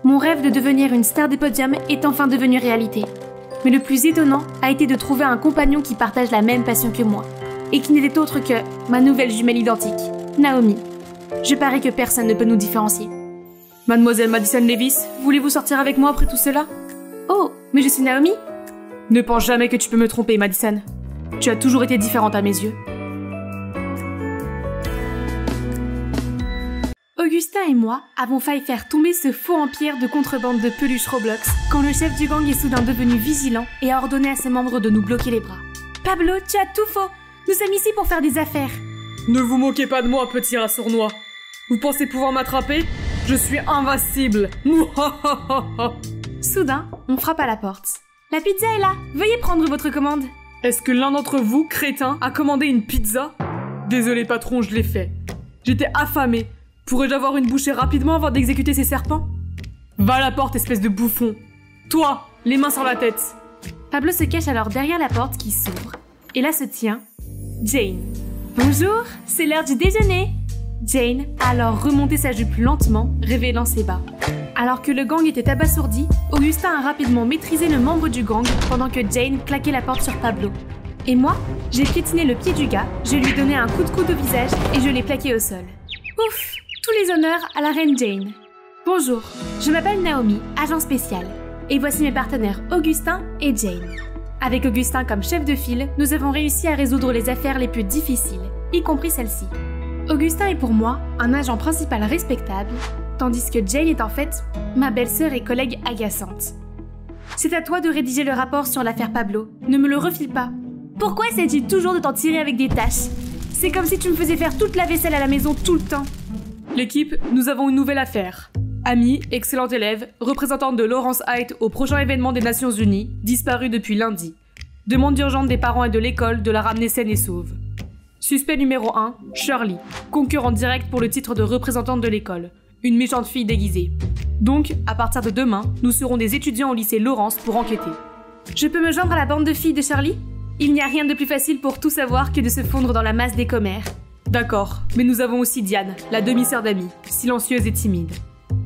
Mon rêve de devenir une star des podiums est enfin devenu réalité. Mais le plus étonnant a été de trouver un compagnon qui partage la même passion que moi, et qui n'était autre que ma nouvelle jumelle identique, Naomi. Je parie que personne ne peut nous différencier. Mademoiselle Madison Levis, voulez-vous sortir avec moi après tout cela? Oh, mais je suis Naomi? Ne pense jamais que tu peux me tromper, Madison. Tu as toujours été différente à mes yeux. Augustin et moi avons failli faire tomber ce faux empire de contrebande de peluches Roblox quand le chef du gang est soudain devenu vigilant et a ordonné à ses membres de nous bloquer les bras. Pablo, tu as tout faux. Nous sommes ici pour faire des affaires. Ne vous moquez pas de moi, petit rat sournois. Vous pensez pouvoir m'attraper? Je suis invincible. Soudain, on frappe à la porte. La pizza est là. Veuillez prendre votre commande. Est-ce que l'un d'entre vous, crétin, a commandé une pizza? Désolé patron, je l'ai fait. J'étais affamé. Pourrais-je avoir une bouchée rapidement avant d'exécuter ces serpents? Va à la porte, espèce de bouffon. Toi, les mains sur la tête. Pablo se cache alors derrière la porte qui s'ouvre. Et là se tient Jane. Bonjour, c'est l'heure du déjeuner. Jane a alors remonté sa jupe lentement, révélant ses bas. Alors que le gang était abasourdi, Augustin a rapidement maîtrisé le membre du gang pendant que Jane claquait la porte sur Pablo. Et moi, j'ai piétiné le pied du gars, je lui ai donné un coup de coude au visage et je l'ai plaqué au sol. Ouf! Tous les honneurs à la reine Jane. Bonjour, je m'appelle Naomi, agent spécial. Et voici mes partenaires Augustin et Jane. Avec Augustin comme chef de file, nous avons réussi à résoudre les affaires les plus difficiles, y compris celle-ci. Augustin est pour moi un agent principal respectable, tandis que Jane est en fait ma belle-sœur et collègue agaçante. C'est à toi de rédiger le rapport sur l'affaire Pablo, ne me le refile pas. Pourquoi essaies-tu toujours de t'en tirer avec des tâches? C'est comme si tu me faisais faire toute la vaisselle à la maison tout le temps. L'équipe, nous avons une nouvelle affaire. Amy, excellente élève, représentante de Lawrence Heights au prochain événement des Nations Unies, disparue depuis lundi. Demande urgente des parents et de l'école de la ramener saine et sauve. Suspect numéro 1, Shirley, concurrente directe pour le titre de représentante de l'école. Une méchante fille déguisée. Donc, à partir de demain, nous serons des étudiants au lycée Lawrence pour enquêter. Je peux me joindre à la bande de filles de Shirley? Il n'y a rien de plus facile pour tout savoir que de se fondre dans la masse des commères. D'accord, mais nous avons aussi Diane, la demi-sœur d'Amy, silencieuse et timide.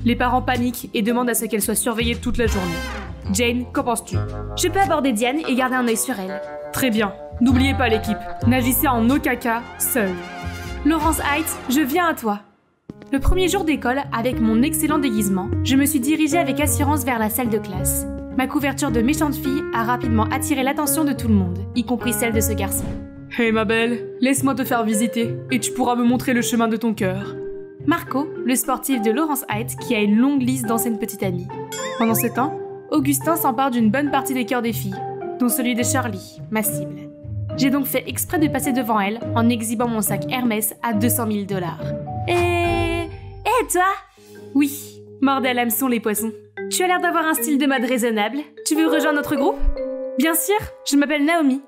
Les parents paniquent et demandent à ce qu'elle soit surveillée toute la journée. Jane, qu'en penses-tu? Je peux aborder Diane et garder un œil sur elle. Très bien. N'oubliez pas l'équipe, n'agissez en aucun cas seul. Lawrence Heights, je viens à toi. Le premier jour d'école, avec mon excellent déguisement, je me suis dirigée avec assurance vers la salle de classe. Ma couverture de méchante fille a rapidement attiré l'attention de tout le monde, y compris celle de ce garçon. Hey ma belle, laisse-moi te faire visiter et tu pourras me montrer le chemin de ton cœur. Marco, le sportif de Lawrence Heights qui a une longue liste d'anciennes petites amies. Pendant ce temps, Augustin s'empare d'une bonne partie des cœurs des filles, dont celui de Shirley, ma cible. J'ai donc fait exprès de passer devant elle en exhibant mon sac Hermès à 200 000 $. Et toi? Oui, mordez à l'hameçon les poissons. Tu as l'air d'avoir un style de mode raisonnable. Tu veux rejoindre notre groupe? Bien sûr, je m'appelle Naomi.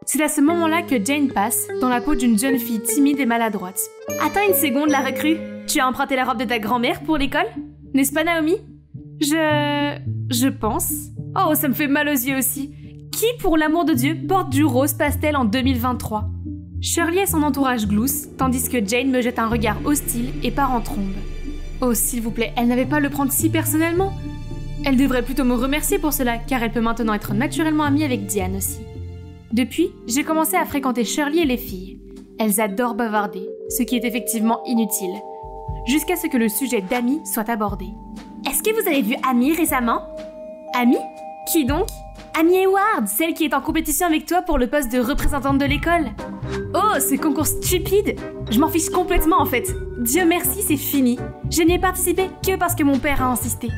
C'est à ce moment-là que Jane passe, dans la peau d'une jeune fille timide et maladroite. Attends une seconde, la recrue. Tu as emprunté la robe de ta grand-mère pour l'école? N'est-ce pas, Naomi? Je pense. Oh, ça me fait mal aux yeux aussi. Qui, pour l'amour de Dieu, porte du rose pastel en 2023? Shirley et son entourage gloussent, tandis que Jane me jette un regard hostile et part en trombe. Oh, s'il vous plaît, elle n'avait pas à le prendre si personnellement. Elle devrait plutôt me remercier pour cela, car elle peut maintenant être naturellement amie avec Diane aussi. Depuis, j'ai commencé à fréquenter Shirley et les filles. Elles adorent bavarder, ce qui est effectivement inutile, jusqu'à ce que le sujet d'Amy soit abordé. Est-ce que vous avez vu Amy récemment? Amy? Qui donc? Amy Hayward, celle qui est en compétition avec toi pour le poste de représentante de l'école. Oh, ce concours stupide! Je m'en fiche complètement en fait. Dieu merci, c'est fini. Je n'y ai participé que parce que mon père a insisté.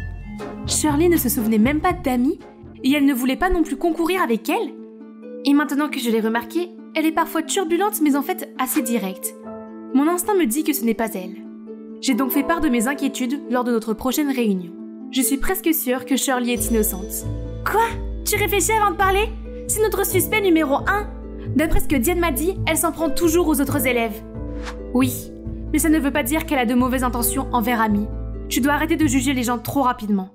Shirley ne se souvenait même pas d'Amy et elle ne voulait pas non plus concourir avec elle. Et maintenant que je l'ai remarqué, elle est parfois turbulente mais en fait assez directe. Mon instinct me dit que ce n'est pas elle. J'ai donc fait part de mes inquiétudes lors de notre prochaine réunion. Je suis presque sûre que Shirley est innocente. Quoi? Tu réfléchis avant de parler? C'est notre suspect numéro 1. D'après ce que Diane m'a dit, elle s'en prend toujours aux autres élèves. Oui, mais ça ne veut pas dire qu'elle a de mauvaises intentions envers Amy. Tu dois arrêter de juger les gens trop rapidement.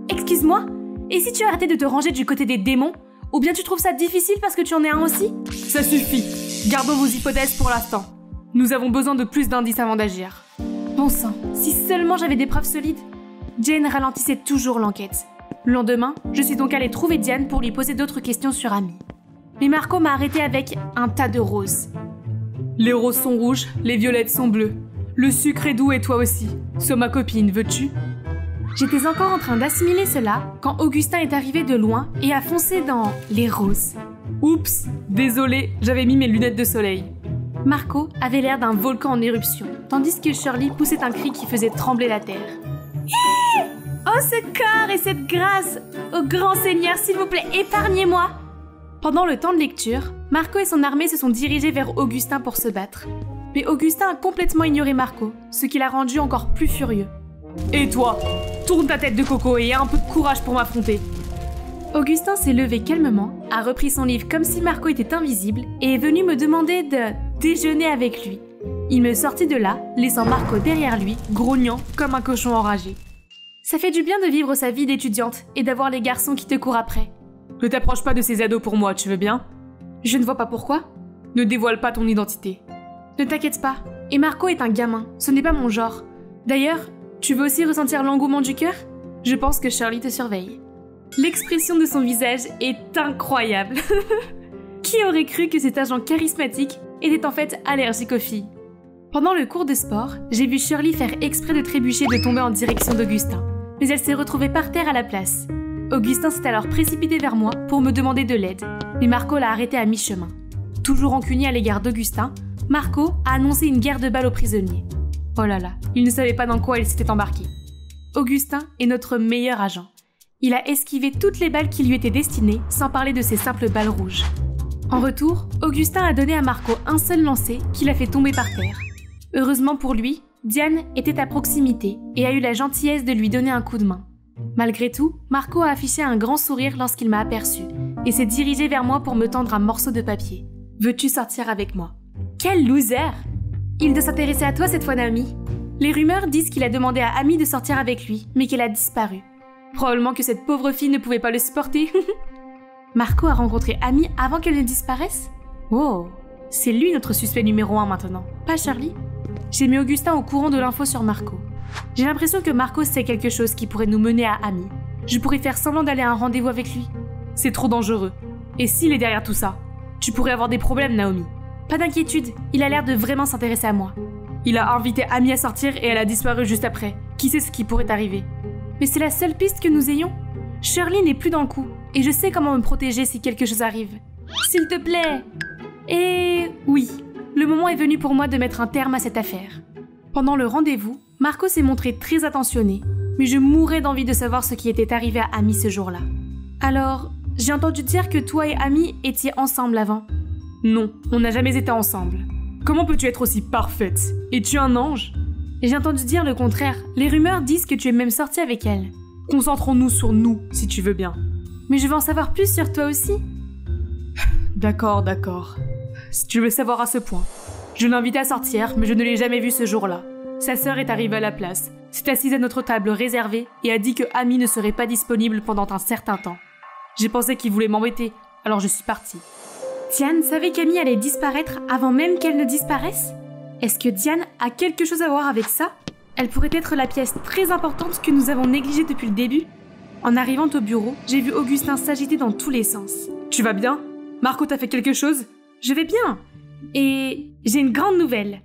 Excuse-moi? Et si tu arrêtais de te ranger du côté des démons? Ou bien tu trouves ça difficile parce que tu en es un aussi? Ça suffit. Gardons vos hypothèses pour l'instant. Nous avons besoin de plus d'indices avant d'agir. Bon sang, si seulement j'avais des preuves solides. Jane ralentissait toujours l'enquête. Le lendemain, je suis donc allée trouver Diane pour lui poser d'autres questions sur Amy. Mais Marco m'a arrêtée avec un tas de roses. Les roses sont rouges, les violettes sont bleues. Le sucre est doux et toi aussi. Sois ma copine, veux-tu? J'étais encore en train d'assimiler cela quand Augustin est arrivé de loin et a foncé dans les roses. Oups, désolé, j'avais mis mes lunettes de soleil. Marco avait l'air d'un volcan en éruption, tandis que Shirley poussait un cri qui faisait trembler la terre. Oh, ce corps et cette grâce! Ô grand Seigneur, s'il vous plaît, épargnez-moi! Pendant le temps de lecture, Marco et son armée se sont dirigés vers Augustin pour se battre. Mais Augustin a complètement ignoré Marco, ce qui l'a rendu encore plus furieux. Et toi? Tourne ta tête de coco et aie un peu de courage pour m'affronter. Augustin s'est levé calmement, a repris son livre comme si Marco était invisible et est venu me demander de déjeuner avec lui. Il me sortit de là, laissant Marco derrière lui, grognant comme un cochon enragé. Ça fait du bien de vivre sa vie d'étudiante et d'avoir les garçons qui te courent après. Ne t'approche pas de ces ados pour moi, tu veux bien? Je ne vois pas pourquoi. Ne dévoile pas ton identité. Ne t'inquiète pas, et Marco est un gamin, ce n'est pas mon genre. D'ailleurs, tu veux aussi ressentir l'engouement du cœur? Je pense que Shirley te surveille. L'expression de son visage est incroyable. Qui aurait cru que cet agent charismatique était en fait allergique aux filles? Pendant le cours de sport, j'ai vu Shirley faire exprès de trébucher et de tomber en direction d'Augustin. Mais elle s'est retrouvée par terre à la place. Augustin s'est alors précipité vers moi pour me demander de l'aide, mais Marco l'a arrêté à mi-chemin. Toujours rancunier à l'égard d'Augustin, Marco a annoncé une guerre de balles aux prisonniers. Oh là là, il ne savait pas dans quoi il s'était embarqué. Augustin est notre meilleur agent. Il a esquivé toutes les balles qui lui étaient destinées, sans parler de ses simples balles rouges. En retour, Augustin a donné à Marco un seul lancer qui l'a fait tomber par terre. Heureusement pour lui, Diane était à proximité et a eu la gentillesse de lui donner un coup de main. Malgré tout, Marco a affiché un grand sourire lorsqu'il m'a aperçu et s'est dirigé vers moi pour me tendre un morceau de papier. « Veux-tu sortir avec moi ?» Quel loser! Il doit s'intéresser à toi cette fois, Naomi. Les rumeurs disent qu'il a demandé à Amy de sortir avec lui, mais qu'elle a disparu. Probablement que cette pauvre fille ne pouvait pas le supporter. Marco a rencontré Amy avant qu'elle ne disparaisse? Oh, c'est lui notre suspect numéro 1 maintenant, pas Shirley? J'ai mis Augustin au courant de l'info sur Marco. J'ai l'impression que Marco sait quelque chose qui pourrait nous mener à Amy. Je pourrais faire semblant d'aller à un rendez-vous avec lui. C'est trop dangereux. Et s'il est derrière tout ça? Tu pourrais avoir des problèmes, Naomi. Pas d'inquiétude, il a l'air de vraiment s'intéresser à moi. Il a invité Amy à sortir et elle a disparu juste après. Qui sait ce qui pourrait arriver? Mais c'est la seule piste que nous ayons. Shirley n'est plus dans le coup, et je sais comment me protéger si quelque chose arrive. S'il te plaît! Et oui, le moment est venu pour moi de mettre un terme à cette affaire. Pendant le rendez-vous, Marco s'est montré très attentionné, mais je mourais d'envie de savoir ce qui était arrivé à Amy ce jour-là. Alors, j'ai entendu dire que toi et Amy étiez ensemble avant. Non, on n'a jamais été ensemble. Comment peux-tu être aussi parfaite? Es-tu un ange? J'ai entendu dire le contraire. Les rumeurs disent que tu es même sortie avec elle. Concentrons-nous sur nous, si tu veux bien. Mais je veux en savoir plus sur toi aussi. D'accord. Si tu veux savoir à ce point. Je l'invitais à sortir, mais je ne l'ai jamais vue ce jour-là. Sa sœur est arrivée à la place, s'est assise à notre table réservée et a dit que Amy ne serait pas disponible pendant un certain temps. J'ai pensé qu'il voulait m'embêter, alors je suis partie. Diane savait qu'Amy allait disparaître avant même qu'elle ne disparaisse? Est-ce que Diane a quelque chose à voir avec ça? Elle pourrait être la pièce très importante que nous avons négligée depuis le début. En arrivant au bureau, j'ai vu Augustin s'agiter dans tous les sens. Tu vas bien? Marco t'a fait quelque chose? Je vais bien. Et j'ai une grande nouvelle.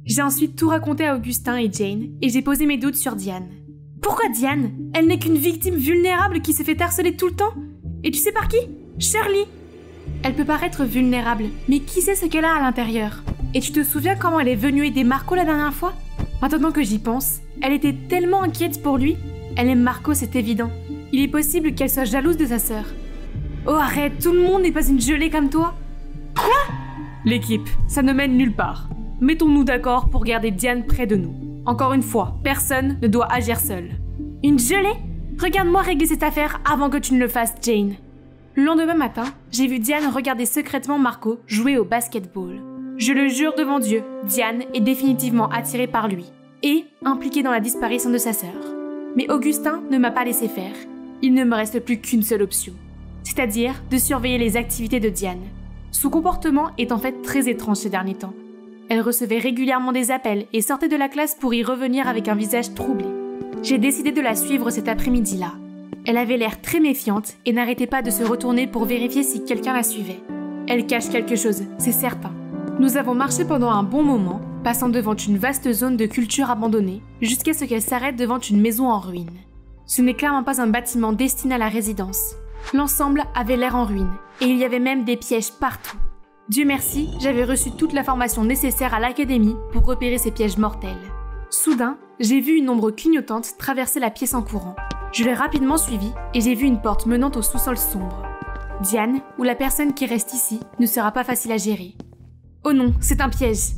J'ai ensuite tout raconté à Augustin et Jane et j'ai posé mes doutes sur Diane. Pourquoi Diane? Elle n'est qu'une victime vulnérable qui se fait harceler tout le temps. Et tu sais par qui? Shirley. Elle peut paraître vulnérable, mais qui sait ce qu'elle a à l'intérieur? Et tu te souviens comment elle est venue aider Marco la dernière fois? Maintenant que j'y pense, elle était tellement inquiète pour lui. Elle aime Marco, c'est évident. Il est possible qu'elle soit jalouse de sa sœur. Oh arrête, tout le monde n'est pas une gelée comme toi. Quoi? L'équipe, ça ne mène nulle part. Mettons-nous d'accord pour garder Diane près de nous. Encore une fois, personne ne doit agir seul. Une gelée? Regarde-moi régler cette affaire avant que tu ne le fasses, Jane. Le lendemain matin, j'ai vu Diane regarder secrètement Marco jouer au basketball. Je le jure devant Dieu, Diane est définitivement attirée par lui et impliquée dans la disparition de sa sœur. Mais Augustin ne m'a pas laissé faire. Il ne me reste plus qu'une seule option, c'est-à-dire de surveiller les activités de Diane. Son comportement est en fait très étrange ces derniers temps. Elle recevait régulièrement des appels et sortait de la classe pour y revenir avec un visage troublé. J'ai décidé de la suivre cet après-midi-là. Elle avait l'air très méfiante et n'arrêtait pas de se retourner pour vérifier si quelqu'un la suivait. Elle cache quelque chose, c'est certain. Nous avons marché pendant un bon moment, passant devant une vaste zone de culture abandonnée, jusqu'à ce qu'elle s'arrête devant une maison en ruine. Ce n'est clairement pas un bâtiment destiné à la résidence. L'ensemble avait l'air en ruine, et il y avait même des pièges partout. Dieu merci, j'avais reçu toute la formation nécessaire à l'académie pour repérer ces pièges mortels. Soudain, j'ai vu une ombre clignotante traverser la pièce en courant. Je l'ai rapidement suivie, et j'ai vu une porte menant au sous-sol sombre. Diane, ou la personne qui reste ici, ne sera pas facile à gérer. Oh non, c'est un piège.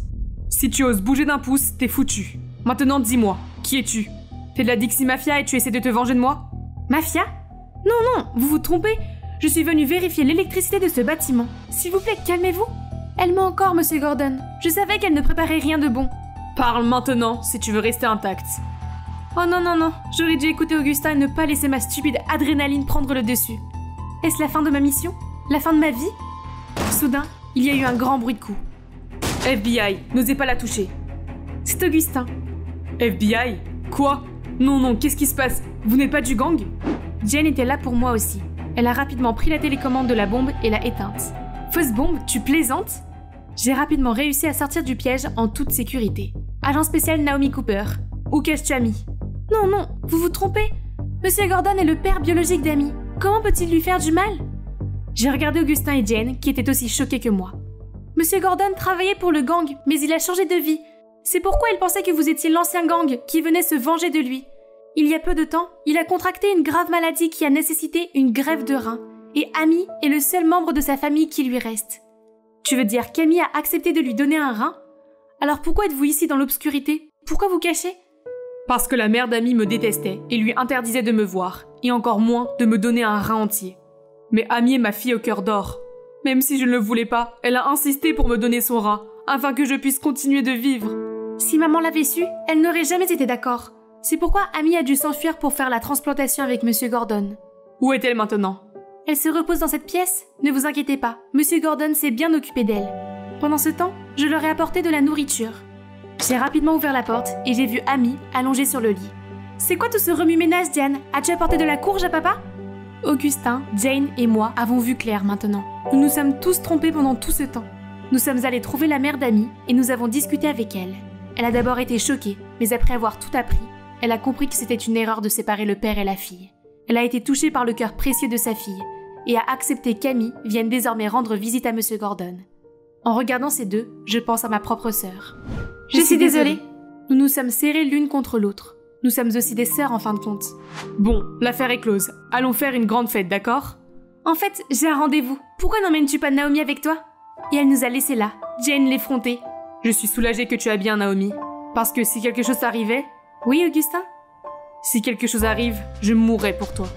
Si tu oses bouger d'un pouce, t'es foutu. Maintenant, dis-moi, qui es-tu? T'es de la Dixie Mafia et tu essaies de te venger de moi? Mafia? Non, vous vous trompez. Je suis venue vérifier l'électricité de ce bâtiment. S'il vous plaît, calmez-vous. Elle ment encore, Monsieur Gordon. Je savais qu'elle ne préparait rien de bon. Parle maintenant, si tu veux rester intact. Oh non, j'aurais dû écouter Augustin et ne pas laisser ma stupide adrénaline prendre le dessus. Est-ce la fin de ma mission? La fin de ma vie? Soudain, il y a eu un grand bruit de coups. FBI, n'osez pas la toucher. C'est Augustin. FBI? Quoi? Non, qu'est-ce qui se passe? Vous n'êtes pas du gang? Jane était là pour moi aussi. Elle a rapidement pris la télécommande de la bombe et l'a éteinte. Fausse bombe, tu plaisantes? J'ai rapidement réussi à sortir du piège en toute sécurité. Agent spécial Naomi Cooper. Où caches-tu Amy? Non, vous vous trompez. Monsieur Gordon est le père biologique d'Amy. Comment peut-il lui faire du mal? J'ai regardé Augustin et Jane, qui étaient aussi choqués que moi. Monsieur Gordon travaillait pour le gang, mais il a changé de vie. C'est pourquoi il pensait que vous étiez l'ancien gang qui venait se venger de lui. Il y a peu de temps, il a contracté une grave maladie qui a nécessité une greffe de rein, et Amy est le seul membre de sa famille qui lui reste. Tu veux dire qu'Amy a accepté de lui donner un rein? Alors pourquoi êtes-vous ici dans l'obscurité? Pourquoi vous cachez? Parce que la mère d'Amy me détestait et lui interdisait de me voir, et encore moins de me donner un rein entier. Mais Amy est ma fille au cœur d'or. Même si je ne le voulais pas, elle a insisté pour me donner son rein, afin que je puisse continuer de vivre. Si maman l'avait su, elle n'aurait jamais été d'accord. C'est pourquoi Amy a dû s'enfuir pour faire la transplantation avec Monsieur Gordon. Où est-elle maintenant? Elle se repose dans cette pièce? Ne vous inquiétez pas, Monsieur Gordon s'est bien occupé d'elle. Pendant ce temps, je leur ai apporté de la nourriture. J'ai rapidement ouvert la porte et j'ai vu Amy allongée sur le lit. C'est quoi tout ce remue-ménage, Diane? As-tu apporté de la courge à papa? Augustin, Jane et moi avons vu clair maintenant. Nous nous sommes tous trompés pendant tout ce temps. Nous sommes allés trouver la mère d'Amy et nous avons discuté avec elle. Elle a d'abord été choquée, mais après avoir tout appris, elle a compris que c'était une erreur de séparer le père et la fille. Elle a été touchée par le cœur précieux de sa fille et a accepté qu'Amy vienne désormais rendre visite à Monsieur Gordon. En regardant ces deux, je pense à ma propre sœur. Je suis désolée. Nous nous sommes serrés l'une contre l'autre. Nous sommes aussi des sœurs en fin de compte. Bon, l'affaire est close. Allons faire une grande fête, d'accord? En fait, j'ai un rendez-vous. Pourquoi n'emmènes-tu pas Naomi avec toi? Et elle nous a laissés là, Jane l'effrontée. Je suis soulagée que tu as bien Naomi. Parce que si quelque chose arrivait... Oui, Augustin? Si quelque chose arrive, je mourrai pour toi.